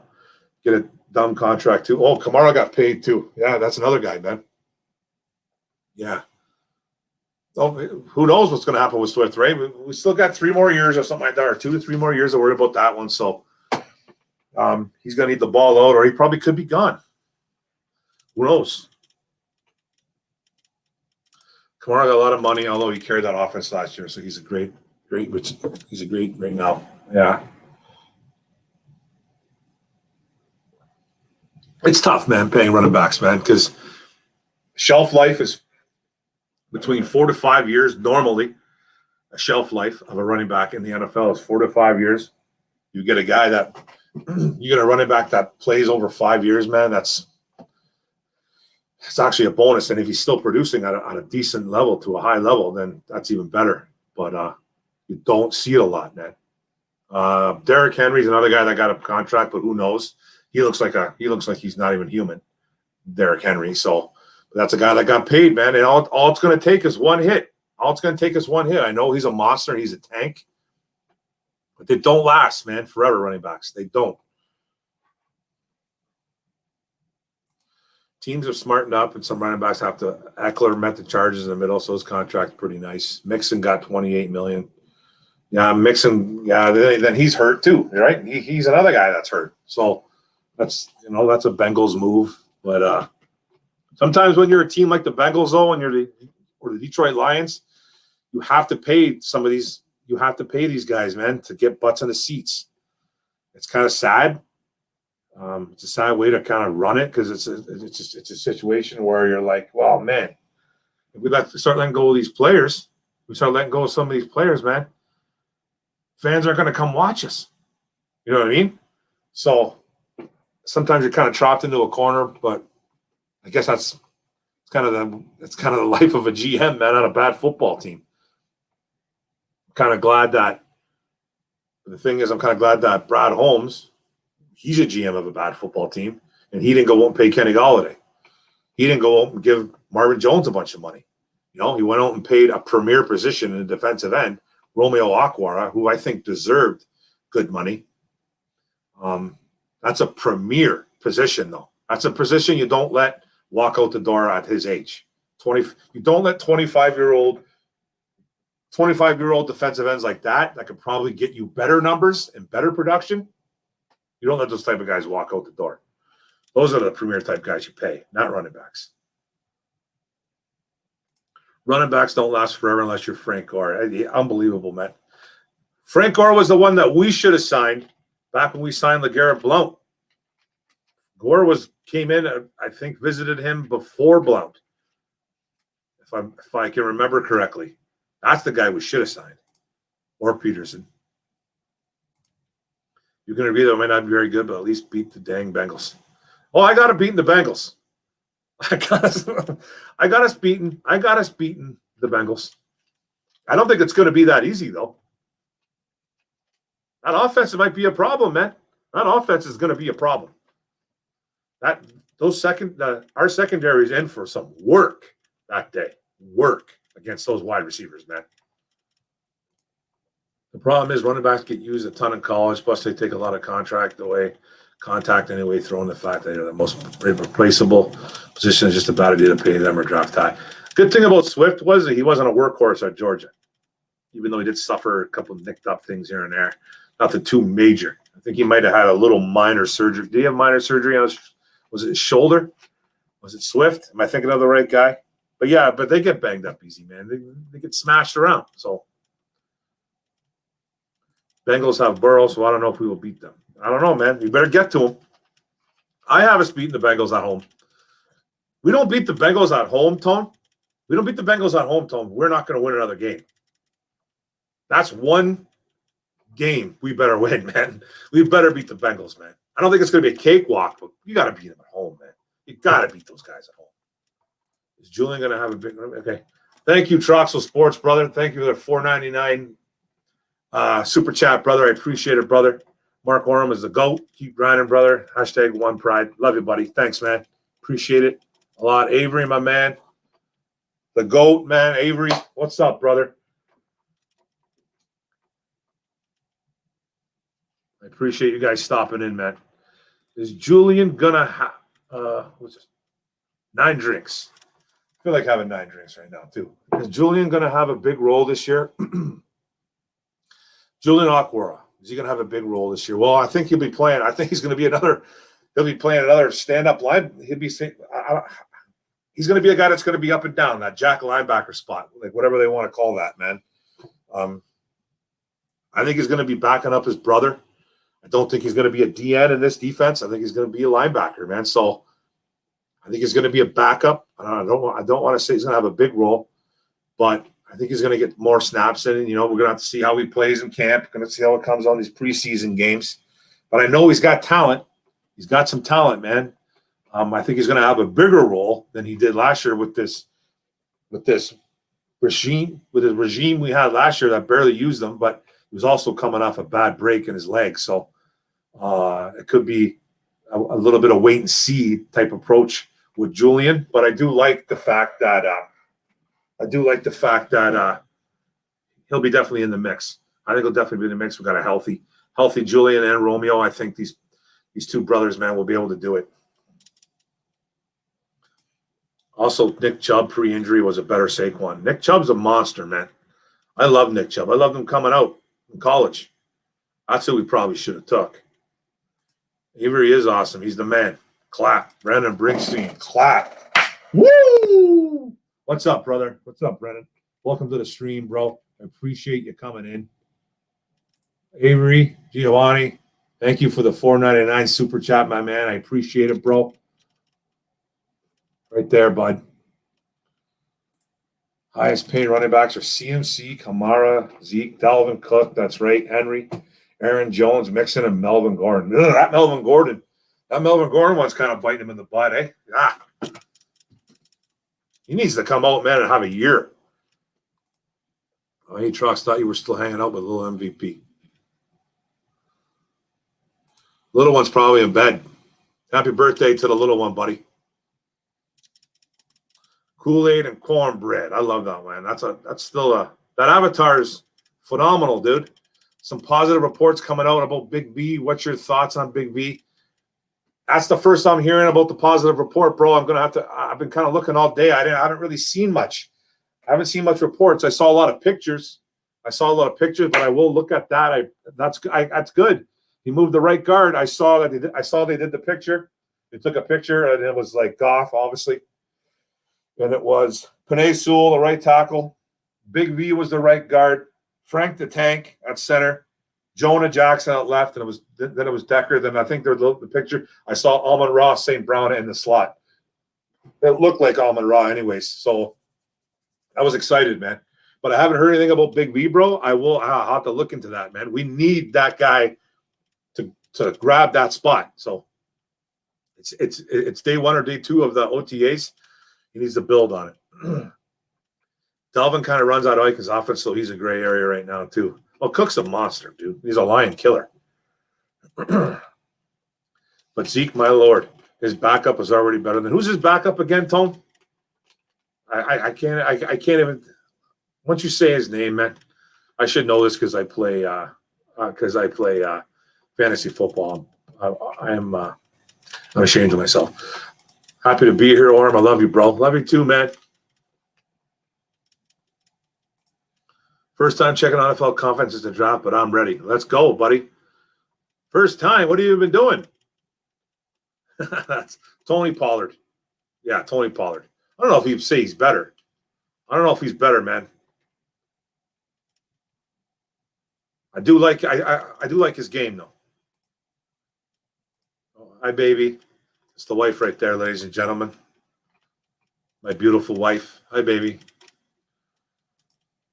get a dumb contract too. Oh, Kamara got paid too. Yeah, that's another guy, man. Yeah. Oh, who knows what's going to happen with Swift, right? We still got 3 more years or something like that, or 2 to 3 more years to worry about that one. So he's going to need the ball out, or he probably could be gone. Who knows? Kamara got a lot of money, although he carried that offense last year, so he's a great right now. Yeah. It's tough, man, paying running backs, man, because shelf life is between 4 to 5 years. Normally, a shelf life of a running back in the NFL is 4 to 5 years. You get a guy that you get a running back that plays over 5 years, man. It's actually a bonus. And if he's still producing at a decent level to a high level, then that's even better. But you don't see it a lot, man. Derrick Henry's another guy that got a contract, but who knows? He looks like he's not even human, Derrick Henry. So that's a guy that got paid, man. And all it's going to take is one hit. I know he's a monster. He's a tank. But they don't last, man, forever, running backs. They don't. Teams have smartened up, and some running backs have to. Eckler met the charges in the middle, so his contract's pretty nice. Mixon got $28 million. Yeah, Mixon, yeah, then he's hurt too, right? He's another guy that's hurt. So that's a Bengals move. But sometimes when you're a team like the Bengals, though, and or the Detroit Lions, you have to pay some of these. You have to pay these guys, man, to get butts in the seats. It's kind of sad. It's a sad way to kind of run it because it's a situation where you're like, well, man, if we start letting go of these players, some of these players, man, fans aren't going to come watch us. You know what I mean? So sometimes you're kind of chopped into a corner, but I guess that's kind of the life of a GM, man, on a bad football team. I'm kind of glad that Brad Holmes, he's a GM of a bad football team, and he didn't go out and pay Kenny Golladay. He didn't go out and give Marvin Jones a bunch of money. He went out and paid a premier position in the defensive end, Romeo Okwara, who I think deserved good money. That's a premier position, though. That's a position you don't let walk out the door at his age. You don't let 25-year-old defensive ends like that could probably get you better numbers and better production. You don't let those type of guys walk out the door. Those are the premier type guys you pay, not running backs. Running backs don't last forever unless you're Frank Gore. Unbelievable, man. Frank Gore was the one that we should have signed back when we signed LeGarrette Blount. Gore came in, I think, visited him before Blount, if I can remember correctly. That's the guy we should have signed, or Peterson. You can agree that it might not be very good, but at least beat the dang Bengals. Oh, I got to beat the Bengals. I got us beaten the Bengals. I don't think it's going to be that easy, though. That offense might be a problem, man. That offense is going to be a problem. Our secondary is in for some work that day. Work against those wide receivers, man. The problem is running backs get used a ton in college, plus they take a lot of contact anyway, throwing the fact that they're the most replaceable position is just a bad idea to pay them or draft high. Good thing about Swift was that he wasn't a workhorse at Georgia, even though he did suffer a couple of nicked up things here and there. Nothing too major. I think he might have had a little minor surgery. Did he have minor surgery on his, was it his shoulder? Was it Swift? Am I thinking of the right guy? But yeah, but they get banged up easy, man. They get smashed around. So Bengals have Burrow, so I don't know if we will beat them. I don't know, man. You better get to them. I have us beating the Bengals at home. We don't beat the Bengals at home, Tone. We don't beat the Bengals at home, Tone. We're not going to win another game. That's one game we better win, man. We better beat the Bengals, man. I don't think it's going to be a cakewalk, but you got to beat them at home, man. You got to beat those guys at home. Is Julian going to have a big – okay. Thank you, Troxel Sports, brother. Thank you for the $4.99 super chat, brother. I appreciate it, brother. Mark Orem is the GOAT. Keep grinding, brother. Hashtag one pride. Love you, buddy. Thanks, man. Appreciate it a lot. Avery, my man. The GOAT, man. Avery, what's up, brother? I appreciate you guys stopping in, man. Is Julian going to have what's this? 9 drinks. I feel like having 9 drinks right now, too. Is Julian going to have a big role this year? Julian Okwara. Is he going to have a big role this year? Well, I think he'll be playing. I think he's going to be he'll be playing another stand-up line. He's going to be a guy that's going to be up and down, that jack linebacker spot, like whatever they want to call that, man. I think he's going to be backing up his brother. I don't think he's going to be a DN in this defense. I think he's going to be a linebacker, man. So I think he's going to be a backup. I don't want to say he's going to have a big role, but I think he's going to get more snaps in. We're going to have to see how he plays in camp. We're going to see how it comes on these preseason games. But I know he's got talent. He's got some talent, man. I think he's going to have a bigger role than he did last year with this regime we had last year that barely used him, but he was also coming off a bad break in his leg. So it could be a little bit of wait and see type approach with Julian. But I do like the fact that he'll be definitely in the mix. I think he'll definitely be in the mix. We've got a healthy Julian and Romeo. I think these two brothers, man, will be able to do it. Also, Nick Chubb pre-injury was a better Saquon. Nick Chubb's a monster, man. I love Nick Chubb. I loved him coming out in college. That's who we probably should have took. Avery is awesome. He's the man. Clap. Brandon Brinkstein. Clap. Woo! What's up, brother? What's up, Brennan? Welcome to the stream, bro. I appreciate you coming in. Avery, Giovanni, thank you for the $4.99 super chat, my man. I appreciate it, bro. Right there, bud. Highest paid running backs are CMC, Kamara, Zeke, Dalvin Cook. That's right. Henry, Aaron Jones, Mixon, and Melvin Gordon. Ugh, that Melvin Gordon one's kind of biting him in the butt, eh? Ah. He needs to come out, man, and have a year. Oh, hey, Trox, thought you were still hanging out with little MVP. Little one's probably in bed. Happy birthday to the little one, buddy. Kool-Aid and cornbread. I love that, man. That avatar is phenomenal, dude. Some positive reports coming out about Big V. What's your thoughts on Big V? That's the first I'm hearing about the positive report, bro. I've been kind of looking all day. I haven't really seen much. I haven't seen much reports. I saw a lot of pictures. But I will look at that. That's good. He moved the right guard. I saw they did the picture. They took a picture, and it was like Goff, obviously. And it was Penei Sewell, the right tackle. Big V was the right guard. Frank the Tank at center. Jonah Jackson at left, and it was Decker. Then I think the picture I saw Amon-Ra St. Brown in the slot. It looked like Amon-Ra, anyways. So I was excited, man. But I haven't heard anything about Big V, bro. I'll have to look into that, man. We need that guy to grab that spot. So it's day 1 or day 2 of the OTAs. He needs to build on it. Dalvin kind of runs out of Aikens' offense, so he's a gray area right now, too. Well, Cook's a monster, dude. He's a lion killer. But Zeke, my lord, his backup is already better than – who's his backup again, Tone? I can't even – once you say his name, man, I should know this because I play fantasy football. I'm ashamed of myself. Happy to be here, Orm. I love you, bro. Love you too, man. First time checking NFL conferences to draft, but I'm ready. Let's go, buddy. First time. What have you been doing? That's Tony Pollard. Yeah, Tony Pollard. I don't know if he'd say he's better. I don't know if he's better, man. I do like his game though. Oh, hi, baby. It's the wife right there, ladies and gentlemen. My beautiful wife. Hi, baby.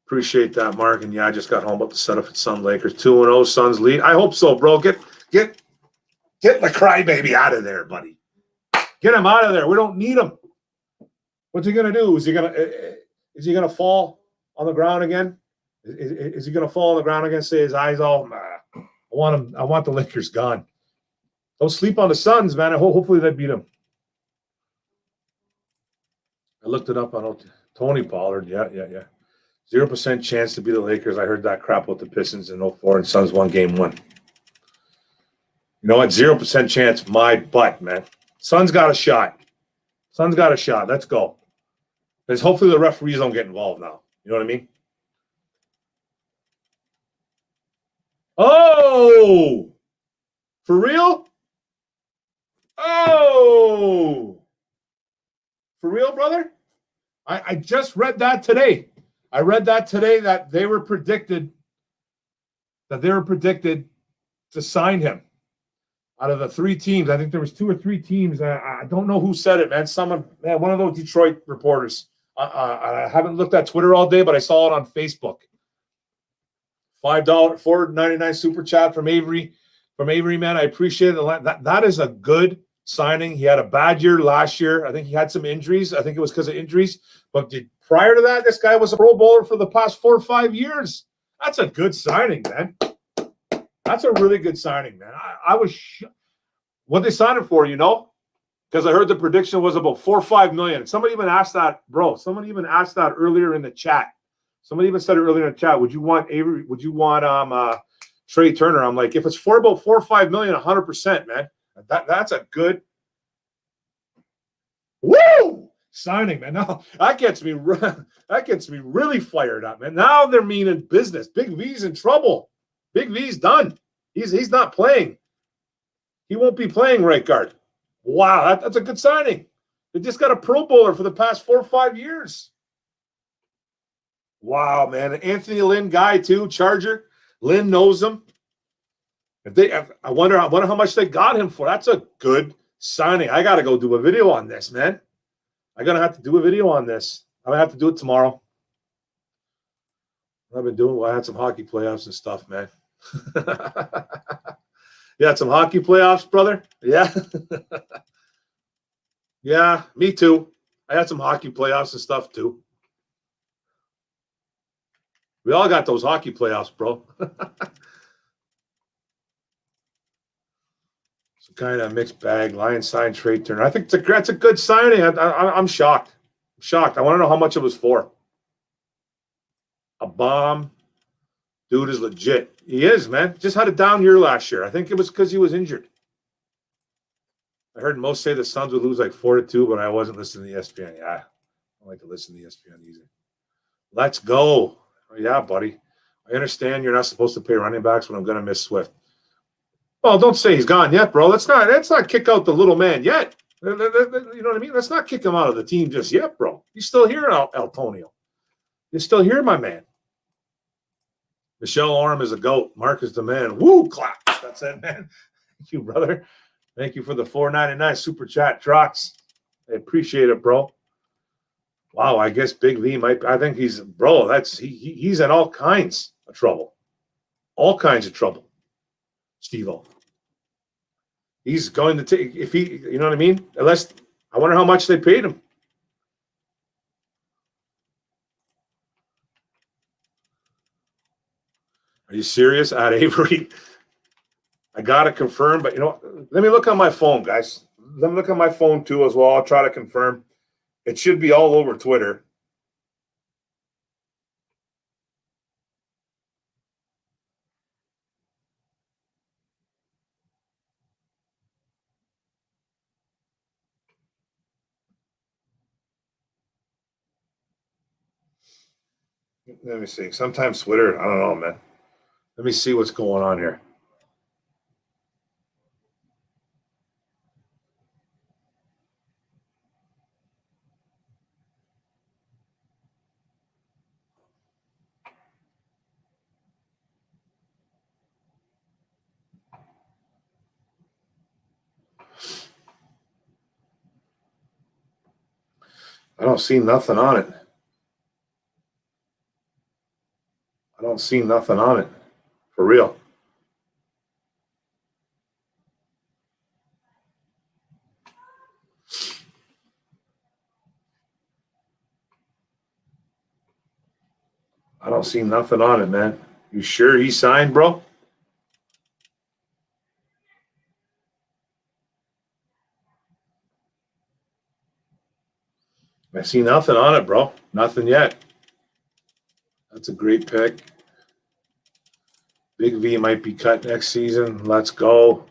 Appreciate that, Mark. And yeah, I just got home about the setup at Sun Lakers 2-0. Suns lead. I hope so, bro. Get the crybaby out of there, buddy. Get him out of there. We don't need him. What's he gonna do? Is he gonna fall on the ground again? Is he gonna fall on the ground again? Say his eyes all. I want him. I want the Lakers gone. Don't sleep on the Suns, man. Hopefully they beat him. I looked it up on Tony Pollard. Yeah. 0% chance to be the Lakers. I heard that crap with the Pistons in 04 and Suns won game 1. You know what? 0% chance. My butt, man. Suns got a shot. Let's go. Because hopefully the referees don't get involved now. You know what I mean? Oh! For real? Oh! For real, brother? I just read that today. I read that today that they were predicted to sign him. Out of the 3 teams, I think there was 2 or 3 teams. I don't know who said it, man. One of those Detroit reporters. I haven't looked at Twitter all day, but I saw it on Facebook. $5, $4.99 super chat from Avery. From Avery, man, I appreciate it. That is a good signing. He had a bad year last year. I think he had some injuries. I think it was because of injuries. But prior to that, this guy was a Pro Bowler for the past 4 or 5 years. That's a good signing, man. That's a really good signing, man. I was what they signed him for, you know? Because I heard the prediction was about $4 or $5 million. Somebody even asked that, bro. Somebody even asked that earlier in the chat. Somebody even said it earlier in the chat. Would you want Avery? Would you want Trey Turner? I'm like, if it's for about $4 or $5 million, 100%, man. That's a good signing, man. Now that gets me really fired up, man. Now they're meaning business. Big V's in trouble. Big V's done. He's not playing. He won't be playing right guard. Wow, that's a good signing. They just got a Pro Bowler for the past 4 or 5 years. Wow, man. Anthony Lynn guy too, Charger. Lynn knows him. I wonder how much they got him for. That's a good signing. I got to go do a video on this, man. I'm going to have to do a video on this. I'm going to have to do it tomorrow. I've been doing. I had some hockey playoffs and stuff, man. You had some hockey playoffs, brother? Yeah. Yeah, me too. I had some hockey playoffs and stuff too. We all got those hockey playoffs, bro. Some kind of mixed bag. Lions signed Trey Turner. I think that's a good signing. I'm shocked. I want to know how much it was for. A bomb. Dude is legit. He is, man. Just had a down year last year. I think it was because he was injured. I heard most say the Suns would lose like 4-2, but I wasn't listening to ESPN. Yeah, I don't like to listen to ESPN either. Let's go. Oh, yeah, buddy. I understand you're not supposed to pay running backs, but I'm going to miss Swift. Well, don't say he's gone yet, bro. Let's not kick out the little man yet. You know what I mean? Let's not kick him out of the team just yet, bro. He's still here, Antonio. You're still here, my man. Michelle Orem is a GOAT. Mark is the man. Woo, clap. That's it, man. Thank you, brother. Thank you for the $4.99 super chat, Trots. I appreciate it, bro. Wow, I guess Big V might. I think he's, bro. He's in all kinds of trouble. All kinds of trouble. Steve-O. He's going to take, if he, you know what I mean? Unless, I wonder how much they paid him. Are you serious? At Avery? I got to confirm, but you know what? Let me look on my phone, guys. Let me look on my phone too as well. I'll try to confirm. It should be all over Twitter. Let me see. Sometimes Twitter, I don't know, man. Let me see what's going on here. I don't see nothing on it. I don't see nothing on it. For real. I don't see nothing on it, man. You sure he signed, bro? I see nothing on it, bro. Nothing yet. That's a great pick. Big V might be cut next season. Let's go.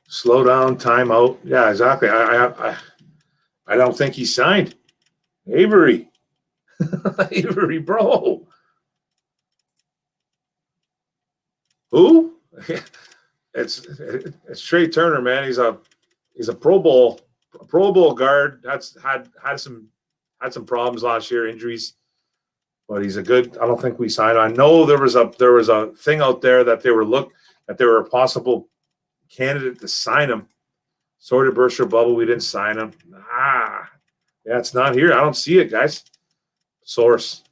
Slow down, timeout. Yeah, exactly. I don't think he signed. Avery. Avery, bro. Who? It's Trey Turner, man. He's a Pro Bowl guard. That's had some problems last year, injuries. But he's a good. I don't think we signed. I know there was a thing out there that they were a possible candidate to sign him. Sorry to burst your bubble. We didn't sign him. Yeah, it's not here. I don't see it, guys. Source.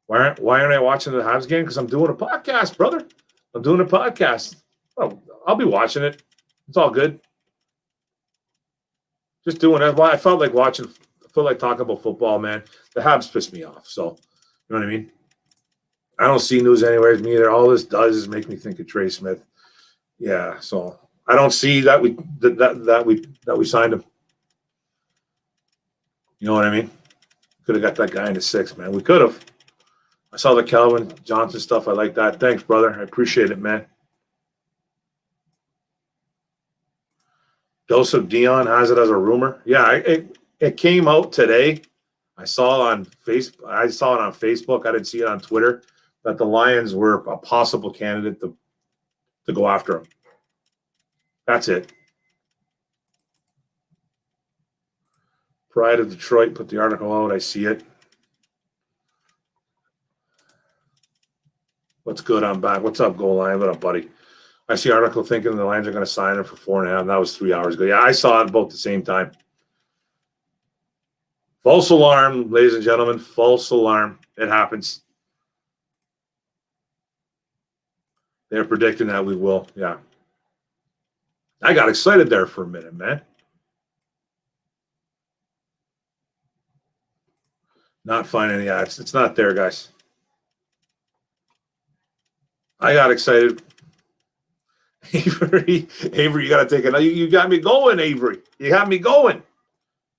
Why aren't I watching the Habs game? Because I'm doing a podcast, brother. I'm doing a podcast. Oh, I'll be watching it. It's all good. Just doing it. I felt like talking about football, man. The Habs pissed me off. So, you know what I mean? I don't see news anyways. Me either. All this does is make me think of Trey Smith. Yeah. So I don't see that we signed him. You know what I mean? Could have got that guy into 6, man. We could have. I saw the Calvin Johnson stuff. I like that. Thanks, brother. I appreciate it, man. Joseph Dion has it as a rumor. Yeah, it came out today. I saw it on Facebook. I didn't see it on Twitter that the Lions were a possible candidate to go after him. That's it. Pride of Detroit put the article out. I see it. What's good? I'm back. What's up, Goal Lion? What up, buddy? I see article thinking the Lions are going to sign him for 4.5. That was 3 hours ago. Yeah, I saw it both at the same time. False alarm, ladies and gentlemen. False alarm. It happens. They're predicting that we will. Yeah. I got excited there for a minute, man. Not finding the ads. It's not there, guys. I got excited. Avery, you got to take it. You got me going, Avery. You got me going.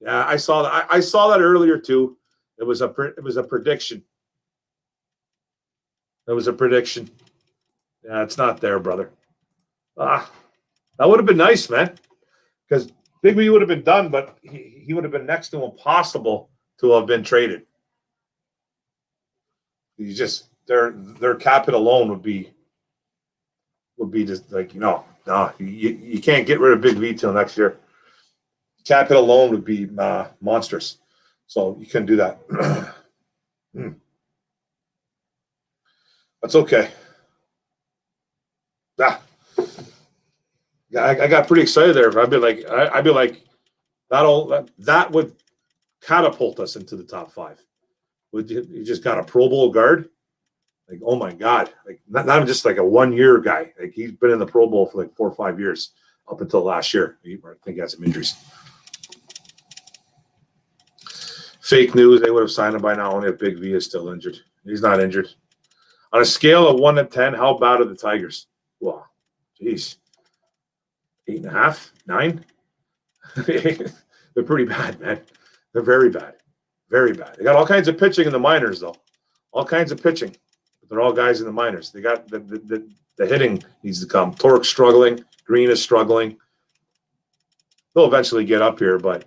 Yeah, I saw that. I saw that earlier too. It was a prediction. It was a prediction. Yeah, it's not there, brother. That would have been nice, man. Because Big B would have been done, but he would have been next to impossible to have been traded. He's just their cap hit alone would be just like, you can't get rid of Big V till next year. Cap hit alone would be monstrous. So you couldn't do that. That's okay. I got pretty excited there. I'd be like, that would catapult us into the top 5. You just got a Pro Bowl guard. Like, oh my God. Like, not even just like a 1-year guy. Like, he's been in the Pro Bowl for like 4 or 5 years up until last year. I think he had some injuries. Fake news. They would have signed him by now. Only if Big V is still injured. He's not injured. On a scale of 1 to 10, how bad are the Tigers? Wow. Jeez. 8.5? 9? They're pretty bad, man. They're very bad. Very bad. They got all kinds of pitching in the minors, though. All kinds of pitching. But they're all guys in the minors. They got the hitting needs to come. Torque's struggling. Green is struggling. They'll eventually get up here, but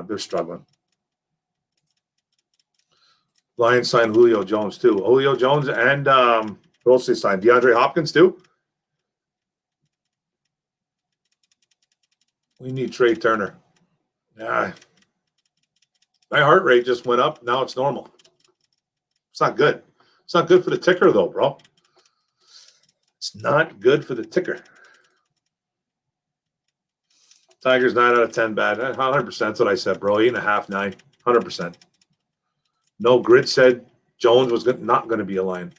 they're struggling. Lions signed Julio Jones too. Julio Jones and who else they signed? DeAndre Hopkins too. We need Trey Turner. Yeah. My heart rate just went up. Now it's normal. It's not good. It's not good for the ticker, though, bro. It's not good for the ticker. Tigers 9 out of 10 bad. 100%. That's what I said, bro. 8.5, 9. 100%. No grid said Jones was not going to be a Lion.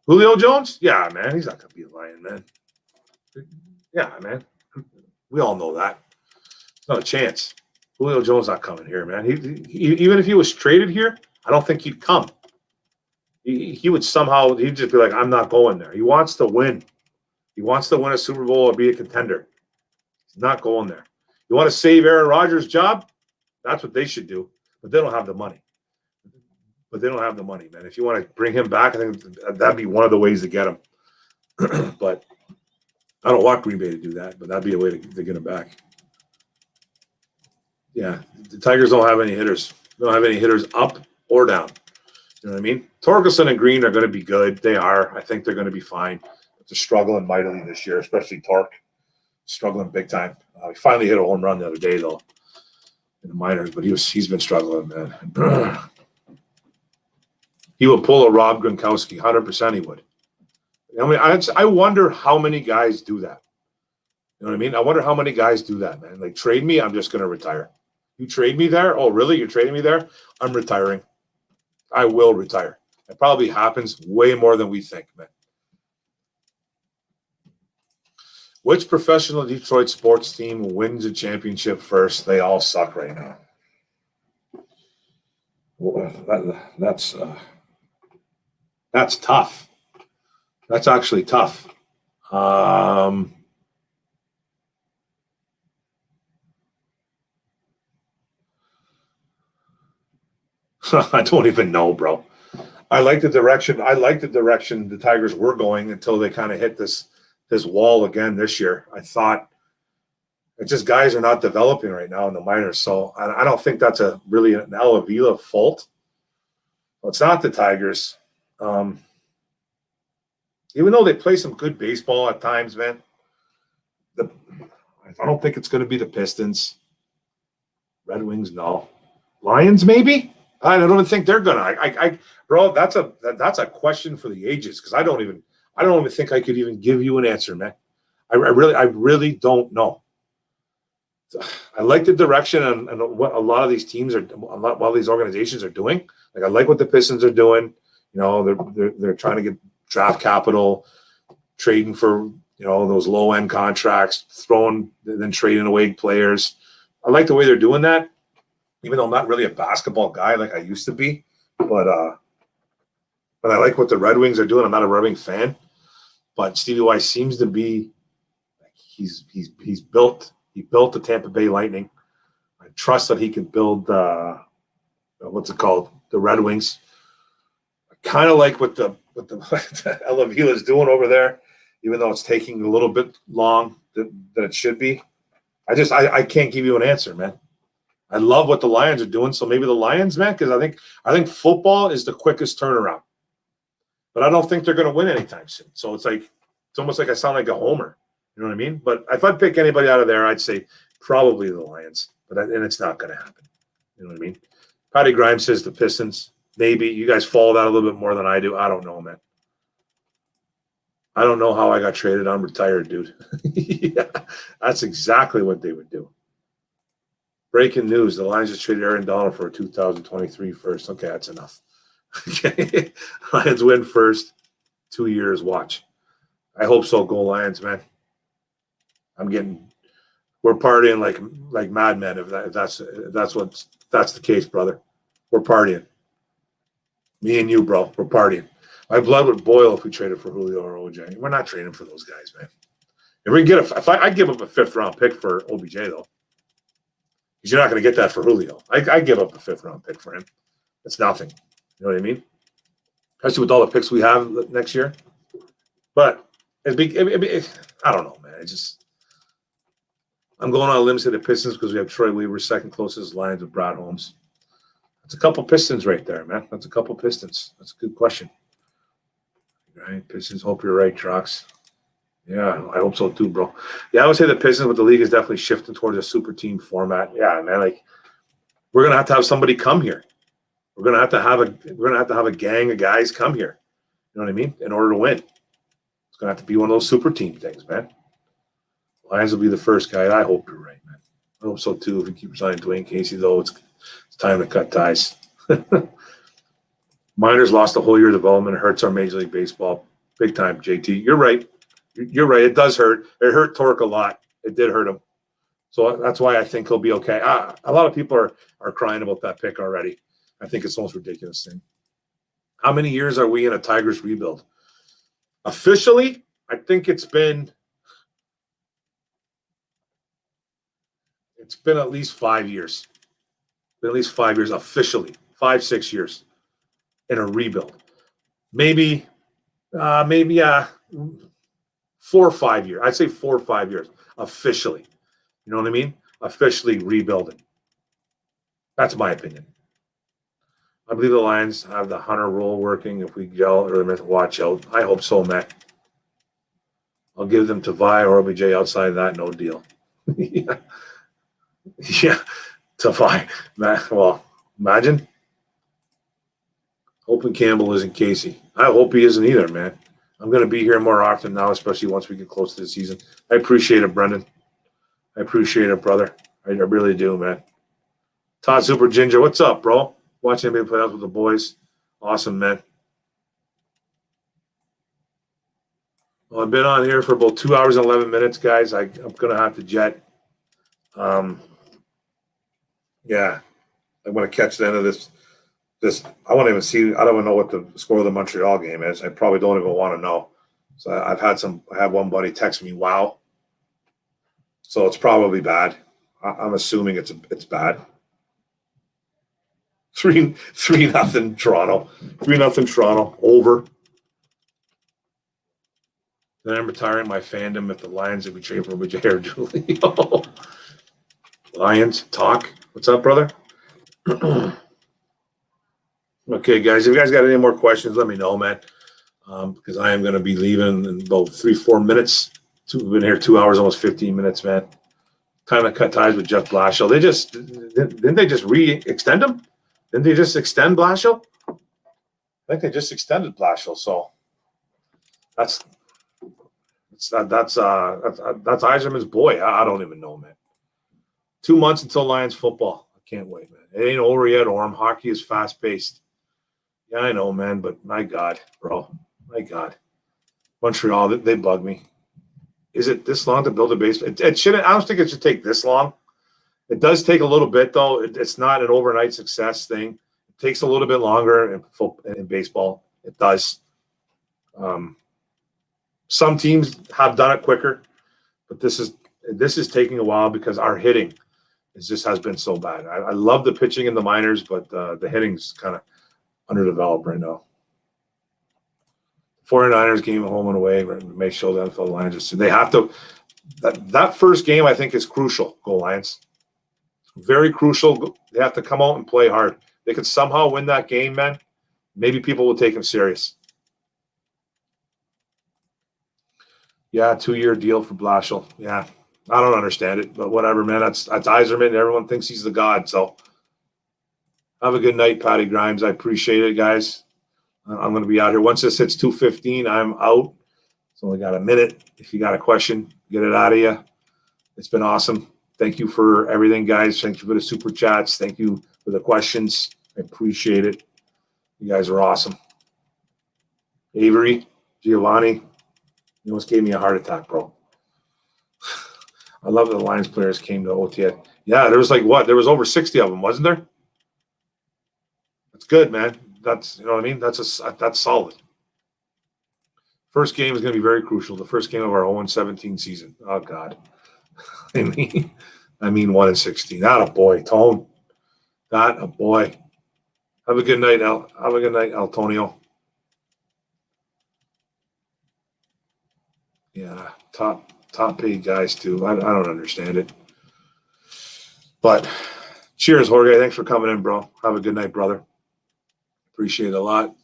Julio Jones? Yeah, man. He's not going to be a Lion, man. Yeah, man. We all know that. It's not a chance. Julio Jones not coming here, man. He even if he was traded here, I don't think he'd come. He would somehow, he'd just be like, I'm not going there. He wants to win. He wants to win a Super Bowl or be a contender. He's not going there. You want to save Aaron Rodgers' job? That's what they should do. But they don't have the money. Man. If you want to bring him back, I think that'd be one of the ways to get him. But I don't want Green Bay to do that, but that'd be a way to get him back. Yeah, the Tigers don't have any hitters. They don't have any hitters up or down. You know what I mean? Torkelson and Green are going to be good. They are. I think they're going to be fine. They're struggling mightily this year, especially Torque. Struggling big time. He finally hit a home run the other day, though, in the minors, but he's been struggling, man. He would pull a Rob Gronkowski. 100% he would. I mean, I wonder how many guys do that. You know what I mean? I wonder how many guys do that, man. Like, trade me, I'm just going to retire. You trade me there? Oh, really? You're trading me there? I'm retiring. I will retire. It probably happens way more than we think, man. Which professional Detroit sports team wins a championship first? They all suck right now. Well, that's tough. That's actually tough. I don't even know, bro. I like the direction the Tigers were going until they kind of hit this wall again this year. I thought it's just guys are not developing right now in the minors. So I don't think that's really an Al Avila fault. Well, it's not the Tigers. Even though they play some good baseball at times, man, I don't think it's going to be the Pistons. Red Wings, no. Lions, maybe? I don't even think they're gonna. Bro, that's a question for the ages because I don't even think I could even give you an answer, man. I really don't know. I like the direction and what a lot of these teams are, what these organizations are doing. Like I like what the Pistons are doing. You know, they're trying to get draft capital, trading for those low end contracts, then trading away players. I like the way they're doing that. Even though I'm not really a basketball guy like I used to be, but I like what the Red Wings are doing. I'm not a Red Wing fan, but Stevie Y seems to be he's built the Tampa Bay Lightning. I trust that he can build what's it called, the Red Wings. I kind of like what the El Avila is doing over there, even though it's taking a little bit long that it should be. I can't give you an answer, man. I love what the Lions are doing, so maybe the Lions, man, because I think football is the quickest turnaround. But I don't think they're going to win anytime soon. So it's almost like I sound like a homer. You know what I mean? But if I'd pick anybody out of there, I'd say probably the Lions. And it's not going to happen. You know what I mean? Patty Grimes says the Pistons. Maybe you guys follow that a little bit more than I do. I don't know, man. I don't know how I got traded. I'm retired, dude. Yeah, that's exactly what they would do. Breaking news: the Lions just traded Aaron Donald for a 2023 first. Okay, that's enough. Okay, Lions win first. 2 years. Watch. I hope so. Go Lions, man. We're partying like madmen. If that's the case, brother. We're partying. Me and you, bro. We're partying. My blood would boil if we traded for Julio or OJ. We're not trading for those guys, man. If we get I give up a 5th round pick for OBJ though. Because you're not going to get that for Julio. I give up a 5th round pick for him. It's nothing. You know what I mean? Especially with all the picks we have next year. But I don't know, man. I'm going on a limb to the Pistons because we have Troy Weaver second closest lines with Brad Holmes. That's a couple Pistons right there, man. That's a couple Pistons. That's a good question. All right, Pistons. Hope you're right, Trox. Yeah, I hope so too, bro. Yeah, I would say the Pistons, but the league is definitely shifting towards a super team format. Yeah, man. Like we're gonna have to have somebody come here. We're gonna have to have a gang of guys come here. You know what I mean? In order to win, it's gonna have to be one of those super team things, man. Lions will be the first guy. I hope you're right, man. I hope so too. If we keep signing Dwayne Casey, though, it's time to cut ties. Miners lost a whole year of development. It hurts our Major League Baseball big time, JT. You're right. You're right. It does hurt. It hurt Torque a lot. It did hurt him. So that's why I think he'll be okay. A lot of people are crying about that pick already. I think it's the most ridiculous thing. How many years are we in a Tigers rebuild? Officially, I think it's been at least 5 years. At least 5 years officially. 5-6 years in a rebuild. Maybe 4 or 5 years. I'd say 4 or 5 years officially. You know what I mean? Officially rebuilding. That's my opinion. I believe the Lions have the Hunter rule working. If we gel or they're watch out. I hope so, Matt. I'll give them to Vi or OBJ outside that. No deal. Yeah. Yeah. To Vi. Well, imagine. Hoping Campbell isn't Casey. I hope he isn't either, man. I'm going to be here more often now, especially once we get close to the season. I appreciate it, Brendan. I appreciate it, brother. I really do, man. Todd Super Ginger, what's up, bro? Watching NBA playoffs with the boys. Awesome, man. Well, I've been on here for about 2 hours and 11 minutes, guys. I'm going to have to jet. Yeah, I'm going to catch the end of this. I won't even see. I don't even know what the score of the Montreal game is. I probably don't even want to know. So I had one buddy text me, "Wow." So it's probably bad. I'm assuming it's bad. 3-0 Toronto. 3-0 Toronto over. Then I'm retiring my fandom if the Lions if we trade for OBJ or Julio. Lions talk. What's up, brother? Okay, guys, if you guys got any more questions, let me know, man, because I am going to be leaving in about 3-4 minutes. We've been here 2 hours, almost 15 minutes, man. Time to cut ties with Jeff Blashill. Didn't they just re-extend him? Didn't they just extend Blashill? I think they just extended Blashill, so that's Yzerman's boy. I don't even know, man. 2 months until Lions football. I can't wait, man. It ain't over yet, Orm. Hockey is fast-paced. Yeah, I know, man, but my God, bro. My God. Montreal, they bug me. Is it this long to build a base? It shouldn't. I don't think it should take this long. It does take a little bit, though. It's not an overnight success thing. It takes a little bit longer in baseball. It does. Some teams have done it quicker, but this is taking a while because our hitting has been so bad. I love the pitching in the minors, but the hitting's kind of underdeveloped right now. 49ers game at home and away may show the NFL Lions. They have to that first game I think is crucial. Go Lions. Very crucial. They have to come out and play hard. They could somehow win that game, man. Maybe people will take them serious. Yeah, 2-year deal for Blashill. Yeah. I don't understand it, but whatever, man. That's Yzerman. Everyone thinks he's the god. So have a good night, Patty Grimes. I appreciate it, guys. I'm going to be out here. Once this hits 2:15, I'm out. It's only got a minute. If you got a question, get it out of you. It's been awesome. Thank you for everything, guys. Thank you for the super chats. Thank you for the questions. I appreciate it. You guys are awesome. Avery, Giovanni, you almost gave me a heart attack, bro. I love that the Lions players came to OTA. Yeah, there was there was over 60 of them, wasn't there? That's good, man. That's, you know what I mean? That's solid. First game is going to be very crucial. The first game of our 0-17 season. Oh God. I mean 1-16. That a boy, Tone. That a boy. Have a good night, Have a good night, Antonio. Yeah, top paid guys too. I don't understand it. But cheers, Jorge. Thanks for coming in, bro. Have a good night, brother. Appreciate it a lot.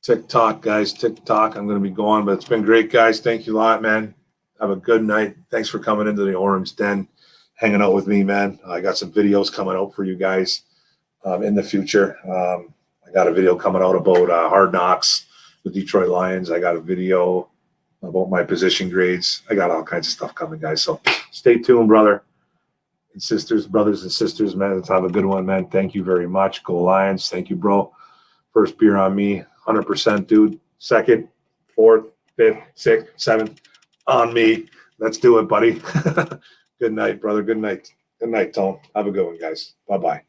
TikTok, guys. TikTok. I'm going to be going, but it's been great, guys. Thank you a lot, man. Have a good night. Thanks for coming into the Orum'S Den, hanging out with me, man. I got some videos coming out for you guys in the future. I got a video coming out about Hard Knocks, the Detroit Lions. I got a video about my position grades. I got all kinds of stuff coming, guys. So stay tuned, brother and sisters, brothers and sisters, man. Let's have a good one, man. Thank you very much. Go Lions. Thank you, bro. First beer on me, 100%, dude. Second, fourth, fifth, sixth, seventh on me. Let's do it, buddy. Good night, brother. Good night. Good night, Tone. Have a good one, guys. Bye-bye.